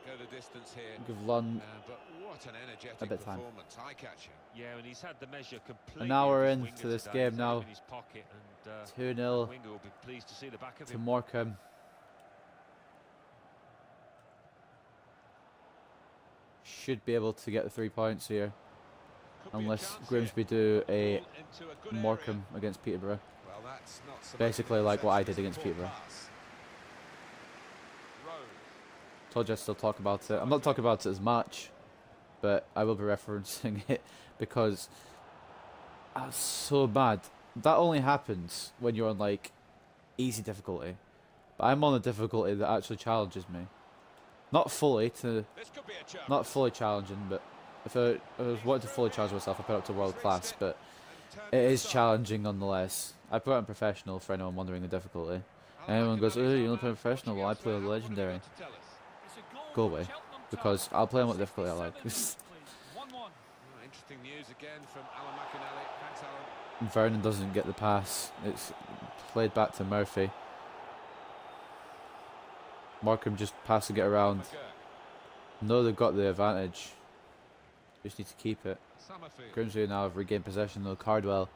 Give Lund a bit of time. And now we're into this game now. 2-0 to Morecambe. Should be able to get the 3 points here. Unless Grimsby do a Morecambe against Peterborough. Basically like what I did against Peterborough. Told you I'd still talk about it. I'm not talking about it as much, but I will be referencing it because that's so bad. That only happens when you're on like easy difficulty. But I'm on a difficulty that actually challenges me. Not fully challenging, but if I was wanting to fully challenge myself, I put it up to world class, but it is challenging nonetheless. I put it on professional for anyone wondering the difficulty. And everyone goes, oh, you only play professional? Well, I play on legendary. Go away, because I'll play on what difficulty I like. Interesting news again from Alan McInally. Thanks, Alan. Vernon doesn't get the pass. It's played back to Murphy. Morecambe just passing it around. No, they've got the advantage. Just need to keep it. Grimsby now have regained possession though. Cardwell.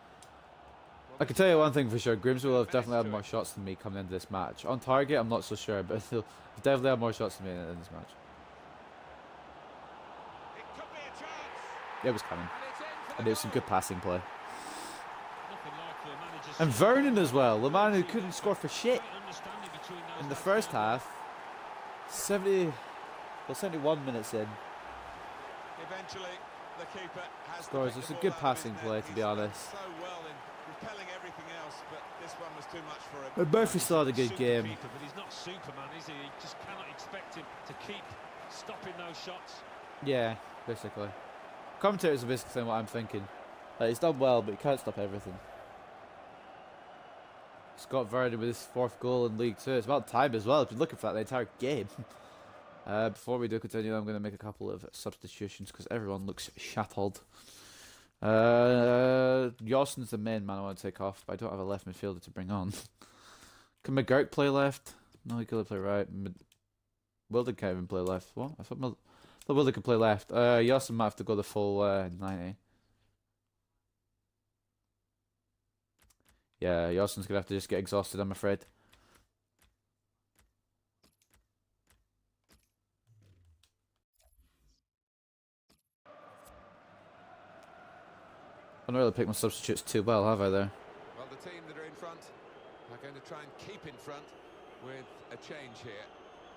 I can tell you one thing for sure. Grimsby will have definitely had more shots than me coming into this match. On target, I'm not so sure, but they'll definitely have more shots than me in this match. It was coming. And it was some good passing play. And Vernon as well, the man who couldn't score for shit in the first half. 71 minutes in. Eventually, the keeper has Scores. It's a good passing play, to be honest. So well in repelling everything else, but this one was too much for him. But Murphy still had a good game. Keeper, but he's not Superman, is he? You just cannot expect him to keep stopping those shots. Yeah, basically. Commentators are basically saying what I'm thinking. Like, he's done well, but he can't stop everything. Scott Vernon with his 4th goal in League 2. It's about time as well. I've been looking for that the entire game. Before we do continue, I'm going to make a couple of substitutions because everyone looks shattered. Yosson's the main man I want to take off, but I don't have a left midfielder to bring on. Can McGurk play left? No, he could play right. Wilden can't even play left. What? I thought Wilden could play left. Yosson might have to go the full 90. Yeah, Yosson's going to have to just get exhausted, I'm afraid. I don't really pick my substitutes too well, have I, there? Well, the team that are in front are going to try and keep in front with a change here.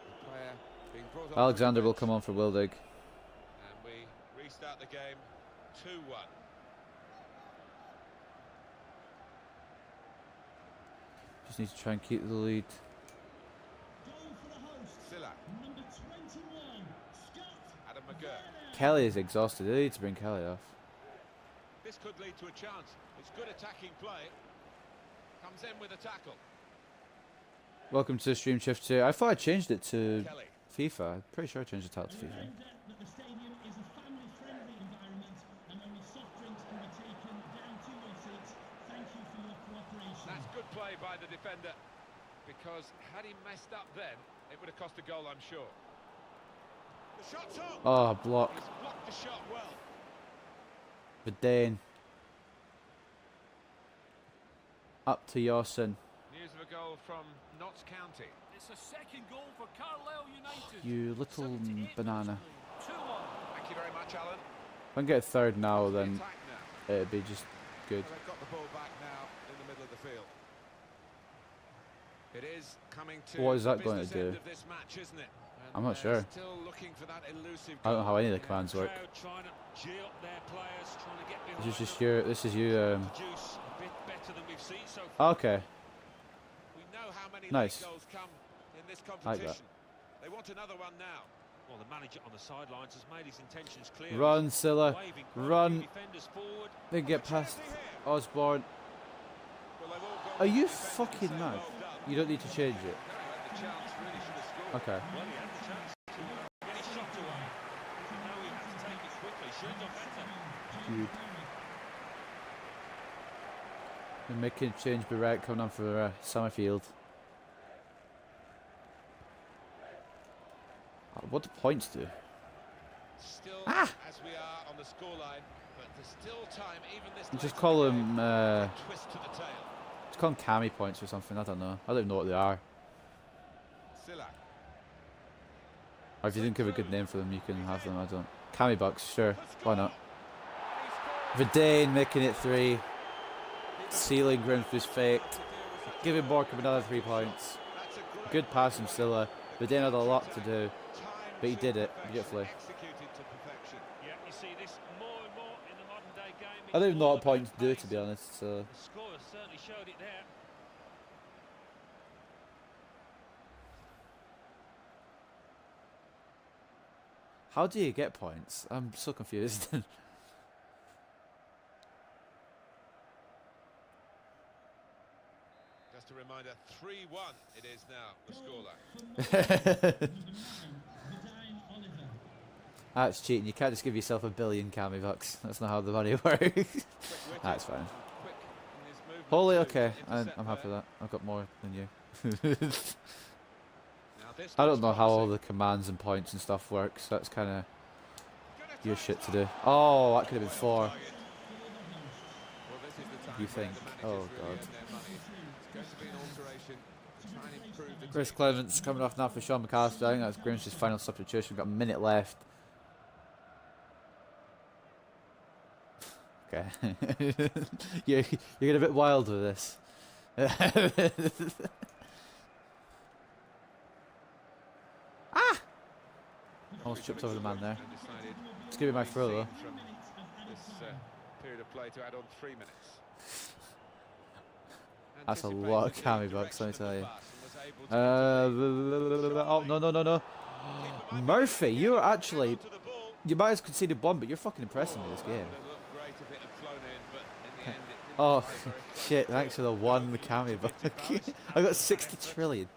The player being brought on. Alexander will come on for Wildig. And we restart the game 2-1. Just need to try and keep the lead. Goal for the hosts. Silla, Number 21, Scott. Adam McGurk. Kelly is exhausted. They need to bring Kelly off. This could lead to a chance. It's good attacking play. Comes in with a tackle. Welcome to Stream Shift 2. I thought I changed it to Kelly. FIFA. I'm pretty sure I changed the title to FIFA. Reminder that the stadium is a family-friendly environment and only soft drinks can be taken down to your seats. Thank you for your cooperation. That's good play by the defender, because had he messed up then, it would have cost a goal, I'm sure. The shot's on. Oh, block. He's blocked the shot well. Verdane. Up to Yosson. News of a goal from Notts County. It's a second goal for Carlisle United. You little 78 banana. minutes played. 2-1. Thank you very much, Alan. If I can get a third now, The then attack now. it'd be just good. Well, they've got the ball back now in the middle of the field. It is coming to What is the that going to business end do? of this match, isn't it? And I'm not they're sure. Still looking for that elusive I don't know goal. how any of the commands work. Crowd trying to gee up their players, trying to get behind This is just them. your. This is you. Produce a bit better than we've seen so far. Okay. We know how many Nice. late goals come in this Like that. competition. They want another one now. Well, the manager on the sidelines has made his intentions clear. Run, Silla. Waving quite a few Run. defenders forward. They get past Osborne. Well, they've all gone Are you defenders to fucking say mad? well done. You don't need to change it. No, he had the chance, really should have scored. Okay. Well, he had the chance to get his shot away. Now he has to take it quickly. Should have done better. Good. They're making a change. Barrett coming on for Summerfield. What do points do? Still, Ah! as we are on the scoreline, but there's still time, even this You late just in call the them. game, a twist to the tail. Just call them Cammy points or something. I don't know. I don't even know what they are. Silla. Or if you think of a good name for them, you can have them. I don't. Cammy bucks, sure. Why not? Verdane making it 3. Sealing Grimsby's fate. Giving Morecambe another 3 points. That's a great Good pass from Silla. Verdane had a lot to do, but he did it beautifully. executed to perfection. Yeah, you see this more and more in the modern day game. I don't even know It's all what points about do, pace. to be honest. So The score has certainly showed it there. how do you get points? I'm so confused. Just a reminder, 3-1 it is now, the scoreline. Vidine Oliver. That's cheating. You can't just give yourself a billion Cammy bucks. That's not how the money works. Quick-witted, That's fine. quick in his movement Holy, to okay. intercept I'm happy with there. that. I've got more than you. Now this I don't looks know how all promising. the commands and points and stuff works. That's kind of Gonna your try shit to and do. Oh, that could have been 4. target. Well, this is the time You where think? the managers Oh, really God. earn their money. It's going to be an alteration to try and improve the Chris team. Clements coming off now for Sean McAllister. I think that's Grimsby's final substitution. We've got a minute left. Okay. you're getting a bit wild with this. Ah! Almost tripped over the man there. It's gonna be my throw though. This period of play to add on 3 minutes. That's a lot of cammy bucks, let me tell you. Oh, no, no, no, no. Murphy, you're actually... You might have conceded one, but you're fucking impressing me this game. Oh, shit, thanks for the one cammy buck. I got 60 trillion.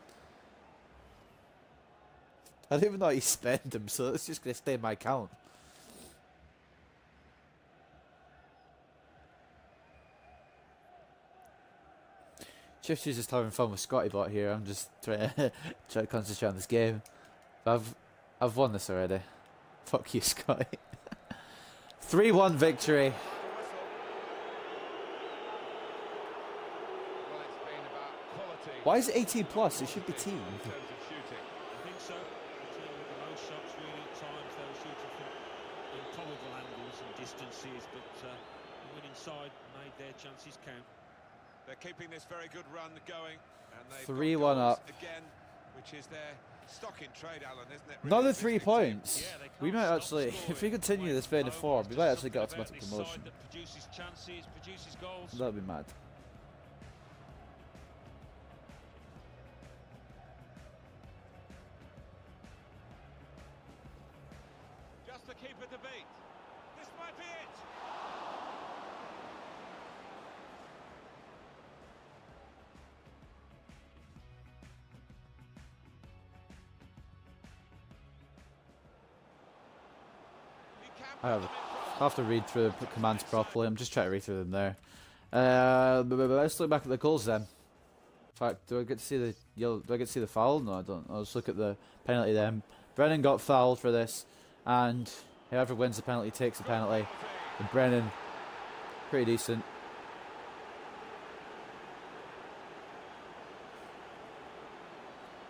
I don't even know how you spend them, so it's just going to stay in my account. Chifty's just having fun with Scotty Bot here. I'm just trying to concentrate on this game. I've won this already. Fuck you, Scotty. 3-1 victory. Why is it 18 plus? It should be team. I think so. The most shots really at times they were shooting from improbable angles and distances, but the winning side made their chances count. They're keeping this very good run going, and they've 3-1 up again, which is their stock in trade, Alan, isn't it? Really Another 3 points. Yeah, We might actually, if we continue this vein of form, we might actually get automatic promotion. Produces chances, produces goals. That'd be mad. Just the keeper to beat. This might be it. I have to read through the commands properly. I'm just trying to read through them there. Let's look back at the goals then. In fact, do I get to see the yellow? Do I get to see the foul? No, I don't. I'll just look at the penalty then. Brennan got fouled for this, and whoever wins the penalty takes the penalty. And Brennan, pretty decent.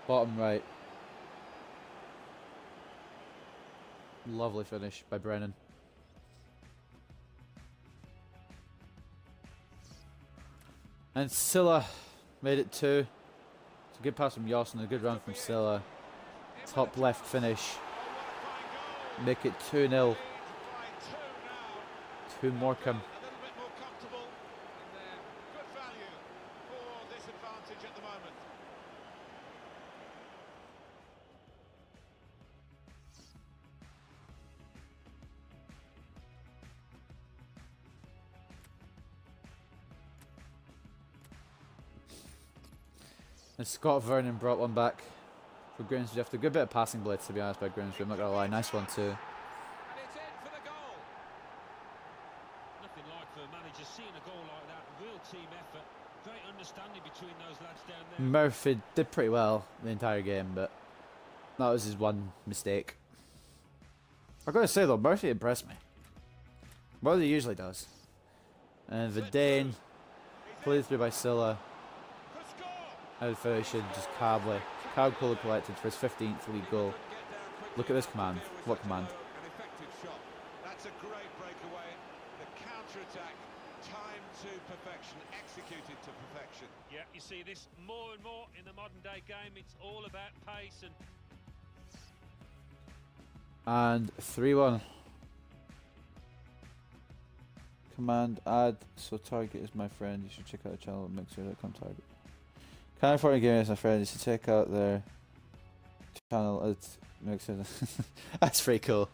Bottom right. Lovely finish by Brennan. And Silla made it 2. It's a good pass from Yoss and a good run from Silla. Top left finish. Make it 2-0 to Morecambe. And Scott Vernon brought one back for Grimsby after a good bit of passing blitz, to be honest, by Grimsby. I'm not gonna lie, nice one too. Nothing like for a manager seeing a goal like that. Real team effort. Great understanding between those lads down there. Murphy did pretty well the entire game, but that was his one mistake. I've got to say though, Murphy impressed me. More than he usually does. And Vidane played through by Silla. Out finishing just calmly. Cool collected for his 15th league goal. Look at this command. What command? An effective shot. That's a great breakaway. The counter-attack, timed to perfection, executed to perfection. Yeah, you see this more and more in the modern day game. It's all about pace and 3-1. Command add. So target is my friend. You should check out the channel at mixer.com target. Can't afford a game as my friend. You should check out their channel at mixer. That's pretty cool.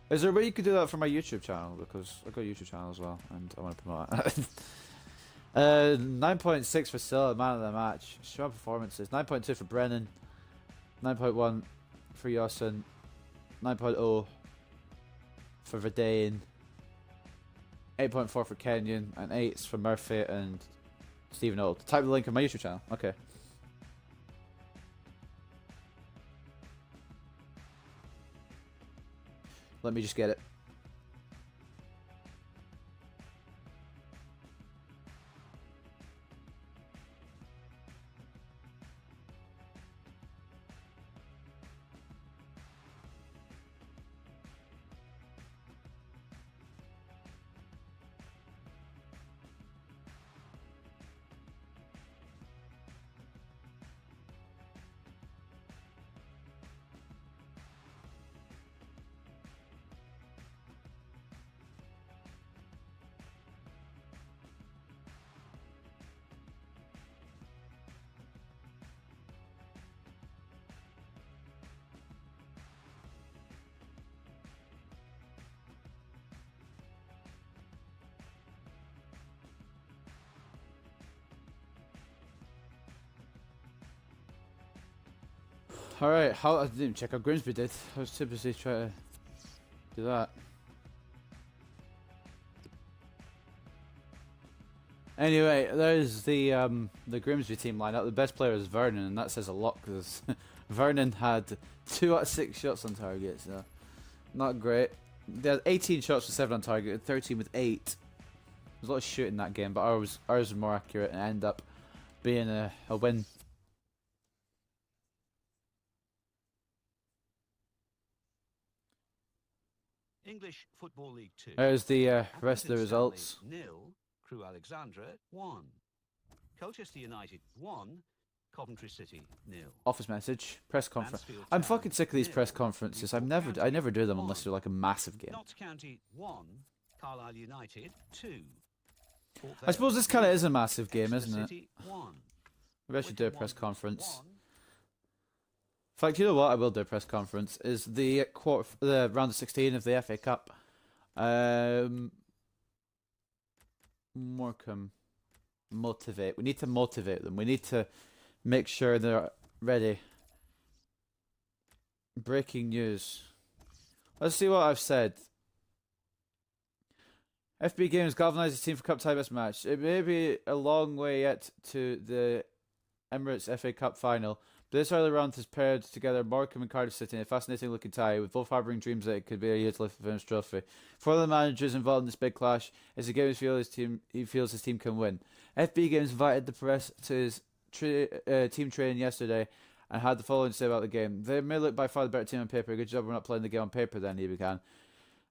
Is there a way you could do that for my YouTube channel? Because I've got a YouTube channel as well, and I want to promote it. 9.6 for Silla, man of the match. Strong performances. 9.2 for Brennan. 9.1 for Yossen. 9.0 for Verdane. 8.4 for Kenyon, and 8 for Murphy and Stephen Old. Type the link in my YouTube channel. Okay. Let me just get it. Alright, I didn't even check how Grimsby did. I was too busy trying to do that. Anyway, there's the Grimsby team lineup. The best player is Vernon, and that says a lot because Vernon had 2 out of 6 shots on target, so not great. They had 18 shots with 7 on target, and 13 with 8. There's a lot of shooting in that game, but ours was more accurate and ended up being a win. English Football League 2. There's the rest of the results. 0, Crewe Alexandra 1. Colchester United 1. Coventry City 0. Office message, press conference. Mansfield I'm Town, fucking sick of these 0. press conferences. I Newport never do them County, unless they're like a massive game. Notts County 1. Carlisle United 2. I suppose this kind of is a massive game, isn't it? City 1. Maybe I should do a press Wigan conference. 1. In fact, you know what? I will do a press conference. Is the round of 16 of the FA Cup. Morecambe. Motivate. We need to motivate them. We need to make sure they're ready. Breaking news. Let's see what I've said. FB Games galvanised his team for Cup tie best match. It may be a long way yet to the Emirates FA Cup final, but this early round has paired together Morecambe and Cardiff City in a fascinating looking tie, with both harbouring dreams that it could be a year to lift the finished trophy. For the managers involved in this big clash, it's a game he feels his team can win. FB Games invited the press to his team training yesterday and had the following to say about the game. They may look by far the better team on paper. Good job we're not playing the game on paper then, he began.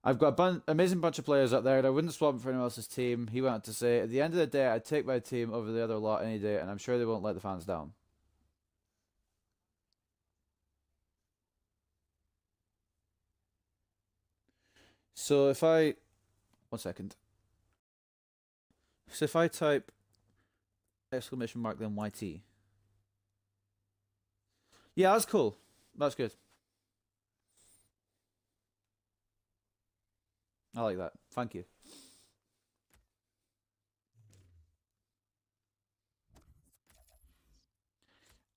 I've got an amazing bunch of players up there and I wouldn't swap them for anyone else's team. He went on to say, at the end of the day, I'd take my team over the other lot any day, and I'm sure they won't let the fans down. So if I... 1 second. So if I type exclamation mark then YT. Yeah, that's cool. That's good. I like that. Thank you.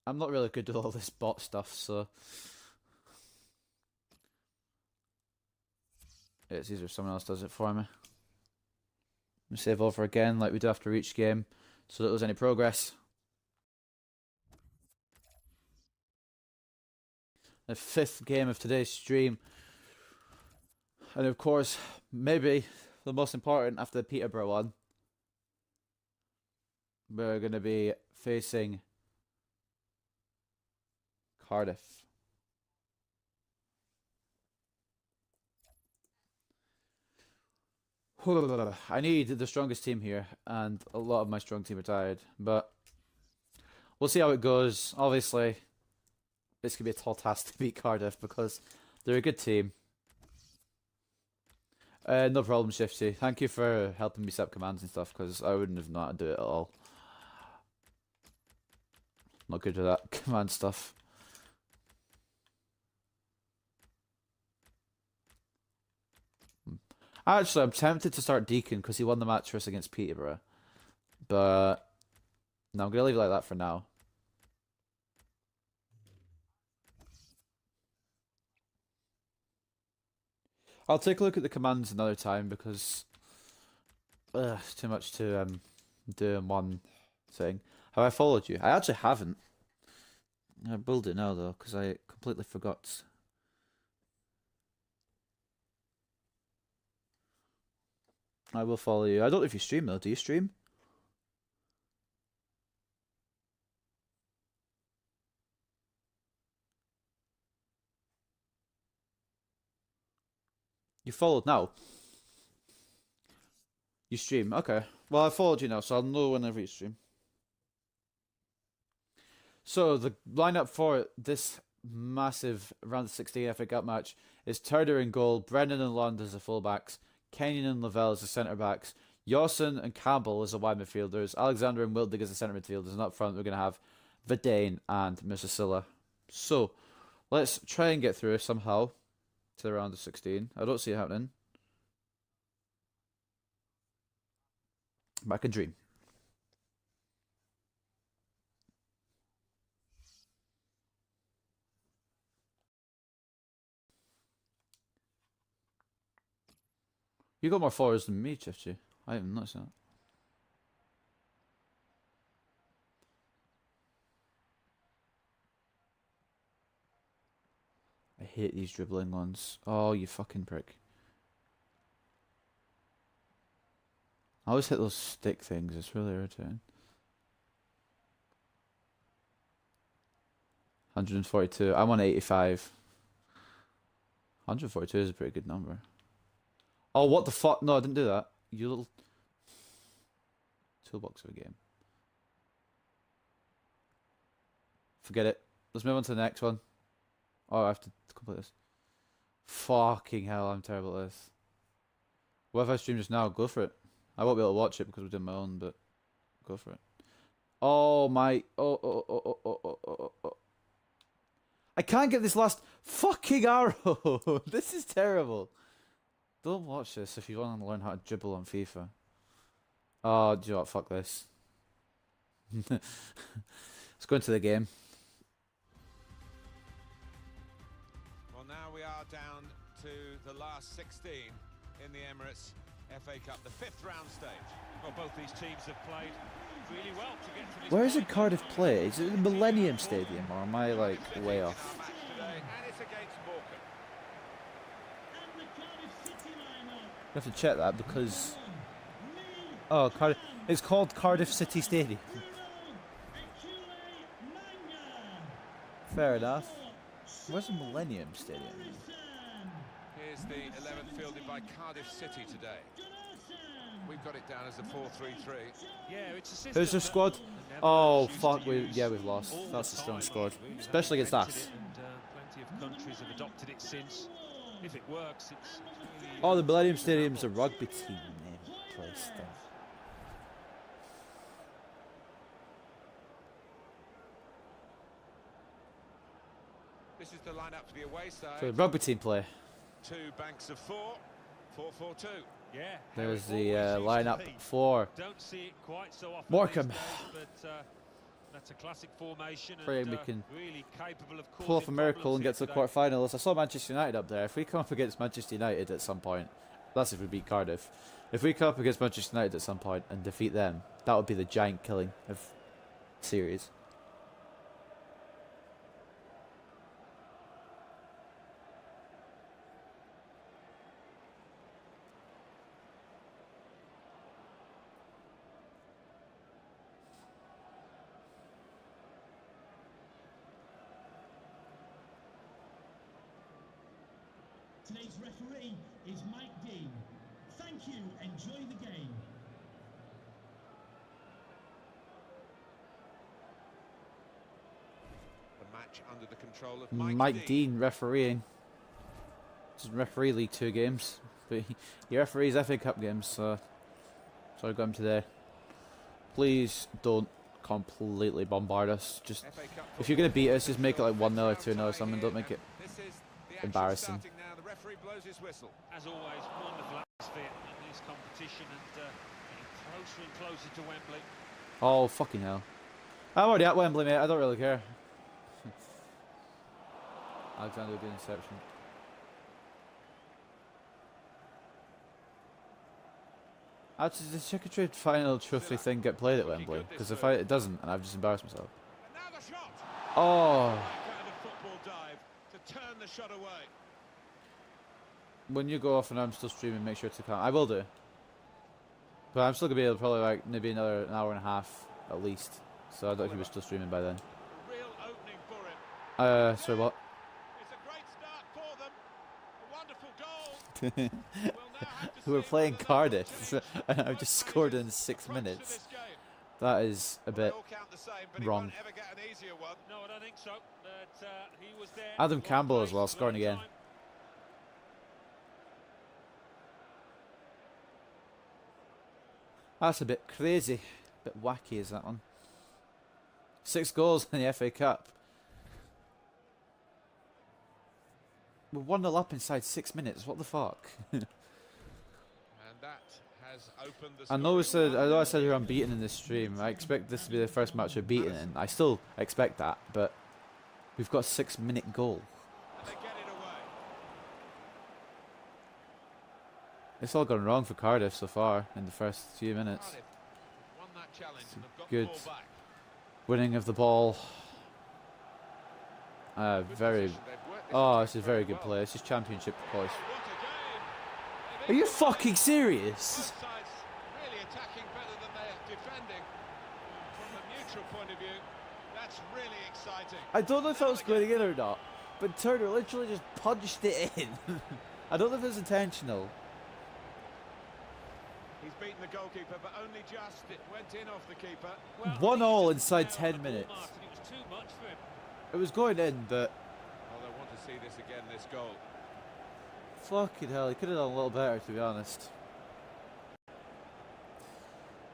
I'm not really good at all this bot stuff, so... It's easier if someone else does it for me. Let me save over again, like we do after each game, so that there's any progress. The 5th game of today's stream. And of course, maybe the most important after the Peterborough one, we're going to be facing Cardiff. I need the strongest team here, and a lot of my strong team are tired, but we'll see how it goes. Obviously, this could be a tall task to beat Cardiff because they're a good team. No problem, Shifty. Thank you for helping me set up commands and stuff, because I wouldn't have known how to do it at all. Not good with that command stuff. Actually, I'm tempted to start Deacon because he won the match for us against Peterborough. But no, I'm going to leave it like that for now. I'll take a look at the commands another time because it's too much to do in one thing. Have I followed you? I actually haven't. I will do now though because I completely forgot. I will follow you. I don't know if you stream though. Do you stream? You followed now? You stream? Okay. Well, I followed you now, so I'll know whenever you stream. So, the lineup for this massive round of 16 FA Cup match is Turner in goal, Brennan and Lund as the fullbacks, Kenyon and Lavelle as the centre-backs, Yawson and Campbell as the wide midfielders, Alexander and Wildig as the centre midfielders, and up front we're going to have Vidane and Musasilla. So, let's try and get through somehow to the round of 16. I don't see it happening. But I can dream. You got more followers than me, Chifty. I haven't noticed that. I hate these dribbling ones. Oh, you fucking prick. I always hit those stick things. It's really irritating. 142. I'm on 85. 142 is a pretty good number. Oh, what the fuck? No, I didn't do that. You little toolbox of a game. Forget it. Let's move on to the next one. Oh, I have to complete this. Fucking hell, I'm terrible at this. What if I stream just now? Go for it. I won't be able to watch it because we're doing my own, but go for it. Oh my. Oh. I can't get this last fucking arrow. This is terrible. Don't watch this if you want to learn how to dribble on FIFA. Oh, do you know what? Fuck this. Let's go into the game. Well, now we are down to the last 16 in the Emirates FA Cup, the 5th round stage. Well, both these teams have played really well to get to this Where is point. it Cardiff play? Is it the Millennium Stadium or am I like way off? Our match today, and it's against Morecambe. And the Cardiff City lineup. I have to check that because oh, Cardiff. It's called Cardiff City Stadium. Fair enough. Where's the Millennium Stadium? Here's the 11th fielded by Cardiff City today. We've got it down as a 4-3-3. Yeah, it's a system Who's their that squad? the Netherlands Oh used to fuck, use we've lost. all That's a the strong time. squad, Really especially against perfected us. it, and plenty of countries have adopted it since. If it works, it's really Oh, the Millennium Stadium's a rugby team place. Stuff. This is the lineup for the away side. So the rugby team play. Two banks of 4, 4-4-2. yeah. There's how it the always used to lineup be. for Don't see it quite so often Morecambe. these days, but that's a classic formation Praying and we can really capable of pull off a causing miracle and problems get to the here today. quarterfinals. I saw Manchester United up there. If we come up against Manchester United at some point, that's if we beat Cardiff. If we come up against Manchester United at some point and defeat them, that would be the giant killing of series. Today's referee is Mike Dean. Thank you. Enjoy the game. The match under the control of Mike Dean refereeing. Doesn't referee League 2 games, but he referees FA Cup games, so I got him today. Please don't completely bombard us. Just FA Cup if you're gonna beat us, just make it like 1-0 or 2-0 or something. Don't make it This is the action embarrassing. starting now. The referee blows his whistle. As always, wonderful atmosphere in this competition and getting closer and closer to Wembley. Oh fucking hell! I'm already at Wembley, mate. I don't really care. Alexander with the interception. How does the Checkatrade final trophy thing get played at Wembley? Because if it doesn't, and I've just embarrassed myself. And now the shot. Oh, Kind of football dive to turn the shot away. when you go off and I'm still streaming, make sure to count. I will do. But I'm still gonna be able to probably like maybe another an hour and a half at least. So I don't think he was still streaming by then. A real opening for him. Sorry, what? It's a great start for them. A wonderful goal. We'll now have to Who were see playing whether Cardiff, those and I've just scored in 6 approach to minutes. this game. That is a They bit all count the same, but wrong. he won't ever get an easier one. No, I don't think so. But he was there. Adam right Campbell place, as well, right scoring again. time. That's a bit crazy, a bit wacky is that one. 6 goals in the FA Cup. We're 1-0 up inside 6 minutes. What the fuck? And that has opened the I know I said scoring. we're unbeaten in this stream. I expect this to be the first match we're beaten in. I still expect that, but we've got a 6-minute goal. And they get it away. It's all gone wrong for Cardiff so far in the first few minutes. Cardiff won that challenge and have got Good the ball back. winning of the ball. Good Very. position. They've worked this Oh, attack this is very very good well. play. This is championship course. What a game. Are They've you equalised. fucking serious? Both sides really attacking better than they're defending. From a neutral point of view, that's really exciting. I don't know if that was going in or not, but Turner literally just punched it in. I don't know if it was intentional. He's beaten the goalkeeper, but only just. It went in off the keeper. Well, I 1-1 think he's just inside down on 10 the ball, minutes. Martin. It was too much for him. It was going in, but Oh, they want to see this again, this goal. fucking hell, he could have done a little better, to be honest.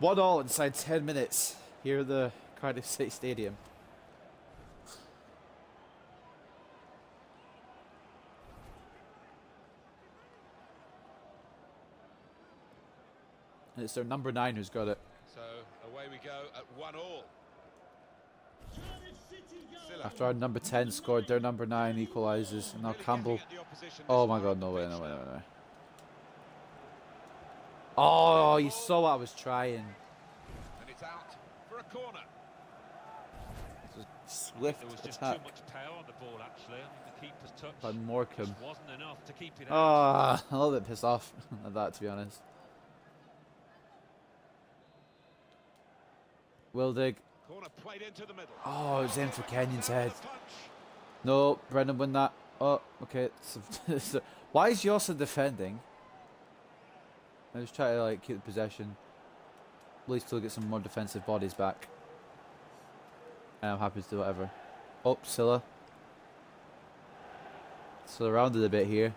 1-1 inside 10 minutes here at the Cardiff City Stadium. And it's their number 9 who's got it. So away we go at 1-1. Cardiff City goal. Silla. After our number 10 scored, their number 9 equalises. And now Really Campbell. getting at the opposition Oh this my far god, up no the way, pitch no way, now. no way. Oh, you saw what I was trying. And it's out for a corner. Swift There was just attack too much power on the ball, actually. I mean, the keeper's touch by Morecambe. just wasn't enough to keep it out. Ah, a little bit pissed off at that, to be honest. Wildig. Corner played into the middle. Oh, it was in for Kenyon's head. The punch. No, Brendan win that. Oh, okay. So, why is Yossa defending? I just try to like keep the possession. At least till get some more defensive bodies back. And I'm happy to do whatever. Oh, Silla. So rounded a bit here.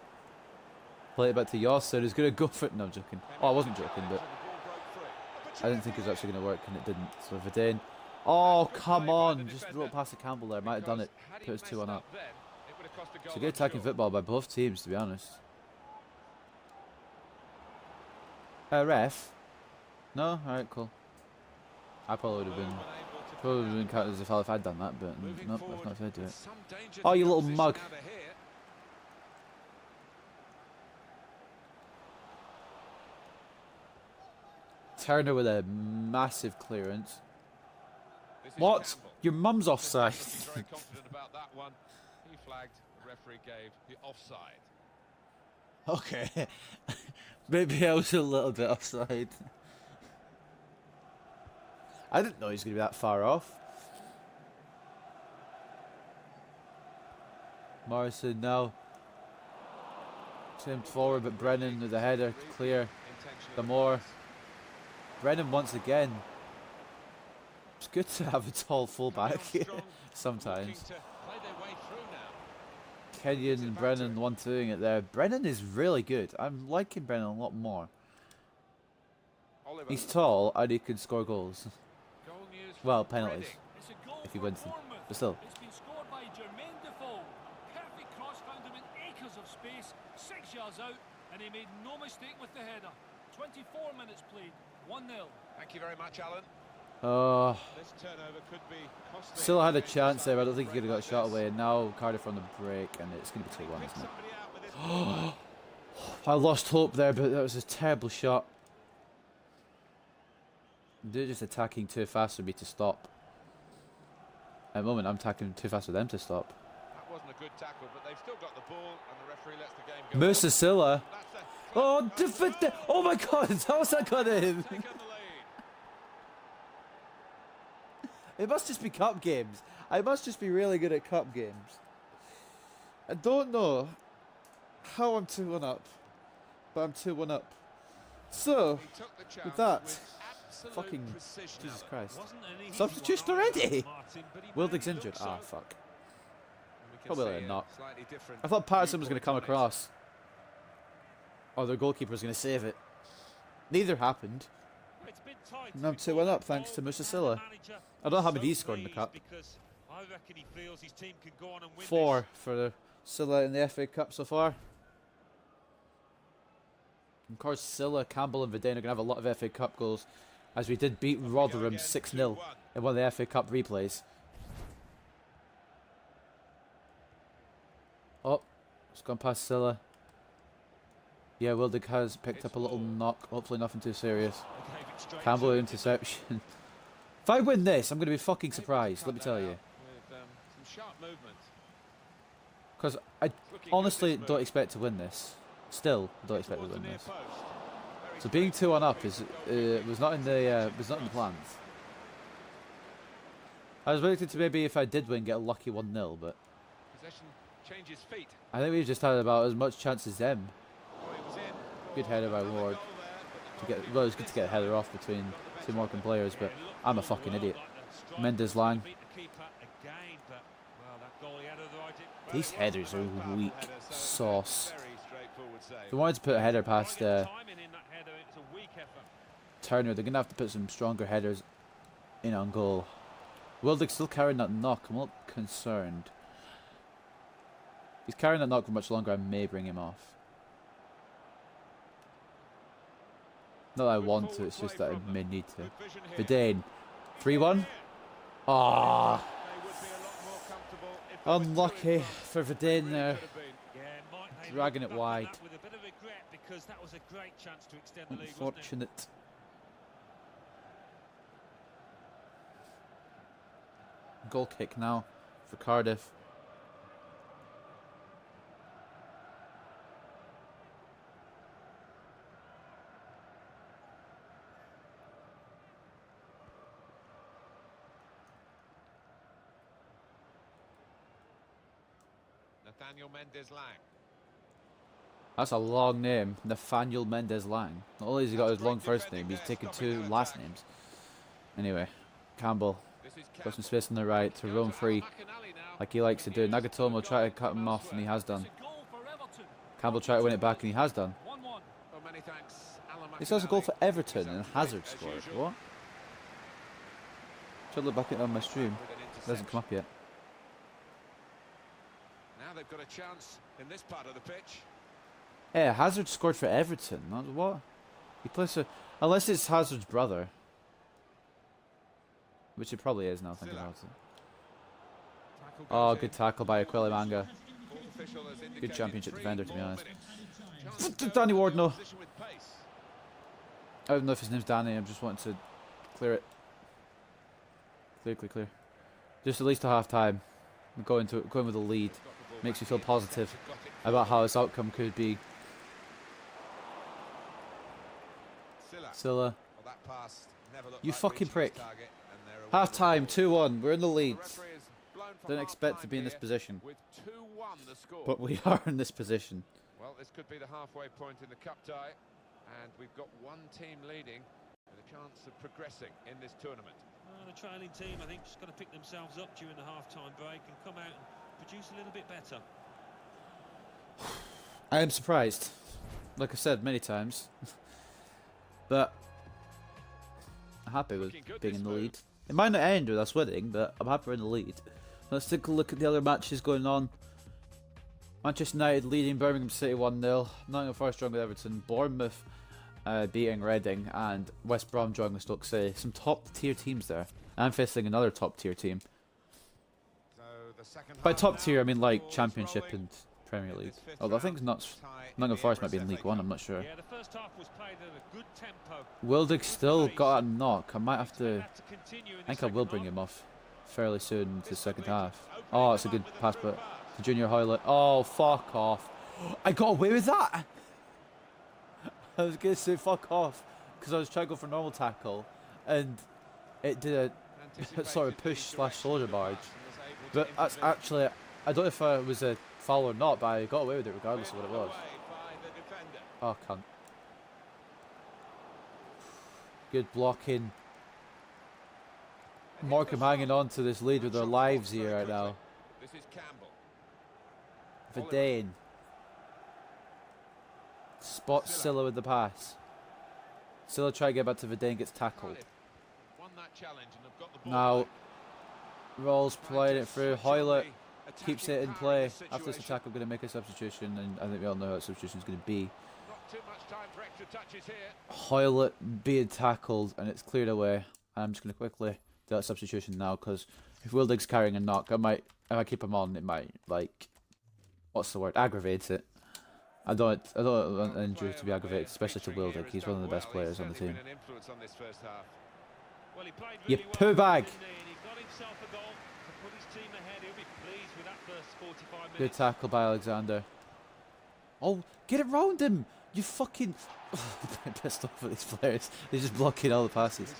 Play it back to Yossa, who's going to go for it. No, I'm joking. Oh, I wasn't joking, but The ball broke free. I didn't think it was actually going to work, and it didn't. So Vidane. Oh, come on. Just throw it past the Campbell there. Might have done it. Because had he Put us messed 2-1 up. then, it would have cost a It's a goal, good I'm attacking sure. football by both teams, to be honest. Ref? No? Alright, cool. I probably would have been Unable to probably put would have been counted as a foul if I'd done that, but Moving nope, forward, that's not fair to do it. with some danger Oh, to you the little opposition mug. out of here. Turner with a massive clearance. This is What? Campbell. Your mum's offside. He's very confident about that one. He flagged, the referee gave the offside. Okay. Maybe I was a little bit offside. I didn't know he was going to be that far off. Morrison now. Tipped forward, but Brennan with the header to clear. Intentionally The more. Brennan once again. It's good to have a tall fullback sometimes. looking to play their way through now. Kenyon and Brennan one doing it there. Brennan is really good. I'm liking Brennan a lot more. Oliver. He's tall and he can score goals. Goal news Well, from penalties. Reading. It's a goal If he for wins them. Bournemouth. But still. It's been scored by Jermaine Defoe. Perfect cross found him in acres of space. 6 yards out, and he made no mistake with the header. 24 minutes played. 1-0. Thank you very much, Alan. This turnover could be costly. Still had a chance there, but I don't think he could have got shot away. And now Cardiff on the break, and it's going to be 2-1, isn't it? I lost hope there, but that was a terrible shot. They're just attacking too fast for me to stop. At the moment, I'm attacking too fast for them to stop. That wasn't a good tackle, but they've still got the ball, and the referee lets the game go. Musa Silla. That's a Oh, oh my God! How's that got in? taken the lead. It must just be cup games. I must just be really good at cup games. I don't know how I'm 2-1 up, but I'm 2-1 up. So, He took the chance with that, absolute fucking precision. Jesus Christ. Wasn't an easy Substitution one, already? Martin, but he Wilding's made it injured. look Ah, so. fuck. And we can Probably see a not. slightly different I thought Patterson was going to come viewpoint on it. across. Or their goalkeeper was going to save it. Neither happened. It's been tight And I'm before 2-1 that up thanks to goal, Musa and the Silla. manager I don't know how many so he's scored in the cup. pleased because I reckon he feels his team can go on and win 4 this. for Silla in the FA Cup so far. Of course, Silla, Campbell and Vidane are going to have a lot of FA Cup goals, as we did beat Rotherham 6-0 in one of the FA Cup replays. Oh, it's gone past Silla. Yeah, Wildig has picked up a little knock. Hopefully nothing too serious. They gave it straight Campbell to- interception. If I win this, I'm going to be fucking surprised, let me tell you. With some sharp movement. Because I honestly don't expect to win this. Still, don't expect to Towards win the near this. post. Very So being 2-1 up is was not in the plans. I was waiting to maybe if I did win get a lucky 1-0, but possession changes feet. I think we've just had about as much chance as them. Oh, he was in. Good header by Another Ward. goal there, To but the get, well, it's good to get a header off between two Morecambe players, but I'm a fucking idiot. Mendes Lang. Beat the keeper again, but, well, that goal he had of the right- These headers are weak sauce. very straightforward save. If they wanted to put a header past Timing in that header, it's a weak effort. Turner, they're going to have to put some stronger headers in on goal. Wildig's still carrying that knock. I'm a little concerned. If he's carrying that knock for much longer, I may bring him off. Not that I want to, it's just that I may need to. Vidane, 3-1. Ah, They would be a lot more comfortable if they were unlucky 2-1. for Vidane there. Could have been. Yeah, Mike, they Dragging looked it back on wide. that with a bit of regret because that was a great chance to extend the lead, wasn't it? Unfortunate. Goal kick now for Cardiff. Nathaniel Mendes Lang. That's a long name, Nathaniel Mendes Lang. Not only has he got his long first name, he's taken two last names. Anyway, Campbell This is got some space on the right to roam free, like he likes to do. Nagatomo tried to cut him off, and he has done. It's a goal for Everton. Campbell tried to win it back, and he has done. 1-1. Well, many thanks, Alan This has a goal McInally. for Everton, and He's Hazard as scored. usual What? Should look back at it on my stream. with an It hasn't come up yet. Now they've got a chance in this part of the pitch. Yeah, Hazard scored for Everton. What? He plays for... Unless it's Hazard's brother. Which it probably is now, thinking about it. Tackle Oh, goes good in. tackle by Aquile Manga. Fourth official has Good indicated championship 3 defender, to be more honest. minutes. Chance to go Danny into Ward, no. opposition with pace. I don't know if his name's Danny, I'm just wanting to clear it. Clear. Just at least a half time. Going with a lead. Got the ball Makes back you feel in. positive Got it about how this outcome could be. Silla. Silla. Well, that pass never looked You like fucking reaching his prick. target, and they're away Half with the time, ball. 2-1. We're in the lead. The referee has blown for Didn't expect to half-time be in this here position. with 2-1 the score. But we are in this position. Well, this could be the halfway point in the cup tie, and we've got one team leading with a chance of progressing in this tournament. Well, the trailing team, I think, just got to pick themselves up during the half-time break and come out and produce a little bit better. I am surprised. Like I said many times. But I'm happy with Looking good, being this in the move. lead. It might not end with us winning, but I'm happy we're in the lead. Let's take a look at the other matches going on. Manchester United leading Birmingham City 1-0. Nottingham Forest drawing with Everton. Bournemouth beating Reading. And West Brom drawing with Stoke City. Some top tier teams there. I'm facing another top tier team. So the second By half top now, tier, I mean like ball is Championship rolling. and Premier In League. this fifth Although I think round, not. tie in Nottingham the Forest might be in Emirates League FA 1, Cup. I'm not sure. Yeah, the first half was played at a good tempo. Wildig still got a knock. I might have to. That to continue in I the think I will second bring half. him off fairly soon into the This second could lead to half. opening Oh, it's a them good up with a pass, through but pass. to Junior Hoylett. Oh, fuck off. I got away with that. I was going to say fuck off because I was trying to go for normal tackle and it did a sort of Anticipated push the slash direction shoulder of the barge. pass and was able to But that's intervene. actually, I don't know if it was a foul or not, but I got away with it regardless of what it was. Away by the defender. Oh, cunt. Good blocking. Morecambe hanging on to this lead with their lives here right now. This is Campbell. Vidane. Spots Silla with the pass. Silla try to get back to Vidane, gets tackled. Cardiff won that challenge and have got the ball Now, back. Rolls Trying playing to it through. switch on Hoylett the keeps attacking it in power play. this After this situation. attack, I'm going to make a substitution, and I think we all know how that substitution is going to be. Not too much time for extra touches here. Hoylett being tackled, and it's cleared away. I'm just going to quickly do that substitution now, because if Wildig's carrying a knock, if I keep him on, it might, like, what's the word, aggravate it. I don't want an injury to be aggravated, especially to Wildig. He's one of the best players on the team. Well, he played You really poo well, bag. didn't he? And he got himself a goal to put his team ahead. He'll be pleased with that first 45 minutes. Good tackle by Alexander. Oh, get it round him! You fucking... I'm pissed off at these players. They're just blocking all the passes.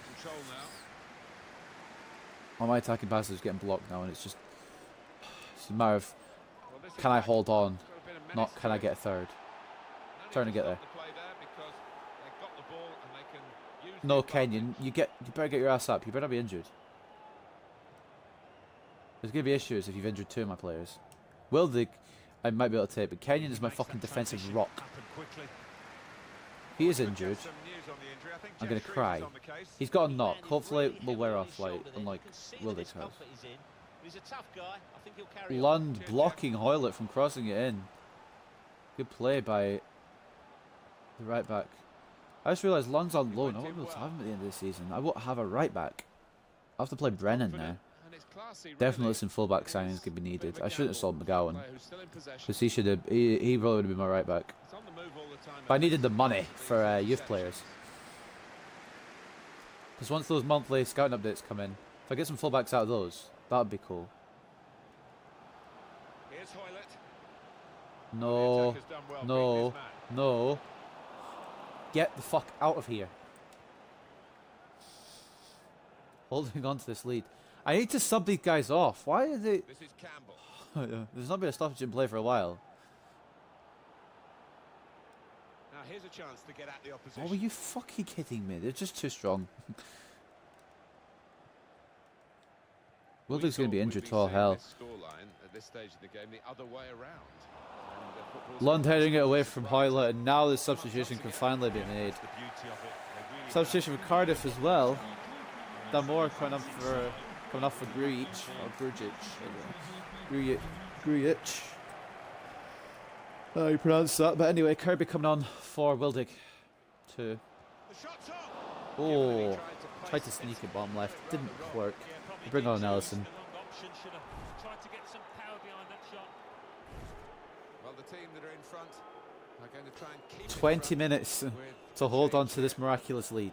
All my attacking passes are getting blocked now, and it's just... It's a matter of... Can I hold on? Not can I get a third? Trying to get there. No, Kenyon, you better get your ass up. You better not be injured. There's going to be issues if you've injured two of my players. Wildig, I might be able to take, but Kenyon is my fucking defensive rock. He is injured. I'm going to cry. He's got a knock. Hopefully it will wear off, like, unlike Wildig's has. Lund blocking Hoylett from crossing it in. Good play by the right back. I just realised Lund's on loan. I won't be able to have him at the end of the season. I won't have a right back. I'll have to play Brennan now. Definitely some fullback signings could be needed. I shouldn't have sold McGowan, because he should have. He really would have been my right back. But I needed the money for youth players. Because once those monthly scouting updates come in, if I get some fullbacks out of those, that would be cool. No, no, no. Get the fuck out of here. Holding on to this lead. I need to sub these guys off. Why are they... This is Campbell. There's not been a stoppage in play for a while. Now here's a chance to get at the opposition. Oh, are you fucking kidding me? They're just too strong. Wildig's going to be injured to all hell. At this stage of the game, the other way around. Lund heading it away from Hoylett, and now the substitution can finally be made. Substitution for Cardiff as well. Damore coming up for Grujic, or Grujic. Grujic. How you pronounce that? But anyway, Kirby coming on for Wildig. Oh, tried to sneak a bomb left, didn't work. Bring on Ellison. Well, the team that are in front are going to try and keep 20 minutes to hold on to this miraculous lead.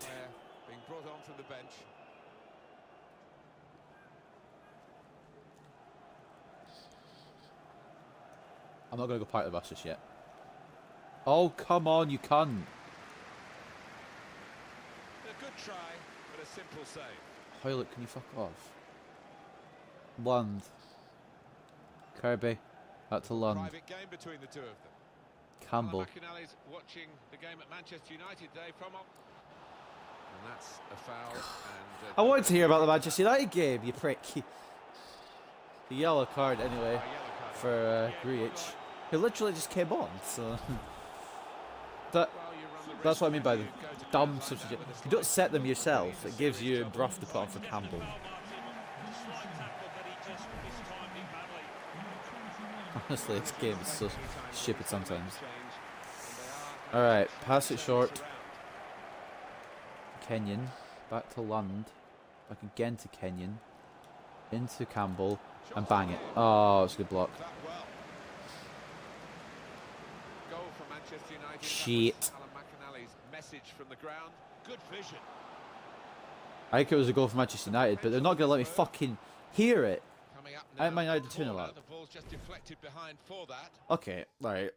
Being brought on from the bench. I'm not going to go park the bus just yet. Oh, come on, you cunt. A good try, but a simple save. Hoylett, can you fuck off? Lund. Kirby. Back to Lund. Private game between the two of them. Campbell. McInally's watching the game at Manchester United today from up. And that's a foul. And, I wanted to hear about the Manchester United game, you prick. The yellow card, anyway, for Grujic, who literally just came on. So that's what I mean by the dumb substitute. If you don't set them yourself, it gives you Bruff to put on for Campbell. Honestly, this game is so stupid sometimes. Alright, pass it short. Kenyon, back to Lund. Back again to Kenyon. Into Campbell, and bang it. Oh, it's a good block. Shit. I think it was a goal for Manchester United, but they're not going to let me fucking hear it. I might not turn a lot. Okay, right.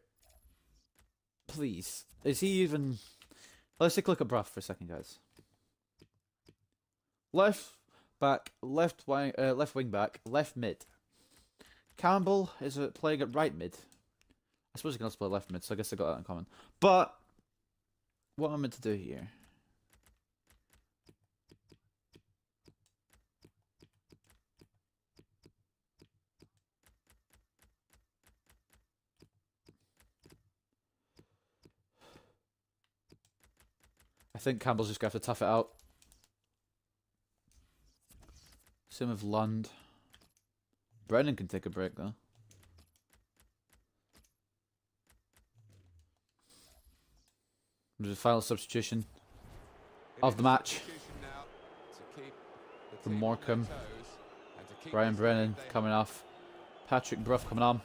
Please. Is he even... Let's take a look at Bruff for a second, guys. Left back, left wing back, left mid. Campbell is playing at right mid. I suppose he can also play left mid, so I guess I got that in common. But what am I meant to do here? I think Campbell's just going to have to tough it out. Same with Lund. Brennan can take a break though. There's a final substitution of the match from Morecambe. Brian Brennan coming off. Patrick Bruff coming on.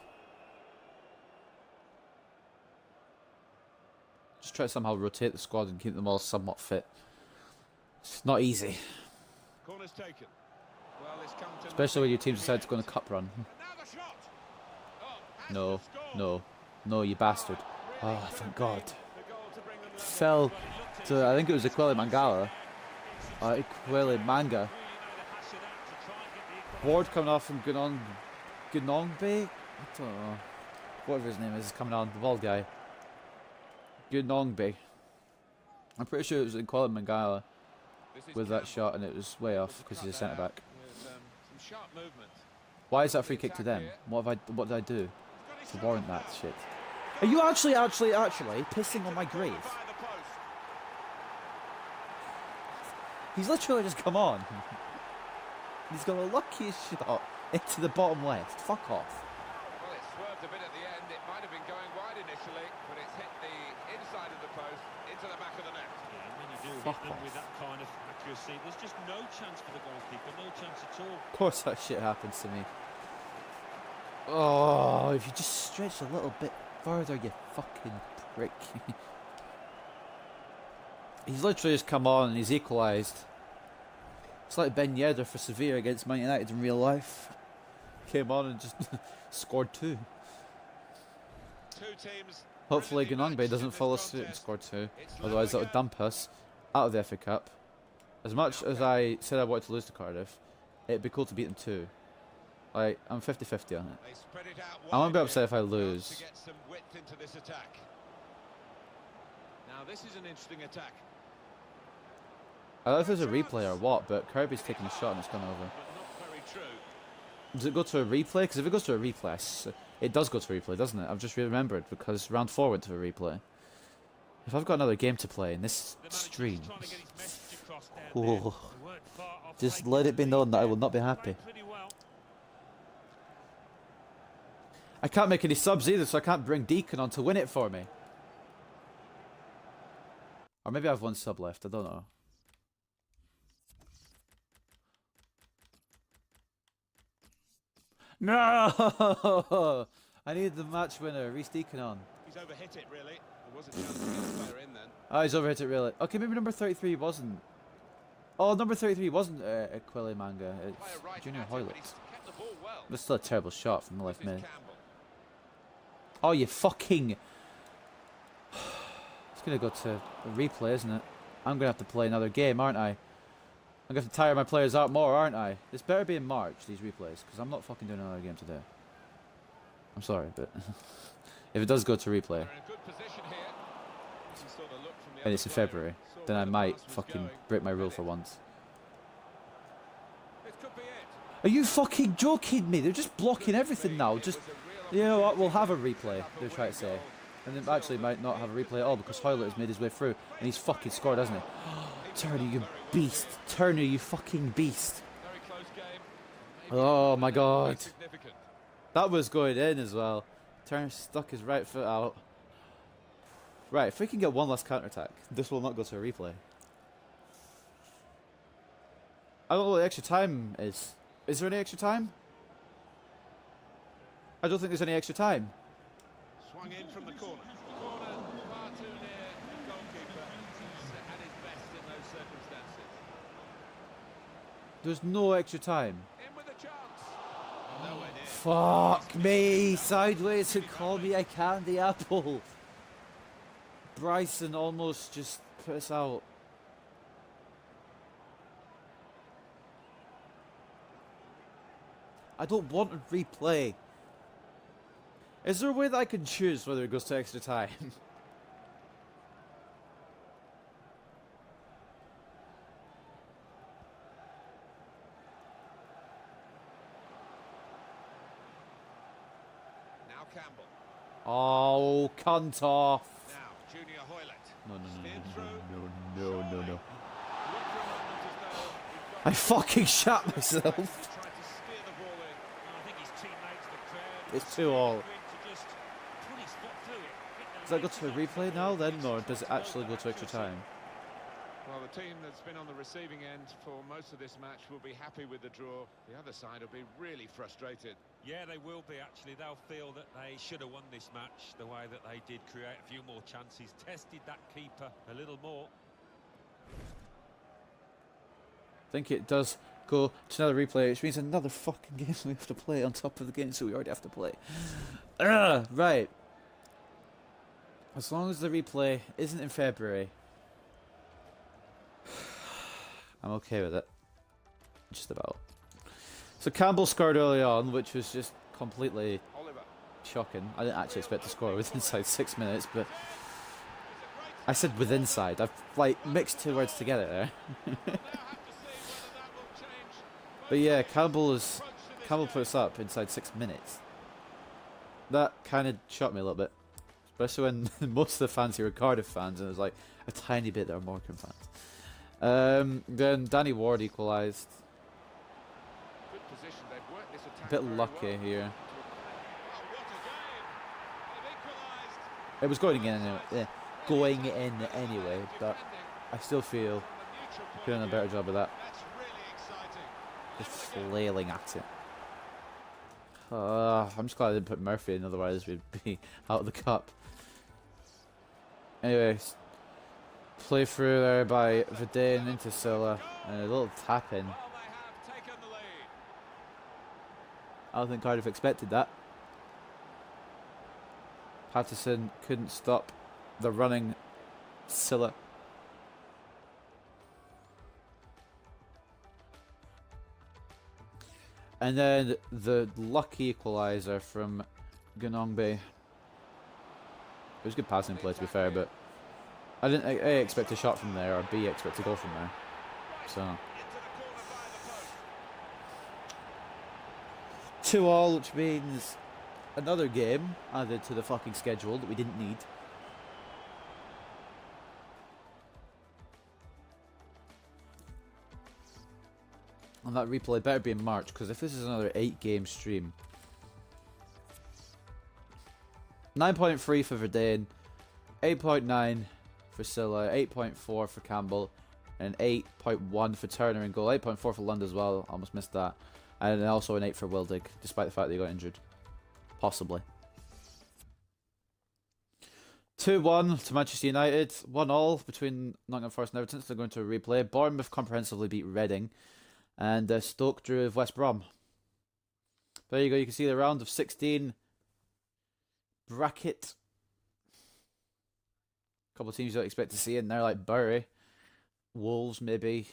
Just try to somehow rotate the squad and keep them all somewhat fit. It's not easy. Corner's taken. Well, it's come to Especially when your nothing team decides to go on a cup run. And now the shot. Oh, has No, to score. no, no, you bastard. Really Oh, could thank have God. been the goal to bring them level. Fell to, I think it was Equile Mangala. Equile Manga. Ward coming off from Gunongbe? I don't know. Whatever his name is coming on. The bald guy. Gunongbe. I'm pretty sure it was Equile Mangala This is with that Campbell. shot, and it was way off because he's a centre back. With, some sharp movement. Why is that free kick to them? What did I do to warrant that shit? Are you actually pissing on my grave? By the post. He's literally just come on. He's got the luckiest shot into the bottom left. Fuck off. Well, it swerved a bit at the end. It might have been going wide initially, but it's hit the inside of the post into the back of the net. Yeah, and when you do Fuck hit them off. with that kind of accuracy, there's just no chance for the goalkeeper, no chance at all. Of course that shit happens to me. Oh, if you just stretch a little bit further, you fucking prick. He's literally just come on and he's equalised. It's like Ben Yedder for Sevilla against Man United in real life. Came on and just scored 2. Two teams. Hopefully brilliantly Gunongbe matched doesn't in this follow suit and contest. score 2. It's Otherwise that level would dump us out of the FA Cup. As much as I said I wanted to lose to Cardiff, it'd be cool to beat them too. Like, I'm 50-50 on it. They spread it out I won't be wide upset if I here lose. to get some width into this attack. Now this is an interesting attack. I don't know if there's a replay or what, but Kirby's taking a shot and it's gone over. But not very true. Does it go to a replay? Because if it goes to a replay, it does go to a replay, doesn't it? I've just remembered because round 4 went to a replay. If I've got another game to play in this The manager's stream, trying to get his message across down Oh. there. They weren't far off just taking let it be the known that I lead will not be there. happy. Played pretty well. I can't make any subs either, so I can't bring Deacon on to win it for me. Or maybe I have 1 sub left, I don't know. No! I need the match winner, Reece Deacon on. He's overhit it really. There was a chance to get the player in then. Oh, he's overhit it really. Okay, maybe number 33 wasn't. Oh, number 33 wasn't Equile Manga. Player It's right Junior at it, Hoylett. but he's kept the ball well. That's still a terrible shot from the This left is mid. Campbell. Oh, you fucking. It's gonna go to a replay, isn't it? I'm gonna have to play another game, aren't I? I'm gonna have to tire my players out more, aren't I? This better be in March, these replays, because I'm not fucking doing another game today. I'm sorry, but if it does go to replay They're in a good position here. He saw the look from the and other it's in player, February, saw then where I the might pass was fucking going, break my rule read for it. once. This could be it. Are you fucking joking me? They're just blocking everything now. Just, you know what, we'll have a replay, they're trying to say. And then actually might not have a replay at all because Hoylett has made his way through and he's fucking scored, hasn't he? Turner, you beast. Turner, you fucking beast. Very close game. Maybe Oh my god. significant. That was going in as well. Turner stuck his right foot out. Right, if we can get one last counter-attack, this will not go to a replay. I don't know what the extra time is. Is there any extra time? I don't think there's any extra time. Swung in from the corner. Corner far too near the goalkeeper. At his best in those circumstances. There's no extra time. In with a chance. Nowhere near. Fuck me, sideways and call me a candy apple. Bryson almost just put us out. I don't want a replay. Is there a way that I can choose whether it goes to extra time? Now Campbell. Oh, cunt off. Now Junior Hoylett. No, no, Steered no, through. no, no, no, no, no. Looked for a moment as though he'd got I fucking shot myself. tried to steer the ball in. I think his teammates, the crowd, It's 2-all. to just put his foot through it. Hit the Does that go latest to a off replay the now ball. then, or does it actually go to extra time? Well, the team that's been on the receiving end for most of this match will be happy with the draw. The other side will be really frustrated. Yeah, they will be, actually. They'll feel that they should have won this match the way that they did, create a few more chances, tested that keeper a little more. I think it does go to another replay, which means another fucking game we have to play on top of the games that we already have to play. Right. As long as the replay isn't in February, I'm okay with it. Just about. So Campbell scored early on, which was just completely shocking. I didn't actually expect to score within inside 6 minutes, but I said with inside. I've like mixed two words together there. But yeah, Campbell puts up inside 6 minutes. That kind of shocked me a little bit, especially when most of the fans here are Cardiff fans, and it was like a tiny bit that are Morecambe fans. Then Danny Ward equalised. A bit lucky here. It was going in anyway, but I still feel doing a better job of that. Just flailing at it. I'm just glad I didn't put Murphy in, otherwise we'd be out of the cup. Anyways, play through there by Verdane into Silla, and a little tap in. I don't think Cardiff expected that. Patterson couldn't stop the running Silla. And then the lucky equaliser from Gunongbe. It was good passing play, to be fair, but I didn't A, expect a shot from there, or B, expect to go from there. So 2-2, which means another game added to the fucking schedule that we didn't need. And that replay better be in March, because if this is another 8-game stream, 9.3 for Verdane, 8.9 for Silla, 8.4 for Campbell, and 8.1 for Turner in goal. 8.4 for Lund as well, almost missed that. And also an 8 for Wildig, despite the fact that he got injured. Possibly. 2-1 to Manchester United. 1-1 between Nottingham Forest and Everton. So they're going to a replay. Bournemouth comprehensively beat Reading. And Stoke drew with West Brom. There you go. You can see the round of 16 bracket. A couple of teams you don't expect to see in there, like Bury, Wolves, maybe.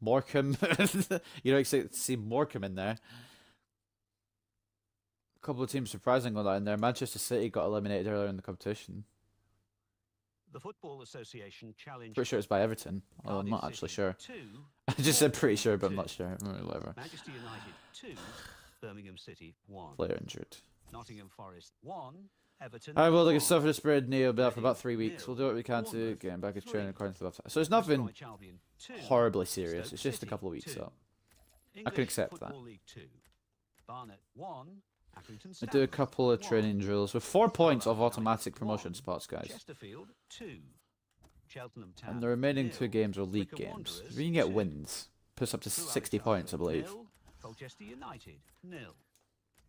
Morecambe. You don't expect to see Morecambe in there. A couple of teams surprising on that in there. Manchester City got eliminated earlier in the competition. The Football Association challenged. Pretty sure it's by Everton. Well, I'm not actually sure. I just said pretty sure, but I'm not sure. Whatever. Manchester United 2, Birmingham City 1. Player injured. Nottingham Forest 1, Everton. Alright, well, they can suffer the spread knee. Will be out for about 3 weeks. We'll do what we can to get him back at training according to the website. So it's not been horribly serious. It's just a couple of weeks up. I can accept that. Barnet 1. I do a couple of training drills with 4 points of automatic promotion spots, guys. Chesterfield 2. Cheltenham Town And the remaining 2 games are league games. If you can get wins, puts up to 60 points, I believe. Colchester United 0.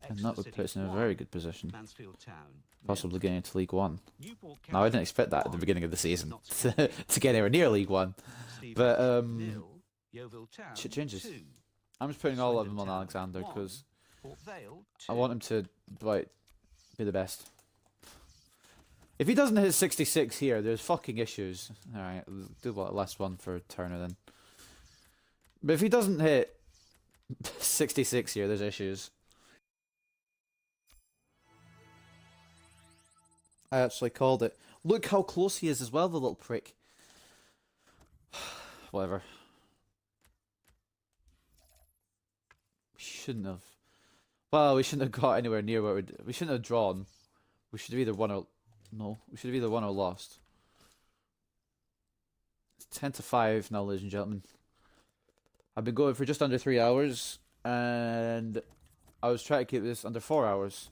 And that would put us in a very good position. Mansfield Town, Possibly getting into League One. Newport Now, I didn't expect that at the beginning of the season, to get anywhere near League One. But, shit changes. I'm just putting all of them on Alexander, because I want him to like be the best. If he doesn't hit 66 here, there's fucking issues. Alright, do what last one for Turner then. But if he doesn't hit 66 here, there's issues. I actually called it. Look how close he is as well, the little prick. Whatever. We shouldn't have. Well, we shouldn't have got anywhere near where we shouldn't have drawn. We should have either won or we should have either won or lost. It's 10-5 now, ladies and gentlemen. I've been going for just under 3 hours, and I was trying to keep this under 4 hours.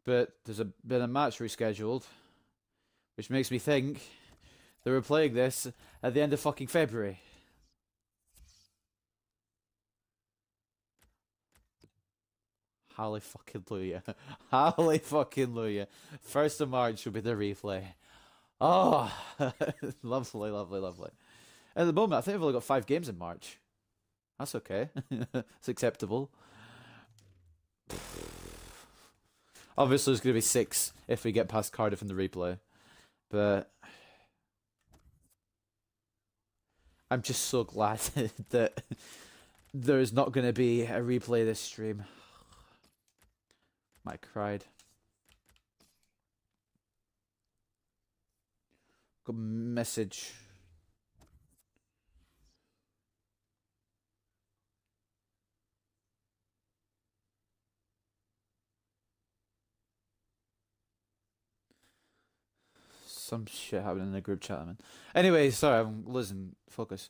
But there's been a match rescheduled, which makes me think that we're playing this at the end of fucking February. Hallelujah. Hallelujah. 1st of March will be the replay. Oh, lovely, lovely, lovely. At the moment, I think I've only got 5 games in March. That's okay. It's acceptable. Obviously, there's going to be 6 if we get past Cardiff in the replay. But I'm just so glad that there's not going to be a replay this stream. I cried. Got a message. Some shit happening in the group chat, man. Anyway, sorry, I'm losing focus.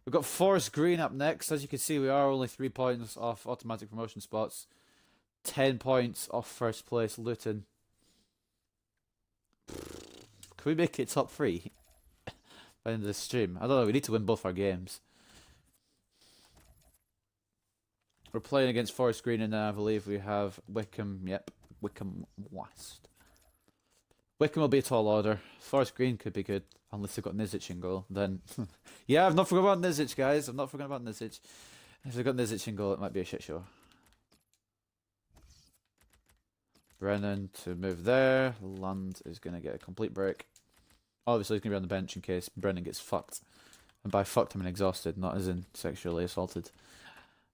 We've got Forest Green up next. As you can see, we are only 3 points off automatic promotion spots. 10 points off first place, Luton. Can we make it top 3 by the end of the stream? I don't know, we need to win both our games. We're playing against Forest Green, and I believe we have Wickham. Yep, Wickham West. Wickham will be a tall order. Forest Green could be good, unless they've got Nizic in goal. Then, yeah, I've not forgotten about Nizic, guys. I've not forgotten about Nizic. If they've got Nizic in goal, it might be a shit show. Brennan to move there. Lund is going to get a complete break. Obviously, he's going to be on the bench in case Brennan gets fucked. And by fucked, I mean exhausted, not as in sexually assaulted.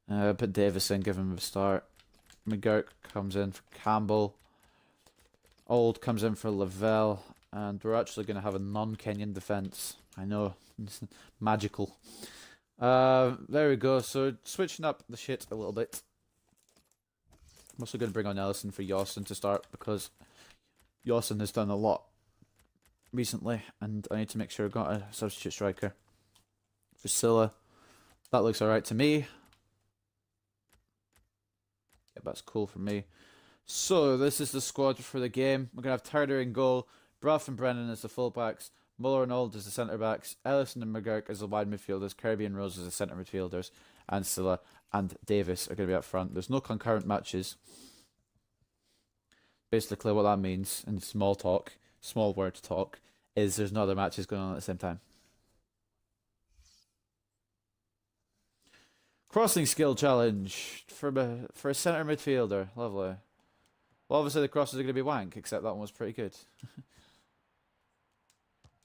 Put Davison, give him a start. McGurk comes in for Campbell. Old comes in for Lavelle. And we're actually going to have a non-Kenyan defence. I know. It's magical. There we go. So, switching up the shit a little bit. I'm also going to bring on Ellison for Yawson to start, because Yawson has done a lot recently, and I need to make sure I've got a substitute striker. Priscilla. That looks alright to me. Yeah, that's cool for me. So, this is the squad for the game. We're going to have Turner in goal, Bruff and Brennan as the fullbacks, Muller and Old as the centre-backs, Ellison and McGurk as the wide midfielders, Kirby and Rose as the centre midfielders, and Silla and Davis are going to be up front. There's no concurrent matches. Basically, what that means in small talk, small word talk, is there's no other matches going on at the same time. Crossing skill challenge for a centre midfielder. Lovely. Well, obviously the crosses are going to be wank, except that one was pretty good.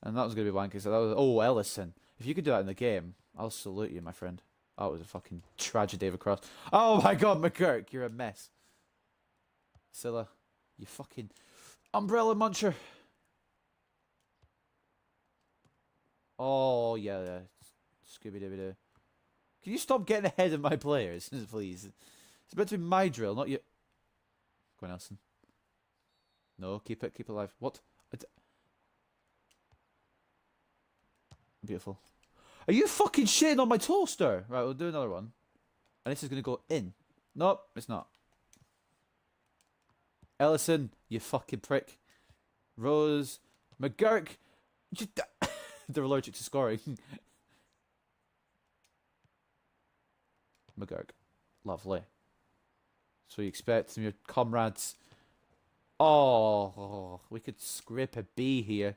And that was going to be wank, except that was... Oh, Ellison. If you could do that in the game, I'll salute you, my friend. That was a fucking tragedy of a cross. Oh my god, McGurk, you're a mess. Silla, you fucking umbrella muncher. Oh, yeah. Scooby-Dooby-Doo. Can you stop getting ahead of my players, please? It's meant to be my drill, not you. Go on, Nelson. No, keep it alive. What? Beautiful. Are you fucking shitting on my toaster? Right, we'll do another one. And this is going to go in. Nope, it's not. Ellison, you fucking prick. Rose. McGurk. They're allergic to scoring. McGurk. Lovely. So you expect from your comrades. Oh, we could scrape a B here.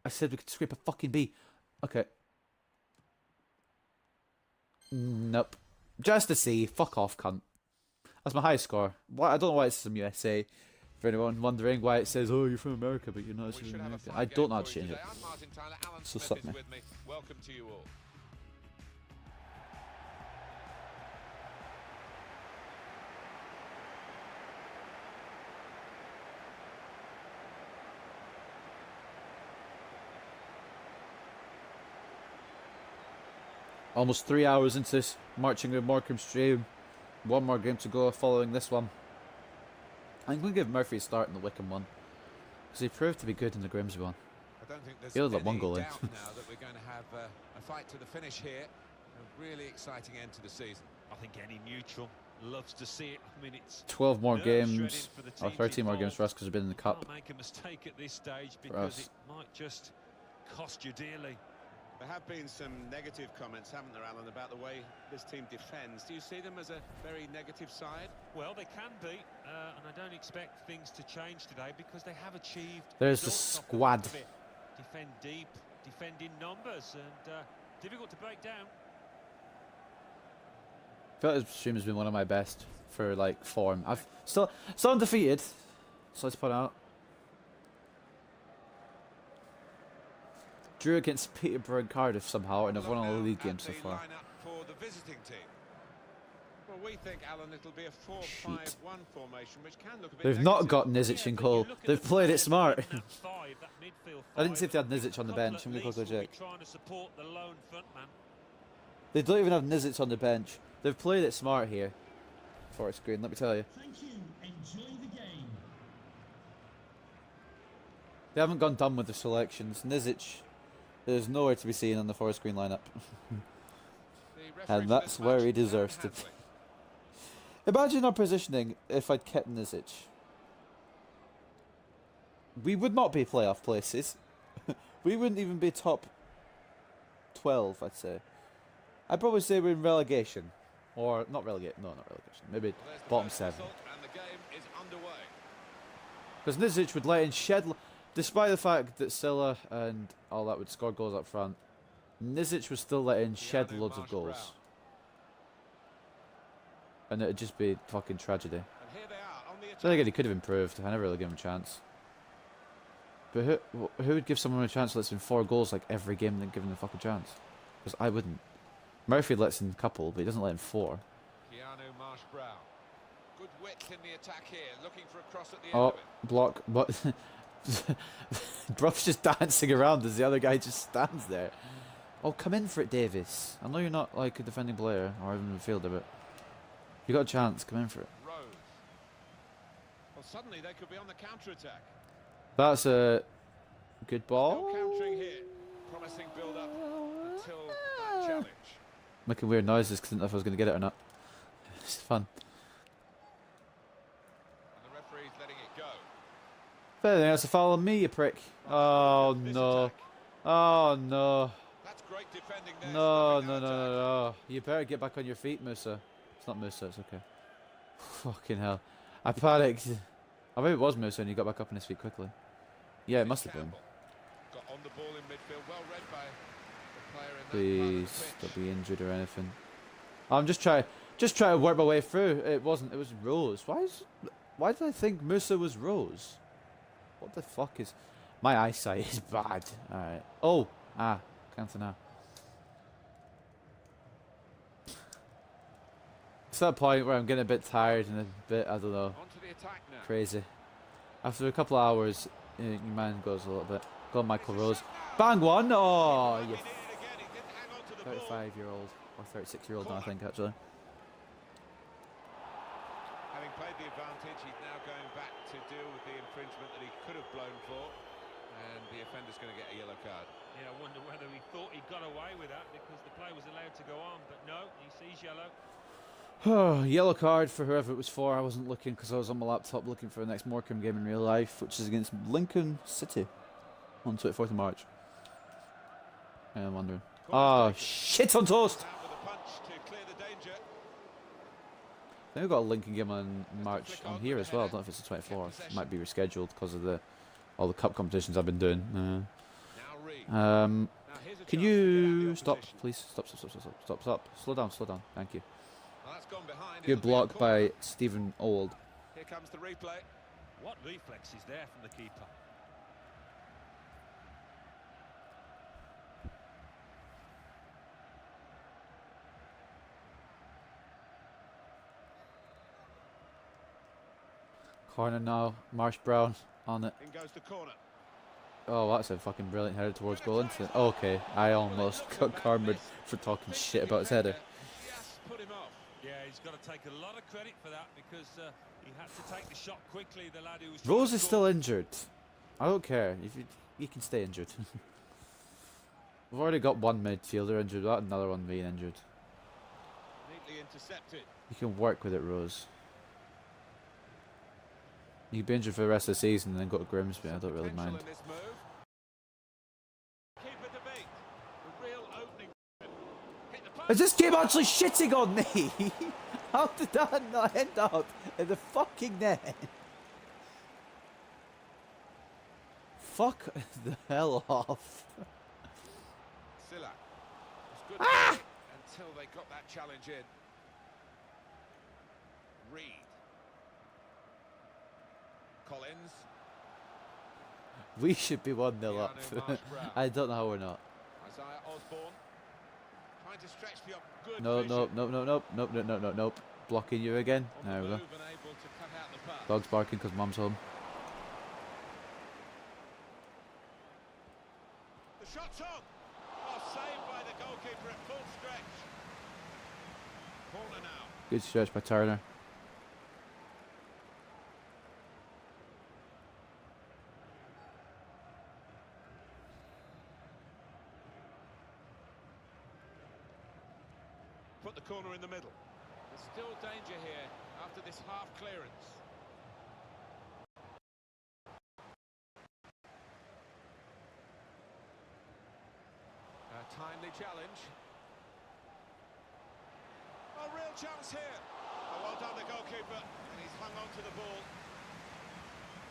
I said we could scrape a fucking B. Okay. Nope. Just a C. Fuck off, cunt. That's my highest score. I don't know why it's from USA. For anyone wondering why it says, oh, you're from America, but you're not from America. I don't know how to change it. So suck me. Welcome to you all. Almost 3 hours into this marching with Morecambe stream. One more game to go following this one. I'm going to give Murphy a start in the Wickham one, because he proved to be good in the Grimsby one. I don't think there's He only let any one goal in. doubt now that we're going to have a fight to the finish here. A really exciting end to the season. I think any neutral loves to see it. I mean, it's 12 more nerve-shredding games, for the or teams 13 more games involved. for us because we've been in the Cup. Can't make a mistake at this stage us. because it might just cost you dearly. There have been some negative comments, haven't there, Alan, about the way this team defends. Do you see them as a very negative side? Well, they can be, and I don't expect things to change today because they have achieved. There's the results off squad. back of it. Defend deep, defend in numbers, and difficult to break down. I feel like this stream has been one of my best for like form. I've still undefeated, so let's point out. Drew against Peterborough and Cardiff somehow, and I've won all the league games so far. For the visiting team. Well, we think, Alan, it'll be a 4-5-1 formation, which can look a bit They've not negative. got Nizic in goal. They've played it smart. I didn't see if they had Nizic on the bench. I'm going to go check. They don't even have Nizic on the bench. They've played it smart here. Forest Green, let me tell you. Thank you. Enjoy the game. They haven't gone dumb with the selections. Nizic is nowhere to be seen on the Forest Green lineup. And that's where he deserves to be. Imagine our positioning if I'd kept Nizic. We would not be playoff places. We wouldn't even be top 12, I'd say. I'd probably say we're in relegation. Or, not relegation, no, not relegation. Maybe bottom 7. Because Nizic would let in shed... Despite the fact that Silla and all that would score goals up front, Nizic was still letting shed loads of goals. And it'd just be fucking tragedy. Then again, he could have improved. I never really gave him a chance. But who would give someone a chance that lets in 4 goals like every game and then give him a fucking chance? Because I wouldn't. Murphy lets in a couple, but he doesn't let in 4. Good width in the attack here, looking for a cross at the end Oh, of it. block, but Bruff's just dancing around as the other guy just stands there. Oh, come in for it, Davis. I know you're not like a defending player or even a midfielder, but you got a chance. Come in for it. Rose. Well, suddenly they could be on the counter attack. That's a good ball. Still countering here. Promising build up until that challenge. Making weird noises because I didn't know if I was going to get it or not. It's fun. And the referee's letting it go. If anything, that's a foul on me, you prick. Oh no. Oh no. That's great defending there. No, no, no, no, no. You better get back on your feet, Musa. It's not Musa, it's okay. Fucking hell. I panicked. I think it was Musa and he got back up on his feet quickly. Yeah, it must have been. Got on the ball in midfield, well read by the player in that Please don't be injured or anything. I'm just trying to work my way through. It wasn't. It was Rose. Why did I think Musa was Rose? What the fuck is? My eyesight is bad. All right. Oh, Cantona. It's that point where I'm getting a bit tired and a bit, I don't know, onto the attack now. crazy. After a couple of hours, your mind goes a little bit. Go on, Michael Rose. Bang one! Oh, you 35-year-old. Or 36-year-old now, I think, actually. Having played the advantage, he's now going back to deal with the infringement that he could have blown for. And the offender's going to get a yellow card. Yeah, I wonder whether he thought he got away with that because the play was allowed to go on. But no, he sees yellow. Yellow card for whoever it was for. I wasn't looking because I was on my laptop looking for the next Morecambe game in real life, which is against Lincoln City on 24th of March. Yeah, I'm wondering. Oh, shit on toast! I think we've got a Lincoln game on March on here as well. I don't know if it's the 24th. It might be rescheduled because of all the cup competitions I've been doing. Can you stop, please? Stop. Slow down. Thank you. Good block by Stephen Old. Here comes the replay. What reflex is there from the keeper? Corner now. Marsh Brown on it. In goes the corner. Oh, that's a fucking brilliant header towards goal, isn't it? Okay, I almost got karma for talking shit about his header. Just put him off. Yeah, he's got to take a lot of credit for that because he had to take the shot quickly. The lad who was Rose is still injured. I don't care. If you can stay injured. We've already got one midfielder injured. We've got another one being injured. Neatly intercepted. You can work with it, Rose. You can be injured for the rest of the season and then go to Grimsby. I don't really mind. Keeper debate. The real Is this game actually shitting on me? How did that not end up in the fucking net? Fuck the hell off. Silla. It's good until they got that challenge in. Reed. Collins. We should be 1-0 up. I don't know how we're not. Isaiah Osborne. Trying to stretch the up. Good No, vision. no, no, no, no, no, no, no, no, nope. Blocking you again. On the There we go. move and able to cut out the pass. Dog's barking because mum's home. The shot's on. Oh, saved by the goalkeeper at full stretch. Corner now. Good stretch by Turner. Put the corner in the middle. There's still danger here after this half clearance. A timely challenge. A real chance here. Oh, well done the goalkeeper, and he's hung on to the ball.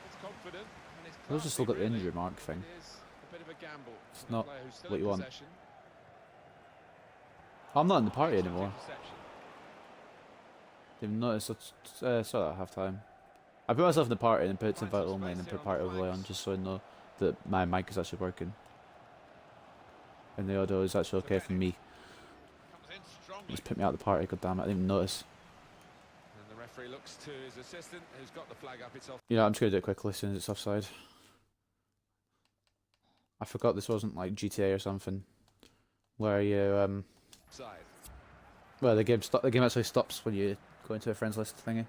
It's confident and it's We'll just classy, look at the really. injury mark thing. It is a bit of a gamble. It's for the not player who's still what in you want. possession. I'm not in the party Excellent anymore. interception. Didn't notice. I saw that at half time. I put myself in the party and put it to invite only and then put party overlay on just so I know that my mic is actually working. And the audio is actually okay for me. Comes in strongly. Just put me out of the party, god damn it, I didn't even notice. And the referee looks to his assistant, who's got the flag up. It's off. You know, I'm just gonna do it quickly as soon as it's offside. I forgot this wasn't like GTA or something, where you Side. well the game actually stops when you go into a friends list thingy.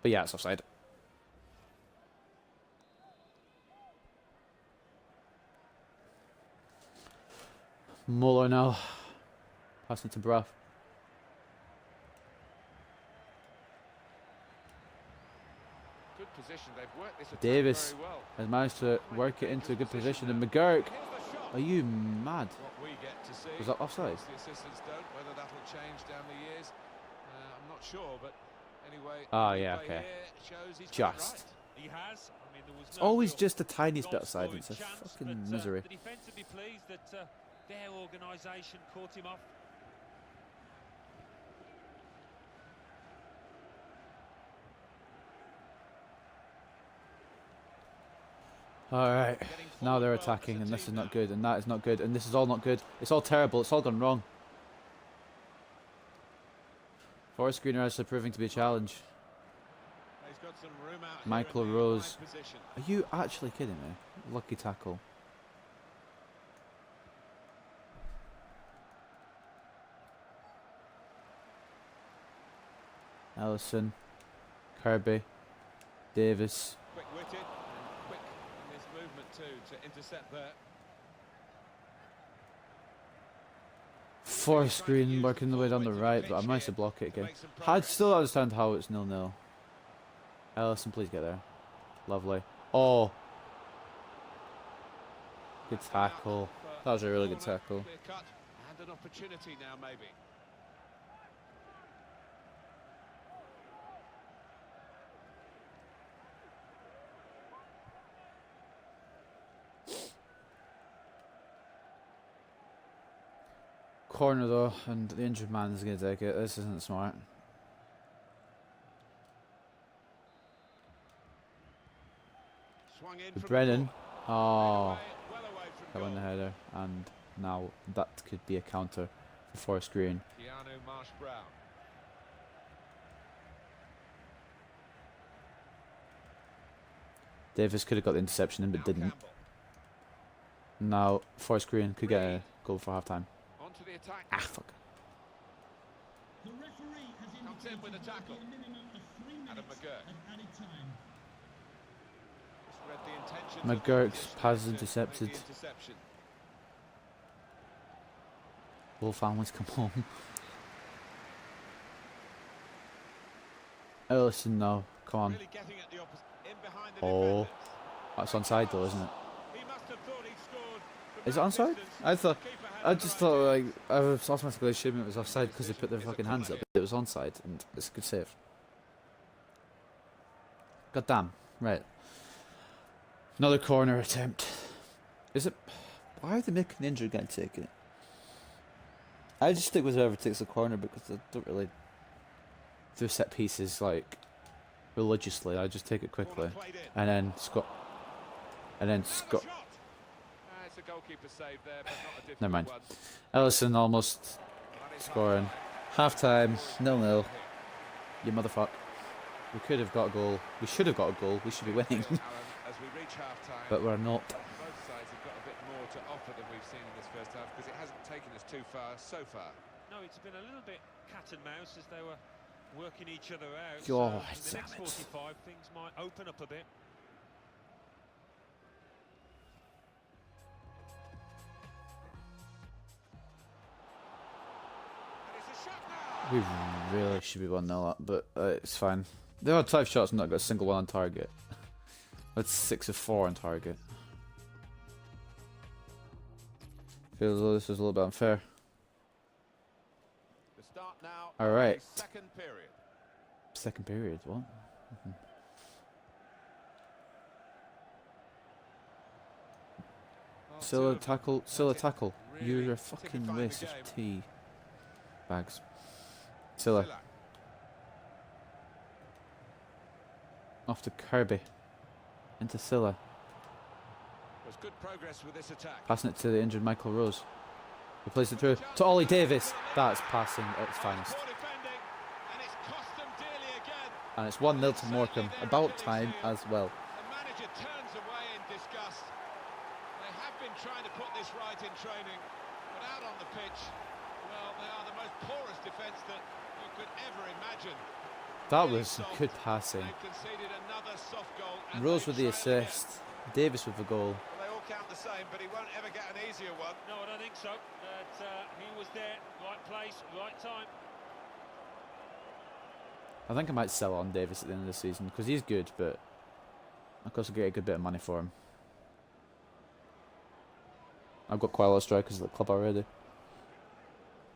But yeah, it's offside. Muller now, passing to Braff. Good position. They've worked this attack Davis very well. has managed to work it into a good position, and McGurk. Here's the shot. Are you mad? What we get to see. Was that offside? The assistants don't. Whether that'll change down the years, I'm not sure. But anyway. Ah, the yeah, replay okay. here shows he's got it Just. right. He has. I mean, there was It's no always real just the tiniest bit offside. goal-scoring It's a chance, fucking but, misery. The defence would be pleased that their organisation caught him off. Alright, now they're attacking, and this is not good, and that is not good, and this is all not good. It's all terrible, it's all gone wrong. Forest Green are actually proving to be a challenge. He's got some room out here Michael in the Rose. wide position. Are you actually kidding me? Lucky tackle. Ellison, Kirby, Davis. Quick-witted and quick in his movement too to intercept there. Forest Green working the way down the right, but I managed to block it again. I still don't understand how it's 0-0. Ellison, please get there. Lovely. Oh. Good tackle. That was a really good tackle. Clear cut and an opportunity now maybe. Corner though, and the injured man is going to take it. This isn't smart. Swung in But from Brennan. the Oh. well away from That went the goal. header, and now that could be a counter for Forest Green. Keanu Marsh-Brown. Davis could have got the interception in, but Now didn't. Campbell. Now Forest Green could get a goal for half time. Onto the attack. Ah, fuck. The referee has Comes in indicated with a there will tackle. be a minimum of 3 Adam minutes McGurk. of added time. Just read the intentions of the McGurk's opposition pass is to make the intercepted. interception. All families come home. Ellison now, come on. Really getting at the in behind the Oh. defenders. That's onside though, isn't it? He must have thought he'd scored Is it onside? I just thought like I was automatically assuming it was offside because they put their fucking hands up. It was onside, and it's a good save. God damn. Right. Another corner attempt. Is it? Why are they making the injured guy take it? I just stick with whoever takes the corner because I don't really do set pieces like religiously. I just take it quickly, and then Scott. It's a goalkeeper save there, but not a difficult Never mind. one. Ellison almost scoring. Half time, 0-0. You motherfucker. We could have got a goal. We should have got a goal. We should be winning. As we reach half-time, But we're not. both sides have got a bit more to offer than we've seen in this first half because it hasn't taken us too far so far. No, it's been a little bit cat and mouse as they were working each other out. God, so in the damn next it. 45, things might open up a bit. And it's a shot now. We really should be 1-0 up, but it's fine. They had 5 shots and not got a single one on target. That's 6 of 4 on target. Feels as though this is a little bit unfair. The start now. All right. of the second period. Second period, what? Well, Silla two of tackle, them Silla wanted tackle. really You're a fucking typifying waste the of game. tea bags. Silla. Silla. Off to Kirby. Into Silla. There's good progress with this attack. Passing it to the injured Michael Rose. He plays it through to Ollie Davis. That's passing at its finest. Poor defending, and it's cost them dearly again. And it's 1-0 to Morecambe. About time as well. The manager turns away in disgust. They have been trying to put this right in training, but out on the pitch, well, they are the most porous defence that you could ever imagine. That Really was some soft. good passing. They've conceded another soft goal. and Rose they with the trail again. assist. Davis with the goal. Well, they all count the same, but he won't ever get an easier one. No, I don't think so. But he was there, right place, right time. I think I might sell on Davis at the end of the season because he's good, but I could also get a good bit of money for him. I've got quite a lot of strikers at the club already.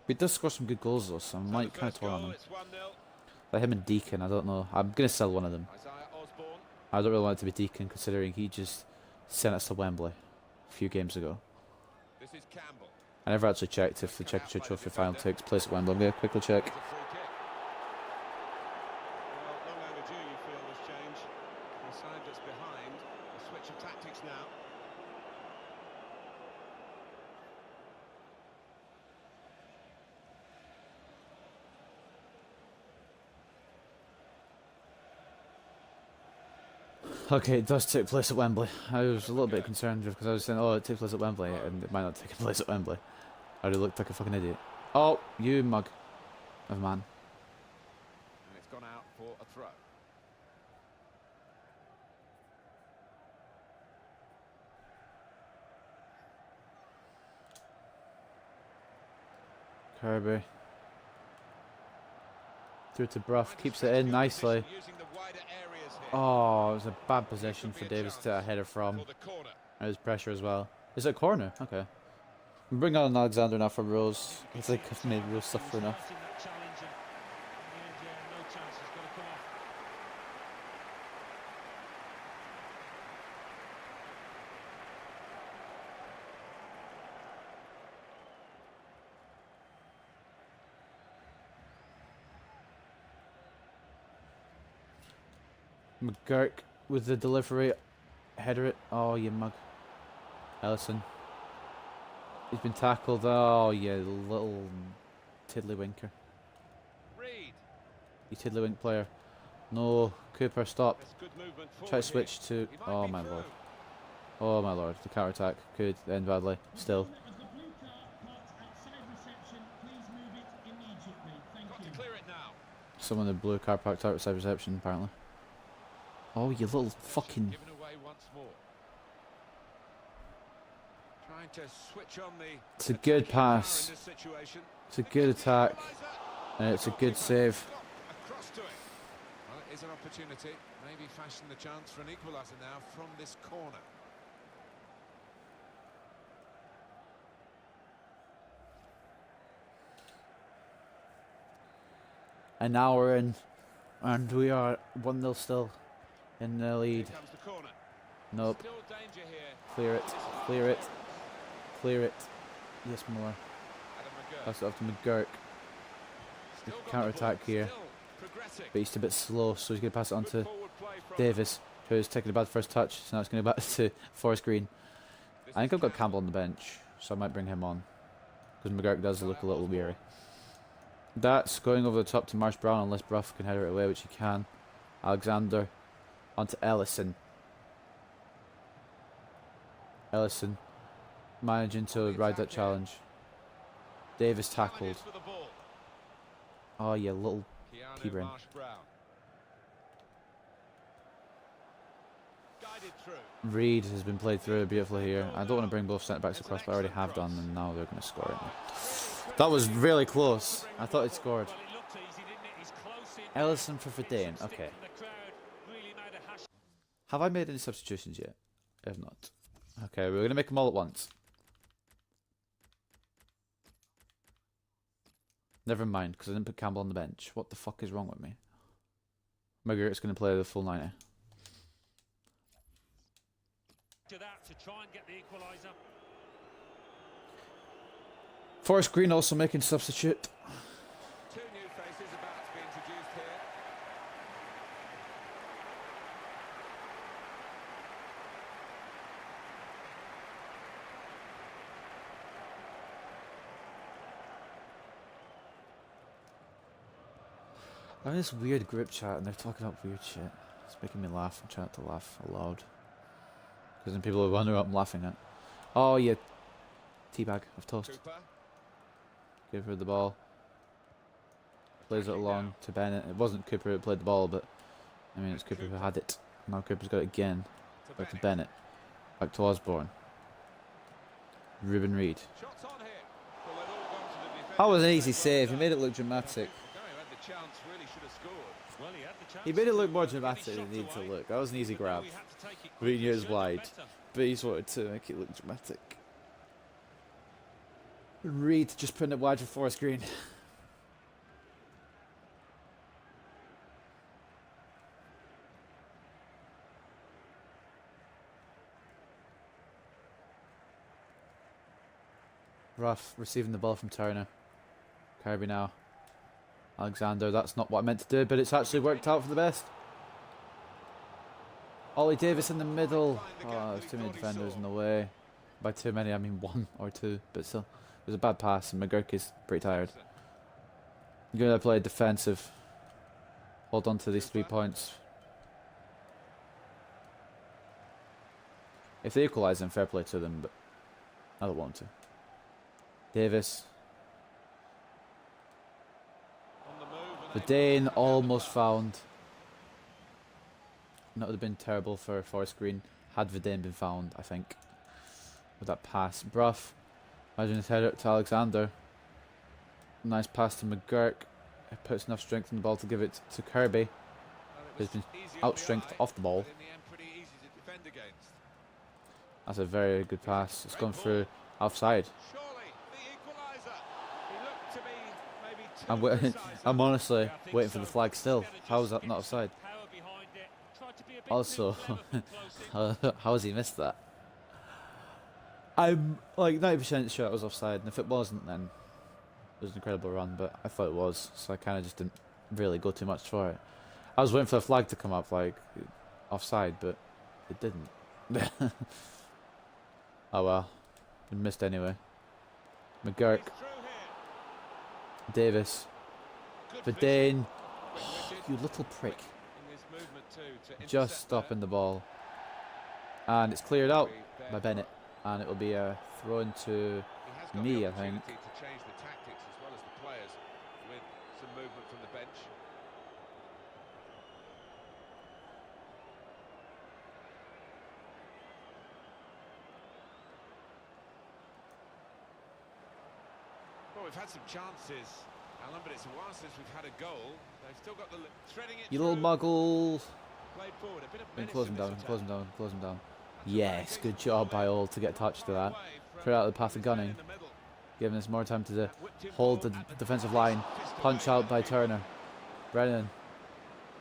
He does score some good goals though, so I might kind of torn on him. It's 1-0. Like him and Deacon, I don't know. I'm going to sell one of them. Isaiah Osborne. I don't really want it to be Deacon considering he just sent us to Wembley a few games ago. This is Campbell. I never actually checked if the Championship Trophy final takes place at Wembley. I'm going to quickly check. It's a free kick. Well, long overdue, you feel, this change. The side that's behind, a switch of tactics now. Okay, it does take place at Wembley. I was a little bit concerned because I was saying, oh, it takes place at Wembley, and it might not take place at Wembley. I already looked like a fucking idiot. Oh, you mug of a man. And it's gone out for a throw. Kirby. Through to Bruff, keeps it in nicely. Using the wider areas here. Oh, it was a bad position for Davis to header from. For the corner. And there's pressure as well. Is it a corner? Okay. Bring on Alexander now for Rose. I think I've made Rose suffer enough. Starting that challenge and in the end, yeah, no chance. He's got to come off. McGurk with the delivery. Header it. Oh, you mug. Ellison. He's been tackled. Oh, you little tiddlywinker. Reed. You tiddlywink player. No, Cooper, stop. That's good movement Try to forward switch to. here. He might Oh be my through. lord. Oh my lord. The counter attack could end badly. Still. Of the blue car parked outside reception, please move it immediately. Thank Got you. to clear it now. Someone in the blue car parked outside reception, apparently. Oh, you little fucking. Given away once more. Trying to switch on the. It's a good attacking power pass. in this situation. It's a good attack. Equaliser. And it's a good Goalkeeper save. got across to it. Well, it is an opportunity. Maybe fashion the chance for an equaliser now from this corner. an hour in, and we are 1-0 still in the lead. Here comes the corner. Nope. Still danger here. Clear it. Clear it. Clear it. Yes, more. Adam McGurk. Pass it off to McGurk. Still got the Counter-attack ball, here. still progressing. But he's a bit slow, so he's going to pass it on Good to forward play from Davis, who's taking a bad first touch. So now it's going to go back to Forest Green. This I think is I've got Campbell on the bench, so I might bring him on. Because McGurk does look a little weary. That's going over the top to Marsh Brown, unless Bruff can header it away, which he can. Alexander onto Ellison. Ellison managing to ride that challenge. Davis tackled. challenges for the ball. Oh yeah, little Keanu P-Brain. Marsh-Brown. Guided through. Reed has been played through beautifully here. I don't want to bring both centre backs across, but I already have done, and now they're going to score it. That was really close. I thought he'd scored. Well, it looked easy, didn't it? He's close in. Ellison for Verdane. Okay. The crowd really made a hash. Have I made any substitutions yet? I have not. Okay, we're going to make them all at once. Never mind, because I didn't put Campbell on the bench. What the fuck is wrong with me? McGurk's going to play the full 90. To that to try and get the equaliser. Forest Green also making substitute. Two new faces about to be introduced here. I'm in this weird group chat and they're talking about weird shit. It's making me laugh. I'm trying not to laugh aloud. Because then people will wonder what I'm laughing at. Oh yeah. Teabag of toast. Cooper. Give her the ball. Plays it Attacking along now. to Bennett. It wasn't Cooper who played the ball, but I mean it's Cooper who had it. Now Cooper's got it again. Back to Bennett. Back to Osborne. Ruben Reed. Shots on here. Well, they've all gone to the defender. That was an easy save. He made it look dramatic. The guy who had the chance really should have scored. Well, he had the chance. He made it look more to get dramatic his than it needed shots to away, look. That was an easy but grab. now he had to take it Reading quickly, it as should have wide. better. But he just wanted to make it look dramatic. Reed just putting it wide for Forest Green. Ruff receiving the ball from Turner. Kirby now. Alexander, that's not what I meant to do, but it's actually worked out for the best. Ollie Davis in the middle. Oh, there's too many defenders in the way. By too many, I mean one or two, but still. It was a bad pass, and McGurk is pretty tired. I'm going to play defensive. Hold on to these 3 points. If they equalise, then fair play to them, but I don't want to. Davis. On the move. and Verdane almost found. And that would have been terrible for Forest Green had Verdane been found, I think. With that pass. Bruff. Imagine his header to Alexander. Nice pass to McGurk. It puts enough strength in the ball to give it to Kirby. Well, it was Who's been easy on the outstrengthed eye, off the ball. but in the end, pretty easy to defend against. That's a very good pass. It's gone through offside. Surely the equaliser. He looked to be maybe too I'm, precise. I'm honestly Yeah, I think waiting for so. the flag still. Instead of How is just that not offside? instant power behind it, tried to be a bit too Also, clever from close in. how has he missed that? I'm like 90% sure it was offside, and if it wasn't, then it was an incredible run, but I thought it was, so I kind of just didn't really go too much for it. I was waiting for the flag to come up, like, offside, but it didn't. Oh well. Been missed anyway. McGurk. He's through here. Davis. Good vision. Verdane. You little prick. In this movement too, to Just intercept stopping there. the ball. And it's cleared out Very by fair. Bennett. And it will be a throw into He has got me, the I think. opportunity to change the tactics as well as the players with some movement from the bench. Well, we've had some chances, Alan, but it's a while since we've had a goal. They've still got the threading it. you little through, muggle. played forward, a bit of And menace close in him this down, attack. close him down, close him down. That's a Yes, very good decent job by ball. all to get touch to that. Away from Put it out of the path of his man Gunning. in the middle. Giving us more time to That whipped in hold ball the at the defensive top. line. Pistol Punch away out by from Turner. Brennan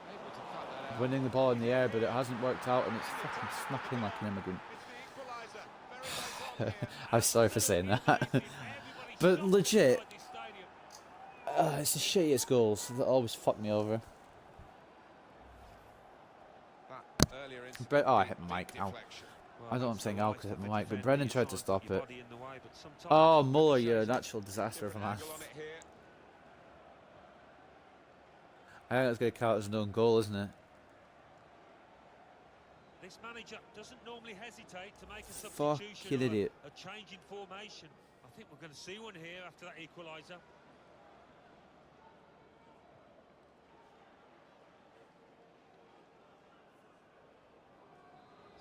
Able to cut that out. winning the ball in the air, but it hasn't worked out, and it's fucking snuck in like an immigrant. It's the equaliser. Very late on here. I'm sorry for saying that. But legit, it's the shittiest goals that always fuck me over. That earlier incident Oh, I being hit Mike. big Ow. deflection. I know I'm saying ow because I hit my mic, but Brennan tried to stop it. Body in the way, but sometimes Oh, you can Muller, chase you're it. an actual disaster of a man. Angle on it here. I think that's going to count as an own goal, isn't it? This manager doesn't normally hesitate to make a Fucking substitution or idiot. a change in formation. I think we're going to see one here after that equaliser.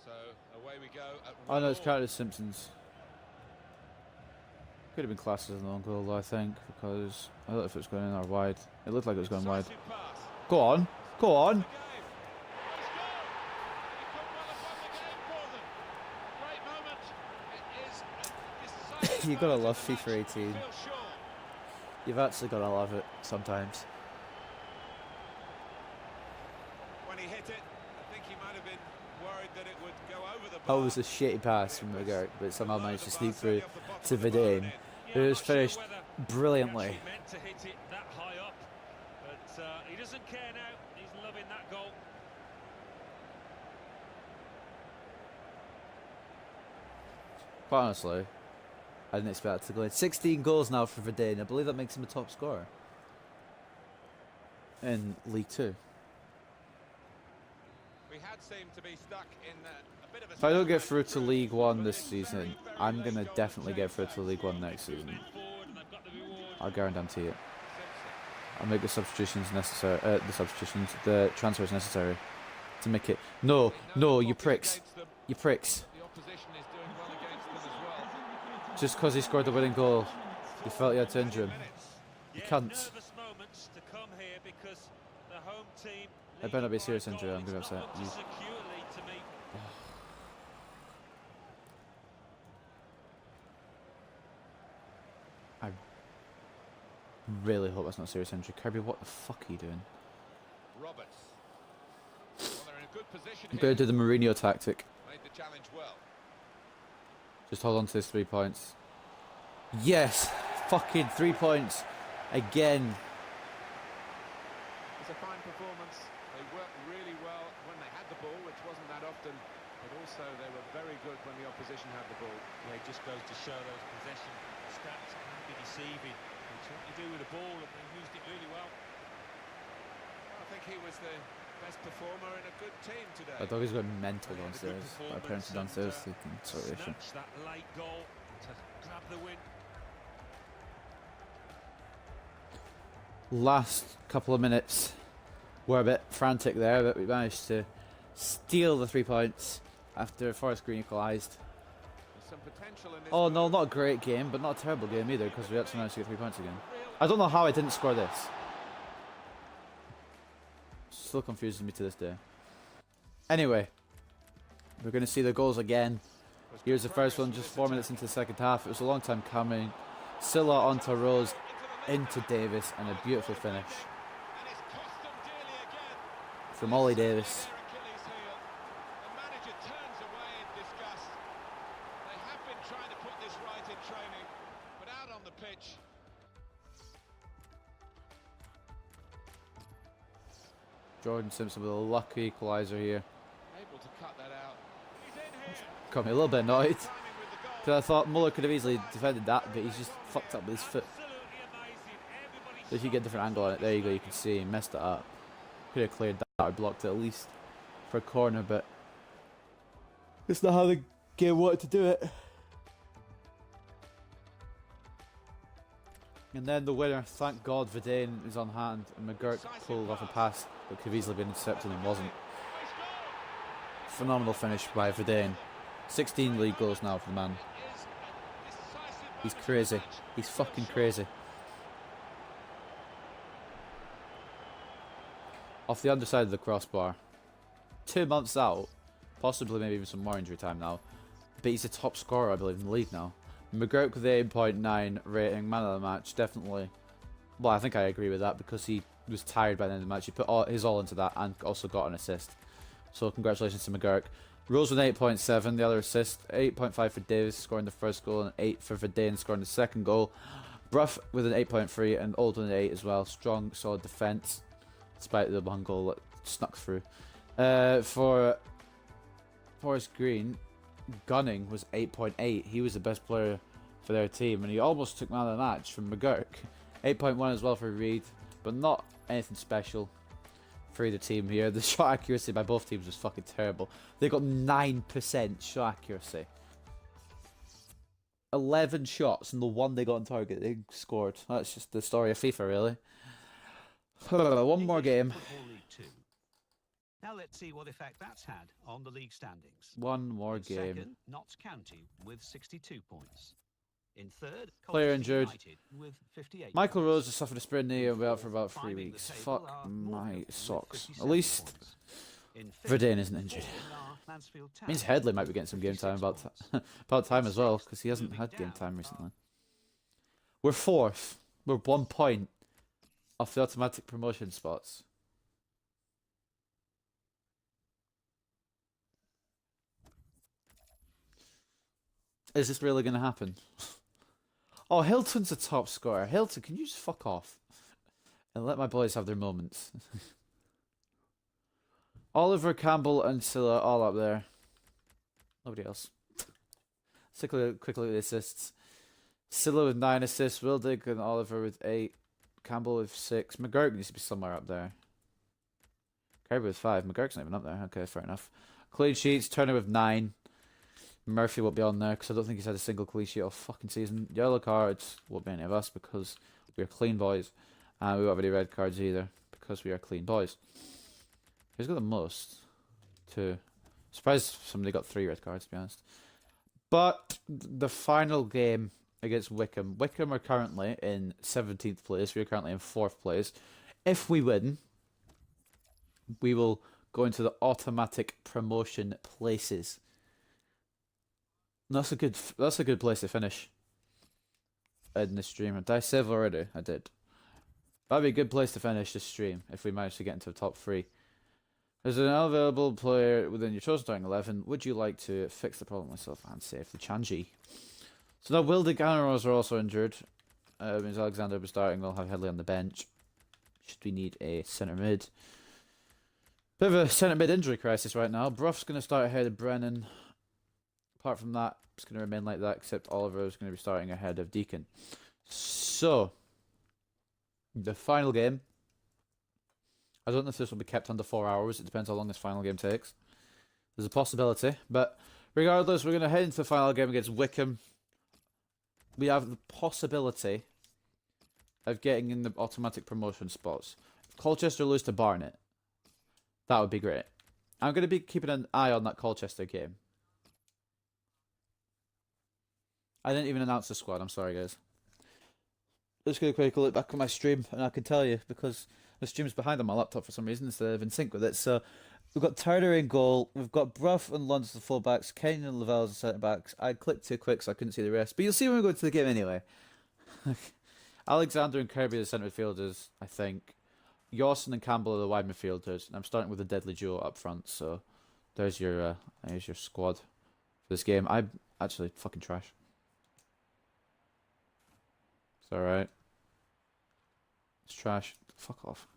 So away we go. At Oh no, it's 1-1. counted as Simpsons. Could have been classed as an own goal, though, I think, because I don't know if it was going in or wide. It looked like it was going wide. Decisive pass. Go on, go on. The game. Let's go. He could well have won the game for them. Great moment. It is a decisive You gotta moment love in the FIFA match. 18. I feel sure. You've actually gotta love it sometimes. When he hit it, I think he might have been worried that it would go over the That bar. was a shitty pass from Magart, but somehow managed to sneak through Certainly off the bottom to of the bar Vidane. and in. It I'm was not sure finished whether brilliantly. he actually meant to hit it that high up, but he doesn't care now. He's loving that goal. Quite honestly, I didn't expect it to go in. 16 goals now for Vidane. I believe that makes him a top scorer in League Two. We had seemed to be stuck in a bit of a If I don't get stalemate through to League One this but season, very, very I'm late gonna goal definitely get change through to there. League One next season. Men forward and they've got the reward. I'll guarantee it. Simpson. I'll make the substitutions necessary. The transfers necessary to make it. No, no, you pricks, you pricks. The opposition is doing well against them as well. Just because he scored the winning goal, you felt you had to injure him. You Yeah, cunts. nervous moments to come here because the home team. It better not be a leading serious by a injury, goal. I'm gonna It's upset not looked you. as securely to me. I really hope that's not a serious injury. Kirby, what the fuck are you doing? Roberts. Well, they're in a good position I'm here. going to do the Mourinho tactic. Made the challenge well. Just hold on to his 3 points. Yes! Fucking 3 points. Again. It's a fine performance. They worked really well when they had the ball, which wasn't that often, but also they were very good when the opposition had the ball. Yeah, it just goes to show those possession stats can be deceiving. It's what you do with the ball, and they used it really well. I think he was the best performer in a good team today. That dog is going mental They had a good downstairs. My parents are performance and, downstairs taking sort of issue. snatch that late goal to grab the win. Last couple of minutes were a bit frantic there, but we managed to steal the 3 points after Forest Green equalised. There's some potential in this Oh no, goal. not a great game, but not a terrible game either, because we actually managed to get 3 points again. I don't know how I didn't score this. Still confuses me to this day. Anyway, we're going to see the goals again. Here's the first one, just 4 minutes into the second half. It was a long time coming. Silla onto Rose, into Davis, and a beautiful finish And it's cost them dearly again. from Ollie Davis. Their Achilles heel. The manager turns away in disgust. They have been trying to put this right in training, but out on the pitch. Jordan Simpson with a lucky equaliser here. Able to cut that out. He's in here. Got me a little bit annoyed, Timing with the goal. because I thought Muller could have easily defended that, but he's just fucked up with his foot. Absolutely amazing. Everybody So if you get a different angle on it, there you go, you can see he messed it up. Could have cleared that or blocked it at least for a corner, but it's not how the game wanted to do it. And then the winner, thank God Vidane is on hand, and McGurk pulled off a pass that could have easily been intercepted and wasn't. Phenomenal finish by Vidane. 16 league goals now for the man. It is a decisive He's moment crazy. in the match. He's I feel fucking sure. crazy. Off the underside of the crossbar. 2 months out. Possibly maybe even some more injury time now. But he's a top scorer, I believe, in the league now. McGurk with 8.9 rating, man of the match, definitely. Well, I think I agree with that because he was tired by the end of the match. He put his all into that and also got an assist. So congratulations to McGurk. Rose with 8.7, the other assist. 8.5 for Davis scoring the first goal, and 8 for Verdane scoring the second goal. Bruff with an 8.3 and Old with an 8 as well. Strong, solid defence, despite the one goal that snuck through. For Forest Green, Gunning was 8.8. He was the best player for their team, and he almost took man of the match from McGurk. 8.1 as well for Reed, but not anything special for the team here. The shot accuracy by both teams was fucking terrible. They got 9% shot accuracy. 11 shots, and the one they got on target, they scored. That's just the story of FIFA, really. One more game. Football League 2. Now let's see what effect that's had on the league standings. One more In game. second, Notts County with 62 points. In third, Player Colchester injured. United with 58 Michael points. Rose has suffered a sprained knee and will be out for about 3 Climbing the weeks. table Fuck are my Morecambe with socks. 57 At least points. In fifth, Verdane isn't injured. are Mansfield Town Means Headley might be getting some game time 56 about points. about time as well, Sixth, because he hasn't moving had game down time are recently. We're fourth. We're 1 point off the automatic promotion spots. Is this really going to happen? Oh, Hilton's the top scorer. Hilton, can you just fuck off and let my boys have their moments? Oliver, Campbell, and Silla all up there. Nobody else. Let's take a quick look at the assists. Silla with 9 assists. Wildig and Oliver with 8. Campbell with 6. McGurk needs to be somewhere up there. Kirby with 5. McGurk's not even up there. Okay, fair enough. Clean sheets. Turner with 9. Murphy won't be on there because I don't think he's had a single clean sheet all fucking season. Yellow cards won't be any of us because we are clean boys. And we won't have any red cards either because we are clean boys. Who's got the most? 2. Surprised somebody got 3 red cards, to be honest. But the final game against Wickham. Wickham are currently in 17th place. We are currently in 4th place. If we win, we will go into the automatic promotion places. That's a good place to finish in this stream. Did I save already? I did. That'd be a good place to finish this stream if we manage to get into the top 3. There's an available player within your chosen starting 11. Would you like to fix the problem myself and save the Changi? So now Wildig and Rose are also injured. Means Alexander will be starting. We'll have Headley on the bench. Should we need a centre mid? Bit of a centre mid injury crisis right now. Bruff's going to start ahead of Brennan. Apart from that, it's going to remain like that, except Oliver is going to be starting ahead of Deacon. So, the final game. I don't know if this will be kept under 4 hours. It depends how long this final game takes. There's a possibility. But regardless, we're going to head into the final game against Wickham. We have the possibility of getting in the automatic promotion spots. If Colchester lose to Barnet, that would be great. I'm going to be keeping an eye on that Colchester game. I didn't even announce the squad. I'm sorry, guys. Let's get a quick look back at my stream, and I can tell you because the stream's behind on my laptop for some reason instead of in sync with it. So we've got Turner in goal. We've got Bruff and Lund as the fullbacks. Kenyon and Lavelle as the centre backs. I clicked too quick, so I couldn't see the rest. But you'll see when we go to the game anyway. Alexander and Kirby are the centre midfielders, I think. Yawson and Campbell are the wide midfielders. And I'm starting with a deadly duo up front. So there's your squad for this game. I'm actually fucking trash. It's alright. It's trash. Fuck off.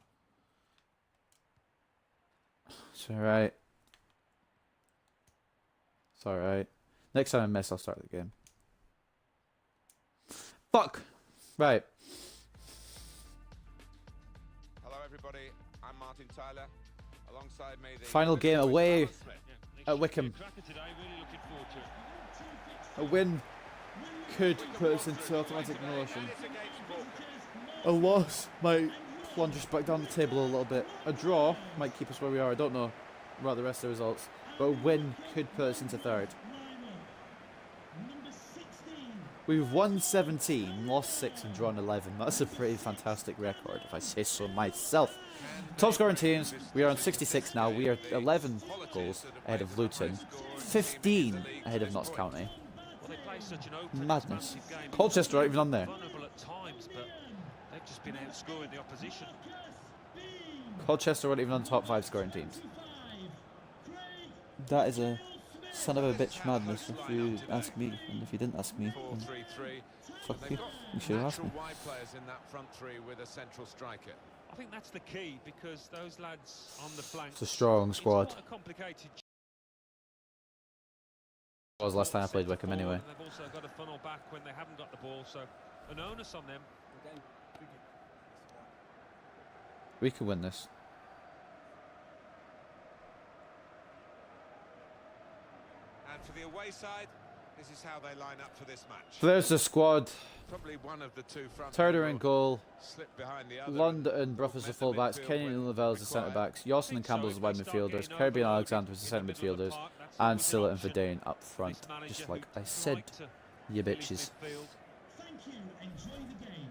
It's alright. It's alright. Next time I miss, I'll start the game. Fuck! Right. Hello, everybody. I'm Martin Tyler. Alongside me, the Final game away at Wickham. Cracker today, really looking forward to it. A win could put us into automatic promotion. A loss might plunge us back down the table a little bit. A draw might keep us where we are. I don't know about the rest of the results. But a win could put us into 3rd. We've won 17, lost 6 and drawn 11. That's a pretty fantastic record, if I say so myself. Top scoring teams, we are on 66 now. We are 11 goals ahead of Luton. 15 ahead of Notts County. Well, they play such an open, Madness. expansive game. Colchester aren't even on there. Vulnerable at times, but they've just been outscoring the opposition. Colchester weren't even on top 5 scoring teams. That is a son of a bitch madness if you ask me, and if you didn't ask me, 4-3-3. fuck They've you. got You should have asked me. natural wide players in that front three with a central striker. I think that's the key, because those lads on the flank. It's a strong squad. It's quite a complicated. It was last time I played Wickham anyway. They've also got to funnel back when they haven't got the ball, so an onus on them. We can win this. And for the away side, this is how they line up for this match. So there's the squad. Probably one of the two front. Turner in goal. Slip behind the other. London and Bruff as the full-backs. Kenyon and Lavelle as the centre-backs. Yawson and Campbell as the wide midfielders. Kirby and Alexander as the centre midfielders. And Sillett and Verdane up front. Just like I said, you bitches. Thank you. Enjoy the game.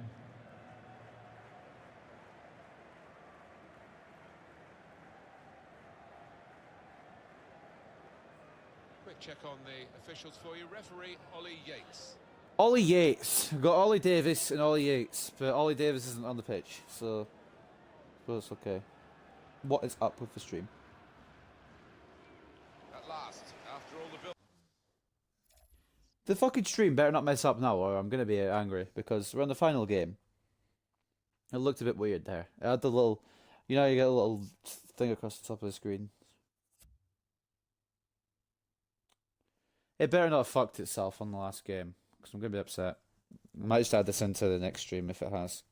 Quick check on the officials for you. Referee Ollie Yates. Ollie Yates. We've got Ollie Davis and Ollie Yates. But Ollie Davis isn't on the pitch. So it's okay. What is up with the stream? At last, after all the build. The fucking stream better not mess up now or I'm going to be angry. Because we're on the final game. It looked a bit weird there. It had the little... You know, you get a little thing across the top of the screen. It better not have fucked itself on the last game. Because I'm going to be upset. I might just add this into the next stream if it has.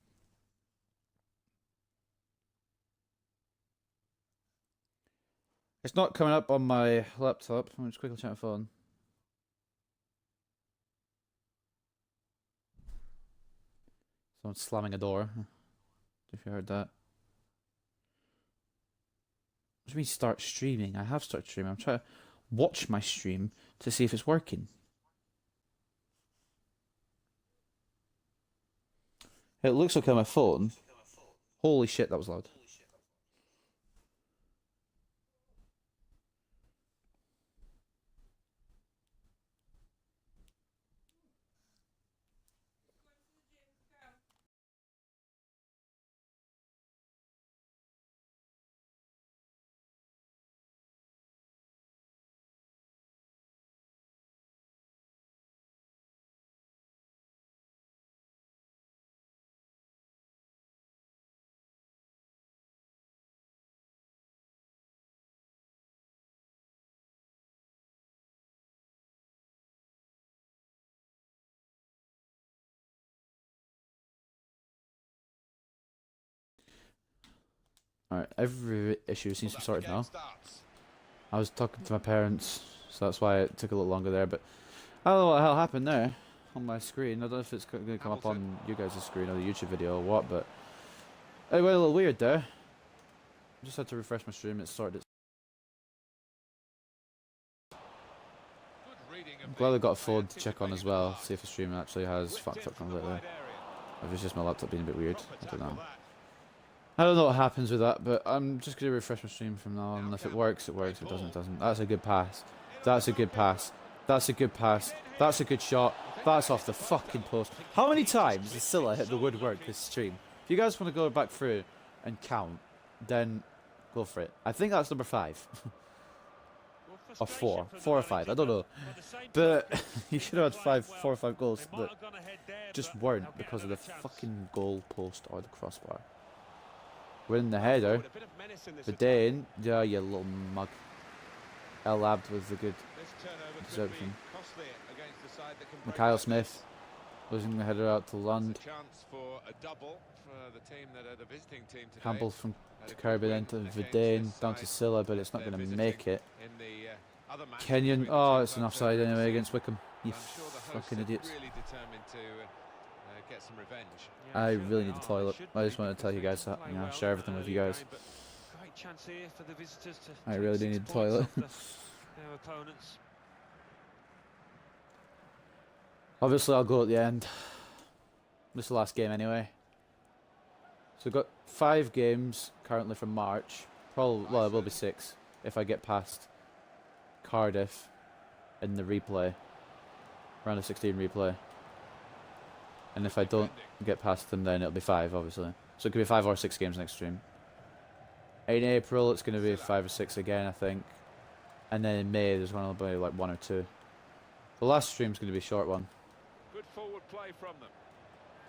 It's not coming up on my laptop. I'll just quickly check my phone. Someone's slamming a door. If you heard that. What do you mean start streaming? I have started streaming. I'm trying to watch my stream to see if it's working. It looks okay on my phone. Holy shit, that was loud. Alright, every issue seems to be sorted now. I was talking to my parents, so that's why it took a little longer there, but I don't know what the hell happened there on my screen. I don't know if it's going to come up on you guys' screen or the YouTube video or what, but it went a little weird there. I just had to refresh my stream, it sorted it. I'm glad I got a phone to check on as well, see if the stream actually has fucked up completely. Or if it's just my laptop being a bit weird, I don't know. I don't know what happens with that, but I'm just going to refresh my stream from now on. If it works, it works. If it doesn't, it doesn't. That's a good pass. That's a good pass. That's a good pass. That's a good shot. That's off the fucking post. How many times has Silla hit the woodwork this stream? If you guys want to go back through and count, then go for it. I think that's number 5. Or 4. 4 or 5. I don't know. But you should have had 4 or 5 goals that just weren't because of the fucking goal post or the crossbar. Winning the header. Verdane, yeah, you little mug. El Abd was the good desertion. Mikhail Smith losing the header out to Lund. Campbell from Kirby then to Verdane, down to Silla, but it's not going to make it. Kenyon, oh, it's an offside anyway against Wickham. You fucking idiots. Get some revenge. I really need the toilet. I just want to tell you guys that, you know, share everything with you guys. Great chance here for the visitors to I really do need the toilet. their opponents. Obviously, I'll go at the end. This is the last game anyway. So we've got 5 games currently from March. Probably, well, it will be 6 if I get past Cardiff in the replay, round of 16 replay. And if I don't get past them, then it'll be 5, obviously. So it could be 5 or 6 games next stream. In April, it's going to be 5 or 6 again, I think. And then in May, there's going to be like 1 or 2. The last stream's going to be a short one. Good forward play from them.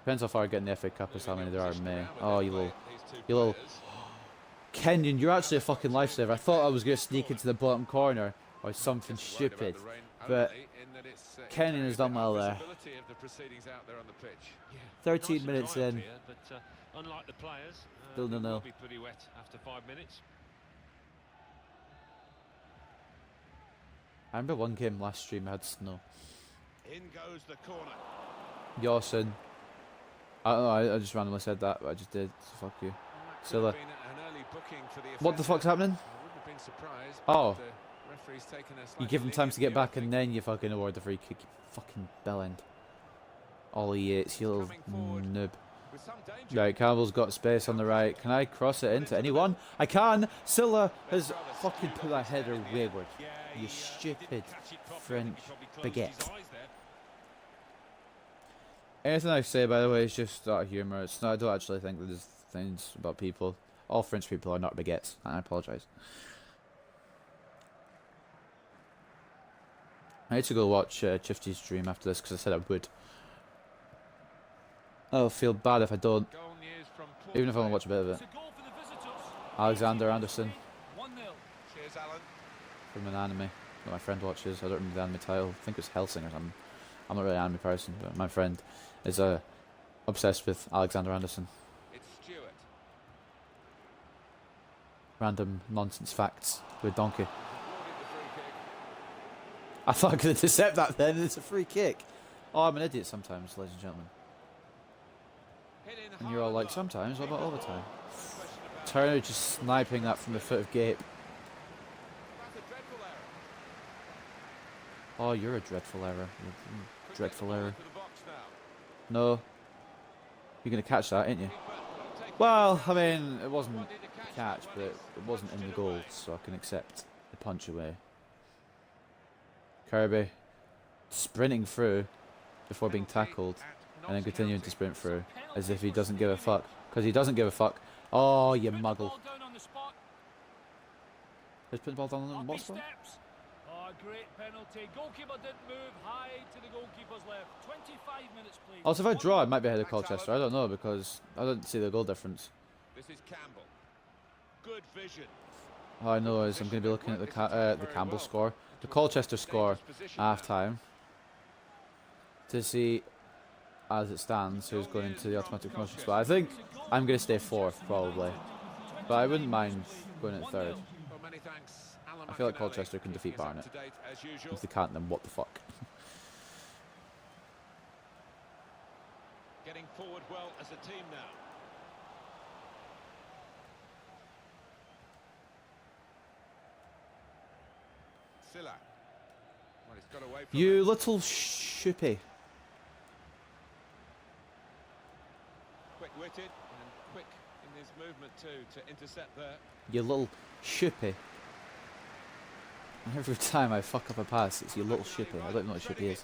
Depends how far I get in the FA Cup as how many there are in May. Oh, you little... Kenyon, you're actually a fucking lifesaver. I thought I was going to sneak into the bottom corner or something stupid. But Kenyon has done well there. 13 minutes in. Unlike the players, Still 0-0. will be pretty wet after 5 minutes. I remember one game last stream I had snow. In goes the corner. Yawson. I don't know, I just randomly said that, but I just did. So fuck you. Silla. What the fuck's happening? Oh. You give him time to get back and then you fucking award the free kick. You fucking bellend. Ollie Yates, you little noob. Right, Campbell's got space on the right. Can I cross it into anyone? I can! Silla has fucking put that header wayward. You stupid French baguette. Anything I say, by the way, is just out of humour. It's not. I don't actually think that there's things about people. All French people are not baguettes, and I apologise. I need to go watch Chifty's stream after this because I said I would. I'll feel bad if I don't, even if I want to watch a bit of it. Alexander Anderson. Cheers, Alan. From an anime that my friend watches. I don't remember the anime title. I think it's Helsing or something. I'm not really an anime person, but my friend is obsessed with Alexander Anderson. It's Stewart. Random nonsense facts with Donkey. I thought I could intercept that then, and it's a free kick. Oh, I'm an idiot sometimes, ladies and gentlemen. And you're all like, sometimes, what about all the time? Turner just sniping that from the foot of Gape. Oh, you're a dreadful error. Dreadful error. No. You're going to catch that, ain't you? Well, I mean, it wasn't a catch, but it wasn't in the goal, so I can accept the punch away. Kirby sprinting through before being tackled and then continuing to sprint through as if he doesn't give a fuck. Because he doesn't give a fuck. Oh, you muggle. Just put the ball down on the what spot? Oh, great penalty. Goalkeeper didn't move. High to the goalkeeper's left. 25 minutes, please. Also, if I draw, it might be ahead of Colchester. I don't know because I don't see the goal difference. This is Campbell. Good vision. All I know is I'm going to be looking at the Campbell score, the Colchester score, half-time, to see, as it stands, who's going into the automatic promotion spot. I think I'm going to stay 4th, probably, but I wouldn't mind going at 3rd. I feel like Colchester can defeat Barnet. If they can't, then what the fuck? Getting forward well as a team now. Silla. Well, he's got away from You it. little shoopy. Quick-witted and quick in his movement too to intercept there. You little shoopy. Every time I fuck up a pass, it's you little shippy. I don't know what shippy is.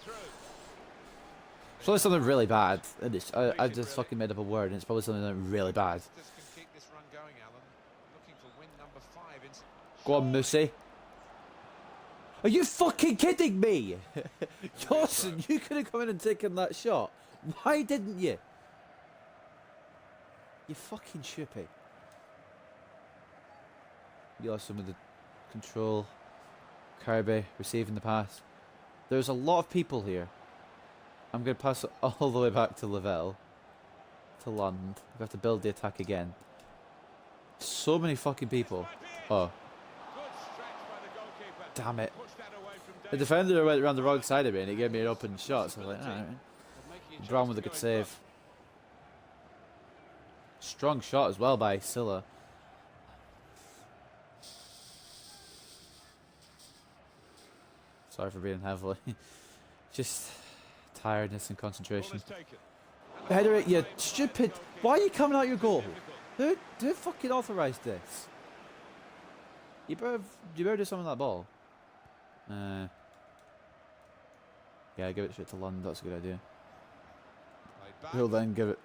It's probably something really bad. And it's, I just fucking made up a word, and it's probably something really bad. Go on, Moosey. Are you fucking kidding me? Dawson, you could have come in and taken that shot. Why didn't you? You fucking shippy. You lost some of the control. Kirby receiving the pass. There's a lot of people here. I'm going to pass it all the way back to Lavelle. To Lund. We have to build the attack again. So many fucking people. Oh. Damn it. The defender went around the wrong side of me and he gave me an open shot. So I was like, alright. Brown with a good save. Strong shot as well by Silla. Sorry for being heavily. Just tiredness and concentration. Header it, you stupid. Why are you coming out your goal? Who fucking authorised this? You better do something with that ball. Yeah, give it shit to London. That's a good idea. He'll then give it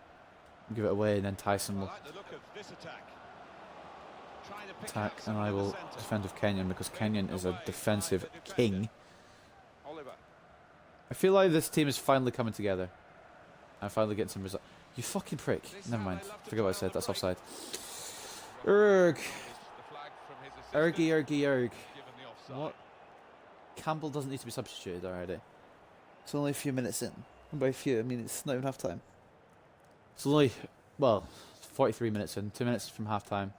away, and then Tyson will Trying to pick attack, out and someone I in the will centre. defend with Kenyon because Kenyon is a defensive king. Oliver. I feel like this team is finally coming together. I'm finally getting some results. You fucking prick. Never mind. Forget what I said. That's offside. Erg. Ergy, ergy, erg. What? Campbell doesn't need to be substituted already. It's only a few minutes in. And by a few, I mean it's not even half time. It's only, well, 43 minutes in. 2 minutes from half time.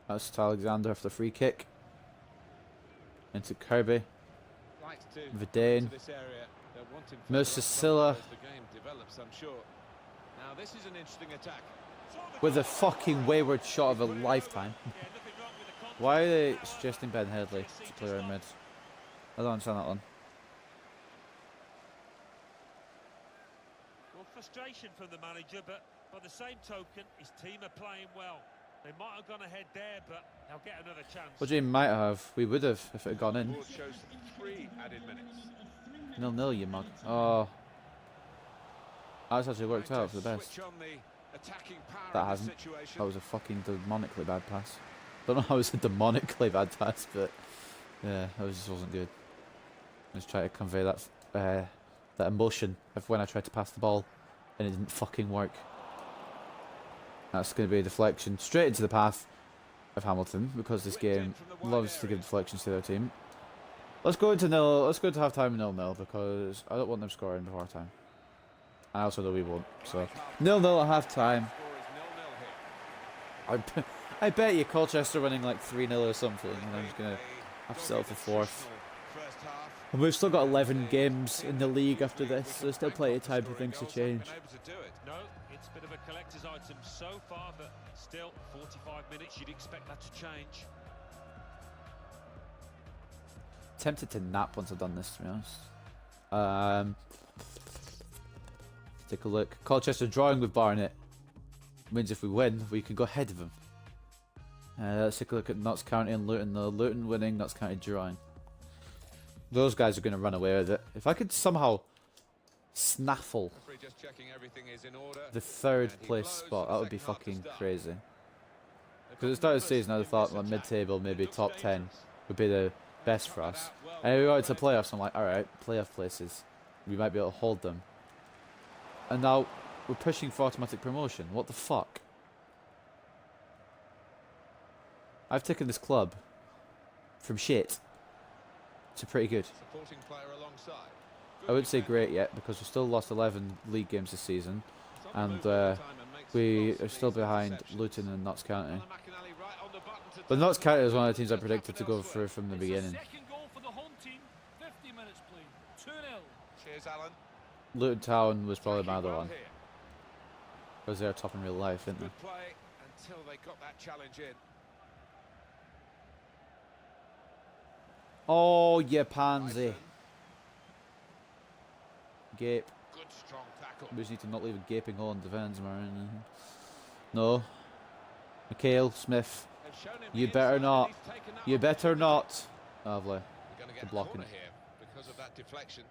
That's to Alexander for the free kick. Into Kirby. Vidane. Moses Silla. Now this is an interesting attack. With a fucking wayward shot of a lifetime. Why are they suggesting Ben Headley to play around mid? I don't understand that one. Well, frustration from the manager, but by the same token, his team are playing well. They might have gone ahead there, but they'll get another chance. What do you mean might have? We would have if it had gone in. Board shows 3 added minutes. 0-0, you mug. Oh. That's actually worked out for the best. Switch on the attacking power That in this hasn't. situation. That was a fucking demonically bad pass. Don't know how it was a demonically bad pass, but yeah, that just wasn't good. I was trying to convey that that emotion of when I tried to pass the ball and it didn't fucking work. That's going to be a deflection straight into the path of Hamilton because this game loves to give deflections to their team. Let's go into nil. Let's go to half time 0-0 because I don't want them scoring before time. I also know we won't. So 0-0 at half time. I bet you Colchester winning like 3-0 or something, and I'm just gonna have to settle for fourth. And we've still got 11 games in the league after this, so there's still plenty of time for things to change. No, it's a bit of a collector's item so far, but still 45 minutes, you'd expect that to change. Tempted to nap once I've done this, to be honest. Take a look. Colchester drawing with Barnet means if we win, we can go ahead of them. Let's take a look at Notts County and Luton. Though Luton winning, Notts County drawing. Those guys are going to run away with it. If I could somehow snaffle the third place spot, that would be fucking crazy. Because at the start of the season, I thought like mid-table, maybe top 10 would be the best for us. And we got into playoffs, I'm like, alright, playoff places. We might be able to hold them. And now we're pushing for automatic promotion. What the fuck? I've taken this club from shit to pretty good. I wouldn't say great yet because we've still lost 11 league games this season, and we are still behind Luton and Notts County. But Notts County is one of the teams I predicted to go through from the beginning. Second goal for the home team. 50 minutes played. 2-0. Cheers, Alan. Luton Town was probably my other one because they're top in real life, aren't they? Good play until they got that challenge in. Oh, yeah, pansy. Gape. Good strong tackle. We just need to not leave a gaping hole in defence, man. No. Mikhail Smith. You better not. You better not. Lovely. Good blocking. here because of that deflection.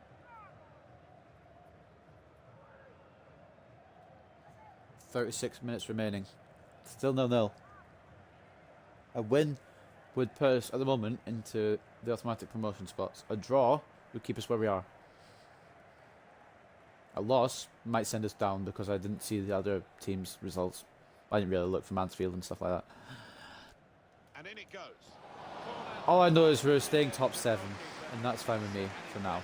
36 minutes remaining. Still 0-0. A win would put us at the moment into the automatic promotion spots. A draw would keep us where we are. A loss might send us down because I didn't see the other team's results. I didn't really look for Mansfield and stuff like that. And in it goes. All I know is we're staying top 7, and that's fine with me for now.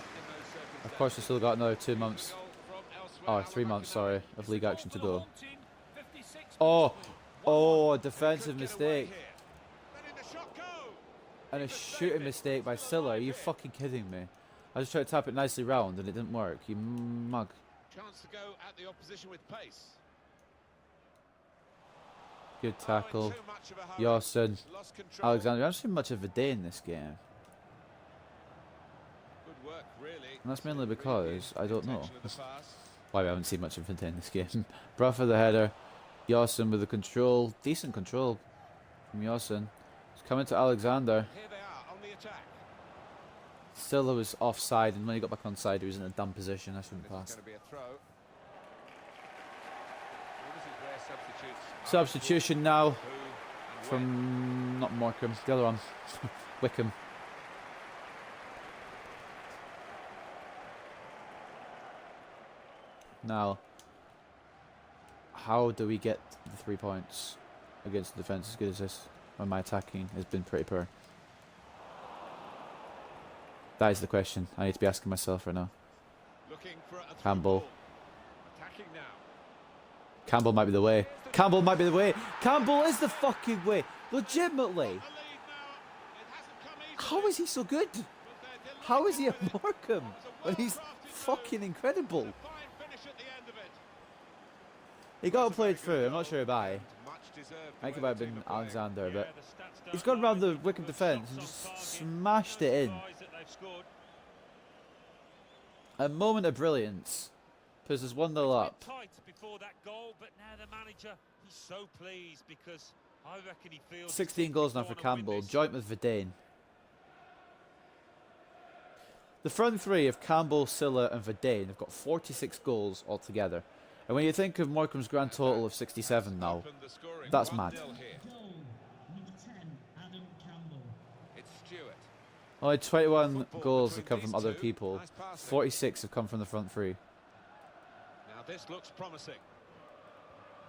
Of course, we've still got another 2 months, or 3 months, sorry, of league action to go. Oh, a defensive mistake. And a shooting mistake by Silla. Are you fucking kidding me? I just tried to tap it nicely round and it didn't work. You mug. Chance to go at the opposition with pace. Good tackle. Yossin. Alexander. I haven't seen much of a day in this game. Good work, really. And that's mainly because I don't know why we haven't seen much of a day in this game. Bruff for the header. Yossin with the control. Decent control from Yossin. It's coming to Alexander. Here they are on the attack. Silla was offside, and when he got back onside, he was in a dumb position. I shouldn't pass. It's going to be a throw. Well, this is where Substitution now from not Morecambe, the other one, Wickham. Now, how do we get the 3 points against the defence as good as this when my attacking has been pretty poor? That is the question I need to be asking myself right now. Campbell. Campbell might be the way. Campbell might be the way. Campbell is the fucking way. Legitimately. How is he so good? How is he at Morecambe when he's fucking incredible? He got played through. I'm not sure by. I think it might have been Alexander, but he's gone around the Wickham defence and just smashed it in. A moment of brilliance. Puts us 1-0 up. Before that goal, but now the manager, he's so pleased because I reckon he feels 16 goals now for Campbell, joint with Verdane. The front three of Campbell, Silla and Verdane have got 46 goals altogether. And when you think of Morecambe's grand total of 67 now, that's mad. Only 21 goals have come from other people. 46 have come from the front three. Now this looks promising.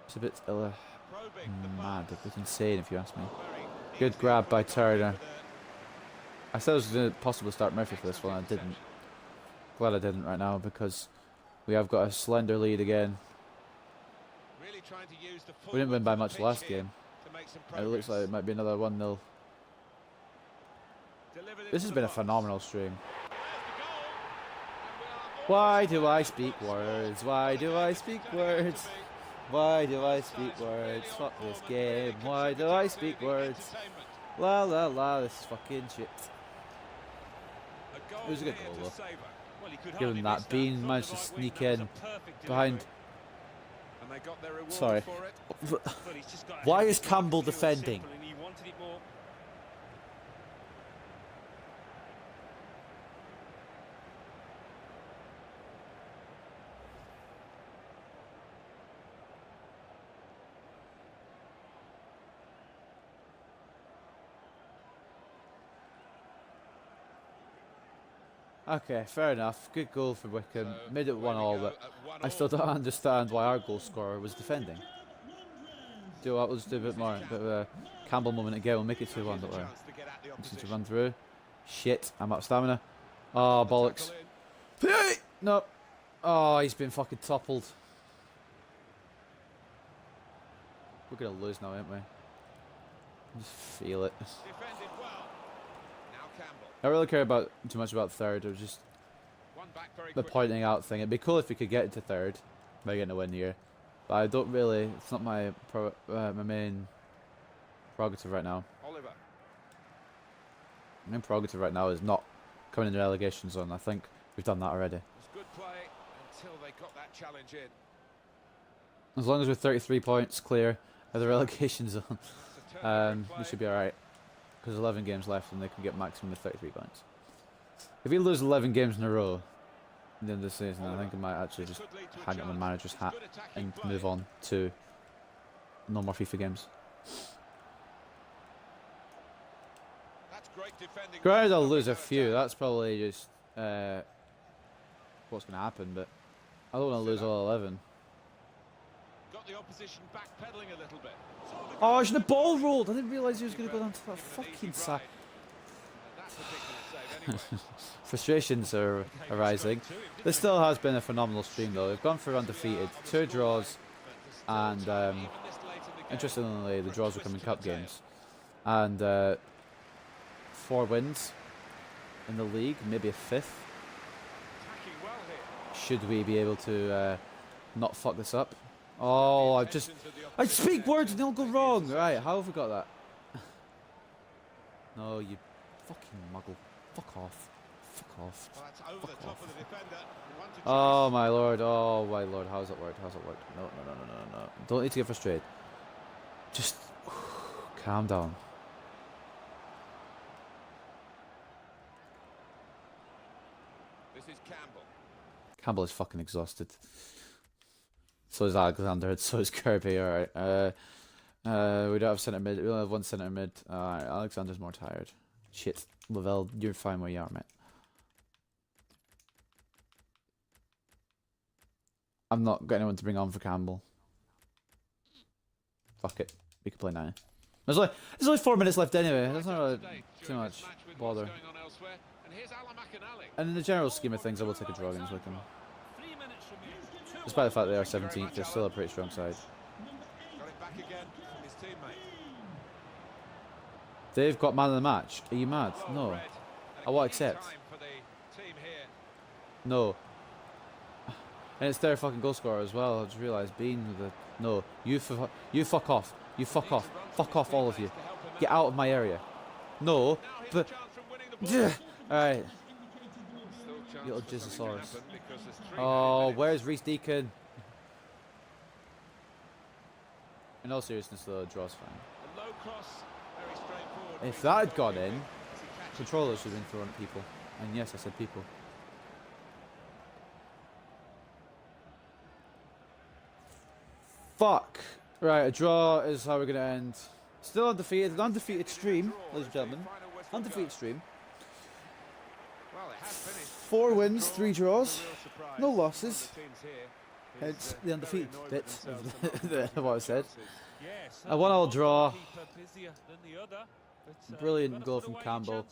It's a bit mad. It's insane if you ask me. Good grab by Turner. I said it was possible to start Murphy for this one. I didn't. Glad I didn't right now because we have got a slender lead again. We didn't win by much last game. It looks like it might be another 1-0. This has been a phenomenal stream. Why do I speak words? Why do I speak words? Why do I speak words? Fuck this game. Why do I speak words? La la la, this is fucking shit. It was a good goal though. Given that Bean managed to sneak in behind. Sorry. Why is Campbell defending? Okay, fair enough. Good goal for Wickham. Made it 1-1, but I still don't understand why our goal scorer was defending. Do what? We'll just do a bit more. A bit of a Campbell moment again. We'll make it 2-1, don't worry. Just to run through. Shit, I'm out of stamina. Oh, bollocks. No. Oh, he's been fucking toppled. We're going to lose now, aren't we? I just feel it. I don't really care about too much about third. It was just the pointing out thing. It'd be cool if we could get into third by getting a win here, but I don't really. It's not my main prerogative right now. My main prerogative right now is not coming in the relegation zone. I think we've done that already. Good play until they got that challenge in. As long as we're 33 points clear of the relegation zone, we should be all right. Because 11 games left and they can get maximum of 33 points. If we lose 11 games in a row at the end of the season, I think I might actually just hang it on the manager's hat and move on to no more FIFA games. Granted, I'll lose a few. That's probably just what's going to happen, but I don't want to lose all 11. Got the opposition backpedaling a little bit. Oh, the ball rolled. I didn't realise he was going to go down to that fucking side. Frustrations are arising. This still has been a phenomenal stream though. We've gone for undefeated, 2 draws, and interestingly the draws were coming cup games, and 4 wins in the league, maybe a 5th. Should we be able to not fuck this up? Oh, I speak words and they'll go wrong. Right, how have we got that? No, you fucking muggle. Fuck off. Fuck off. Fuck off. Oh my lord, how's it worked? How's it worked? No. Don't need to get frustrated. Just calm down. This is Campbell. Campbell is fucking exhausted. So is Alexander, and so is Kirby. Alright. We don't have centre mid. We only have one centre mid. Alright, Alexander's more tired. Shit. Lavelle, you're fine where you are, mate. I'm not got anyone to bring on for Campbell. Fuck it. We can play now. There's only 4 minutes left anyway. That's not really too much bother. And in the general scheme of things, I will take a draw against Wickham. Despite the fact they are 17th, they're still a pretty strong side. Got it back again from his teammate. They've got man of the match. Are you mad? No. I will accept. No. And it's their fucking goal scorer as well. I just realised Bean with the no. You fuck off. You fuck off. Fuck off, all of you. Get out of my area. No. But alright. Little Jizzosaurus. Oh, where's Reece Deacon? In all seriousness, though, a draw's fine. If that had gone in, controllers should have been thrown at people. And yes, I said people. Fuck. Right, a draw is how we're going to end. Still undefeated. An undefeated stream, ladies and gentlemen. Undefeated stream. 4 wins, 3 draws. No losses. Hence the undefeated bit of what I said. A 1-1 draw. Brilliant goal from Campbell.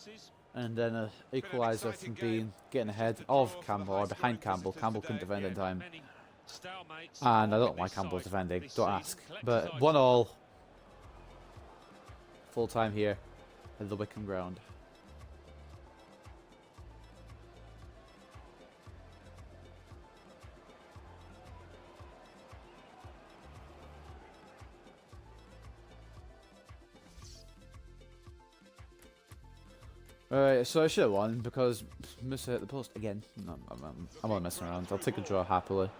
And then an equaliser from Bean getting ahead of Campbell, or behind Campbell. Campbell couldn't defend in time. And I don't know why Campbell's defending, don't ask. But 1-1. Full time here at the Wickham ground. Alright, so I should have won because Musa hit the post again. No, I'm only messing around. I'll take a draw happily.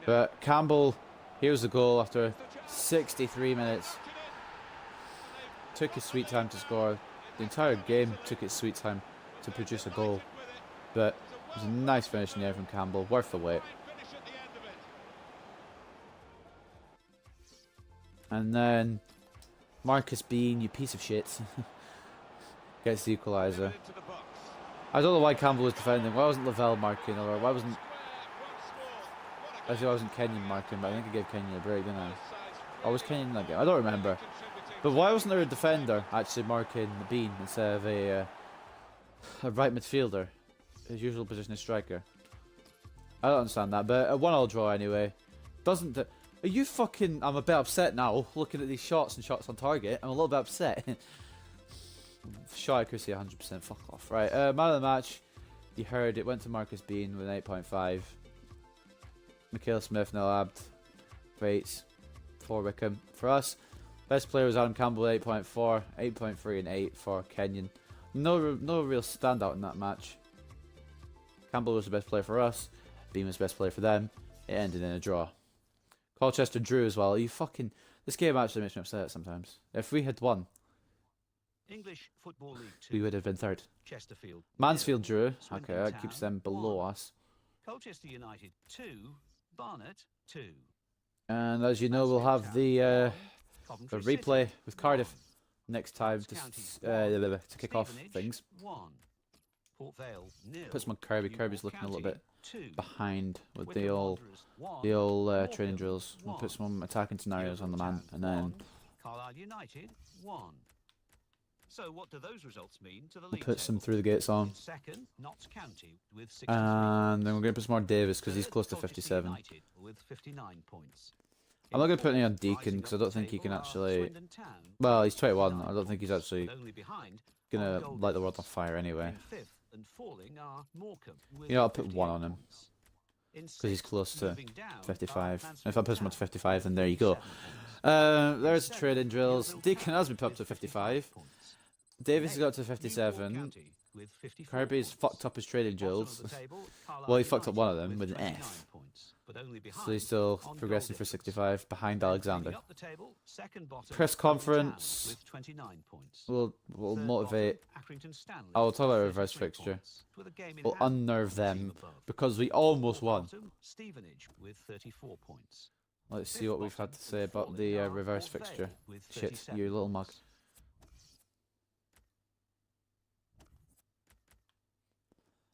But Campbell, here's the goal after 63 minutes. Took his sweet time to score. The entire game took its sweet time to produce a goal. But it was a nice finish in the air from Campbell, worth the wait. And then Marcus Bean, you piece of shit. Gets the equaliser. I don't know why Campbell was defending. Why wasn't Lavelle marking? Or why wasn't... Actually, I wasn't Kenyon marking, but I think I gave Kenyon a break, didn't I? Or was Kenyon in that game? I don't remember. But why wasn't there a defender actually marking the Bean instead of a right midfielder? His usual position is striker. I don't understand that, but a 1-1 draw anyway. Doesn't... Are you fucking... I'm a bit upset now, looking at these shots and shots on target. I'm a little bit upset. Shot accuracy 100%, fuck off. Right, man of the match, you heard it, went to Marcus Bean with an 8.5. Mikhail Smith, no abbed. Great. For Wickham. For us, best player was Adam Campbell, 8.4. 8.3 and 8 for Kenyon. No real standout in that match. Campbell was the best player for us. Bean was the best player for them. It ended in a draw. Colchester drew as well. You fucking... This game actually makes me upset sometimes. If we had won, English Football League 2. we would have been third. Chesterfield. Mansfield drew. Swindon Okay, that keeps Town, them below 1. us. Colchester United 2, Barnet 2. And as you know, we'll have the Coventry replay City, with Cardiff 1. next time to kick off Stevenage, things. 1. Port Vale 0. Put some on Kirby. Newport Kirby's looking a little County, bit 2. behind with Wycombe the old Wanderers 1. training drills. We'll put some attacking scenarios on the man, and then 1. Carlisle United 1. So what do those results mean to the we'll league put some table? through the gates on. Second, Notts County with 63. And then we're going to put some more Davis because he's Third, close to Colchester 57. United with 59 points. I'm not going to put any on Rising Deacon because I up don't the think he can table are actually... Swindon Town, Well, he's 21. 29 I don't think he's points, actually but only behind going are to Gold light the world on Eagles. fire anyway. In fifth and falling are Morecambe with You know, I'll put 58 one on him points. In because he's sixth, close to moving down, are 55. And if I Mansfield put him on to Town 55, then with there you go. 57 points. There's In training seventh, drills. Yeovil Deacon Town has been put up with to 55 55. points. Davis has got Next, to Newport 57. County with 54 Kirby's points. fucked up his training Bottom of drills. the table, Carlisle Well, he fucked up United one of them with an 29 F. points, but only So he's behind still on progressing goal for difference. 65 behind Then Alexander. moving up the table, second bottom, Press Swindon Town conference. with 29 points. We'll Third motivate. bottom, Accrington Stanley I'll talk about with reverse 33 fixture. points, with a game in We'll hand unnerve with the team them above. because we almost Fourth won. bottom, Stevenage with 34 points. Let's see what we've had to say about the reverse fixture. Shit, you little mug.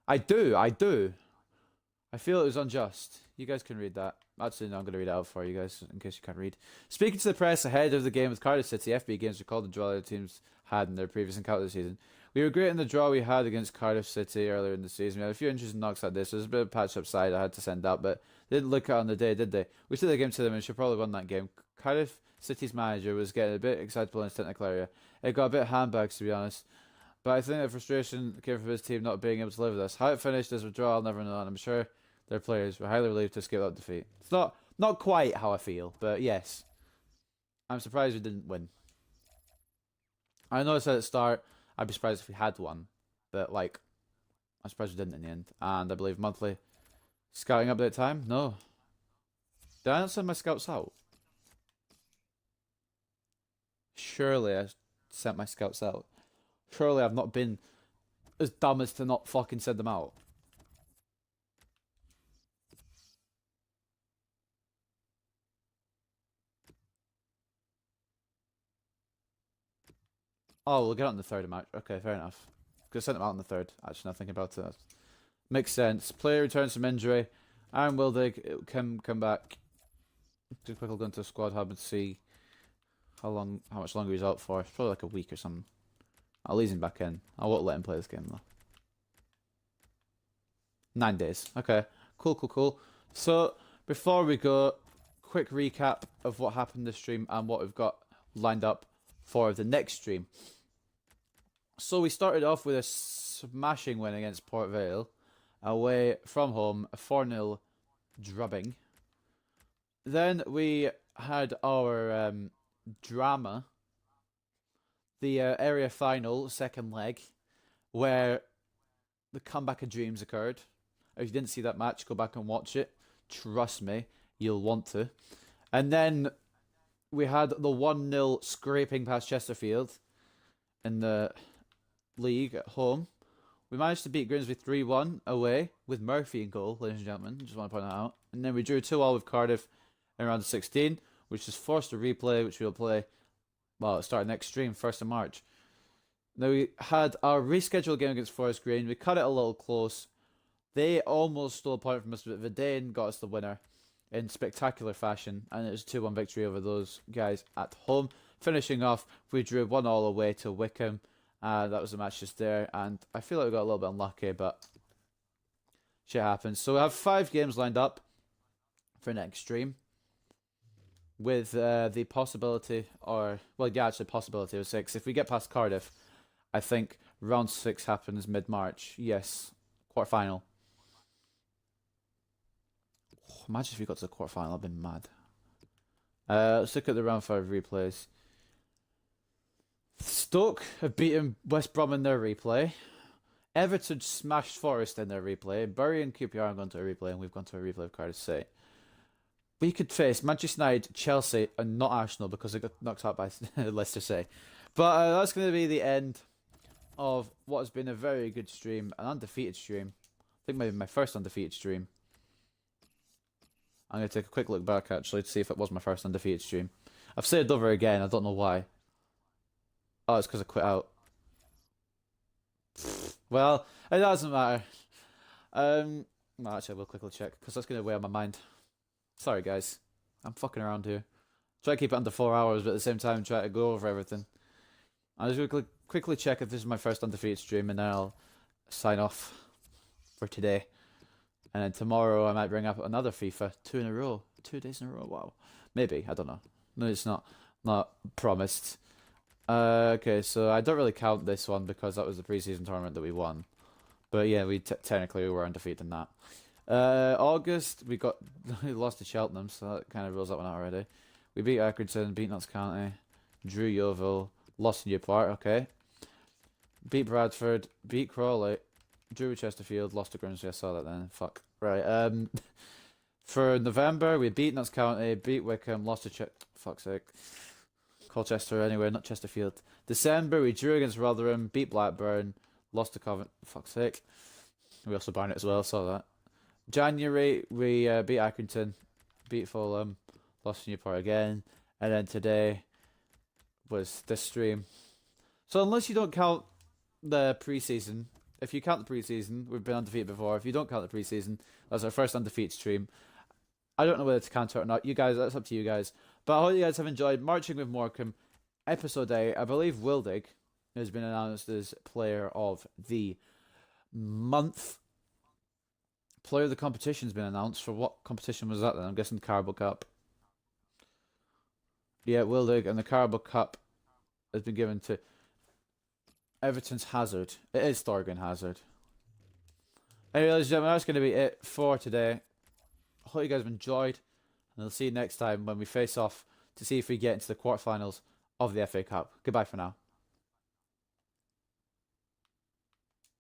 I do. I feel it was unjust. You guys can read that. Actually, no, I'm going to read it out for you guys, in case you can't read. Speaking to the press ahead of the game with Cardiff City, FB Games recalled the draw the teams had in their previous encounter this season. We were great in the draw we had against Cardiff City earlier in the season. We had a few interesting knocks like this. There was a bit of patch-up side I had to send out, but they didn't look out on the day, did they? We took the game to them and should probably won that game. Cardiff City's manager was getting a bit excitable in his technical area. It got a bit handbags, to be honest. But I think the frustration came from his team not being able to live with us. How it finished as a draw, I'll never know, and I'm sure their players were highly relieved to escape that defeat. It's not quite how I feel, but yes. I'm surprised we didn't win. I know I said at the start, I'd be surprised if we had won. But, like, I'm surprised we didn't in the end. And I believe monthly scouting update time? No. Did I not send my scouts out? Surely I sent my scouts out. Surely I've not been as dumb as to not fucking send them out. Oh, we'll get it on the 3rd of March. Okay, fair enough. Could send them out on the 3rd. Actually, not thinking about it. Makes sense. Player returns from injury. Aaron Wildig can come back. Just quickly go into the squad hub and see how much longer he's out for. Probably like a week or something. I'll ease him back in. I won't let him play this game though. 9 days. Okay. Cool. So, before we go, quick recap of what happened this stream and what we've got lined up for the next stream. So we started off with a smashing win against Port Vale, away from home, a 4-0 drubbing. Then we had our drama, the area final, second leg, where the comeback of dreams occurred. If you didn't see that match, go back and watch it. Trust me, you'll want to. And then we had the 1-0 scraping past Chesterfield in the league at home. We managed to beat Grimsby 3-1 away with Murphy in goal, ladies and gentlemen. Just want to point that out. And then we drew 2-2 with Cardiff in round of 16, which is forced to replay, which we'll play, well, start next stream, 1st of March. Now we had our rescheduled game against Forest Green. We cut it a little close. They almost stole a point from us, but Vidane got us the winner in spectacular fashion, and it was a 2-1 victory over those guys at home. Finishing off, we drew 1-1 away to Wickham. That was the match just there, and I feel like we got a little bit unlucky, but shit happens. So we have 5 games lined up for next stream, with the possibility, possibility of 6. If we get past Cardiff, I think round 6 happens mid-March. Yes, quarter-final. Imagine if we got to the quarter-final, I'd been mad. Let's look at the round 5 replays. Stoke have beaten West Brom in their replay. Everton smashed Forest in their replay. Bury and QPR have gone to a replay, and we've gone to a replay of Cardiff City. We could face Manchester United, Chelsea, and not Arsenal because they got knocked out by Leicester City. But that's going to be the end of what has been a very good stream, an undefeated stream. I think maybe my first undefeated stream. I'm going to take a quick look back actually to see if it was my first undefeated stream. I've saved over again, I don't know why. Oh, it's because I quit out. Well, it doesn't matter. No, actually I will quickly check because that's going to weigh on my mind. Sorry guys, I'm fucking around here. Try to keep it under 4 hours, but at the same time try to go over everything. I'm just going to quickly check if this is my first undefeated stream, and then I'll sign off for today. And then tomorrow I might bring up another FIFA 2 in a row. 2 days in a row, wow. Maybe, I don't know. No, it's not promised. Okay, so I don't really count this one because that was the pre-season tournament that we won. But yeah, we technically were undefeated in that. August, we lost to Cheltenham, so that kind of rules that one out already. We beat Accrington, beat Notts County, drew Yeovil, lost to Newport, okay. Beat Bradford, beat Crawley, drew with Chesterfield, lost to Grimsby, I saw that then, fuck. Right, for November, we beat Notts County, beat Wickham, lost to fuck's sake. Colchester anyway, not Chesterfield. December, we drew against Rotherham, beat Blackburn, lost to Covent, fuck's sake. We also Barnet as well, saw that. January, we beat Accrington, beat Fulham, lost to Newport again, and then today was this stream. So unless you don't count the preseason, if you count the preseason, we've been undefeated before. If you don't count the preseason, that's our first undefeated stream. I don't know whether to count it or not. You guys, that's up to you guys. But I hope you guys have enjoyed Marching with Morecambe, episode 8. I believe Wildig has been announced as Player of the Month. Player of the competition has been announced. For what competition was that then? I'm guessing the Carabao Cup. Yeah, Wildig, and the Carabao Cup has been given to Everton's Hazard. It is Thorgan Hazard. Anyway, ladies and gentlemen, that's going to be it for today. I hope you guys have enjoyed, and I'll see you next time when we face off to see if we get into the quarterfinals of the FA Cup. Goodbye for now.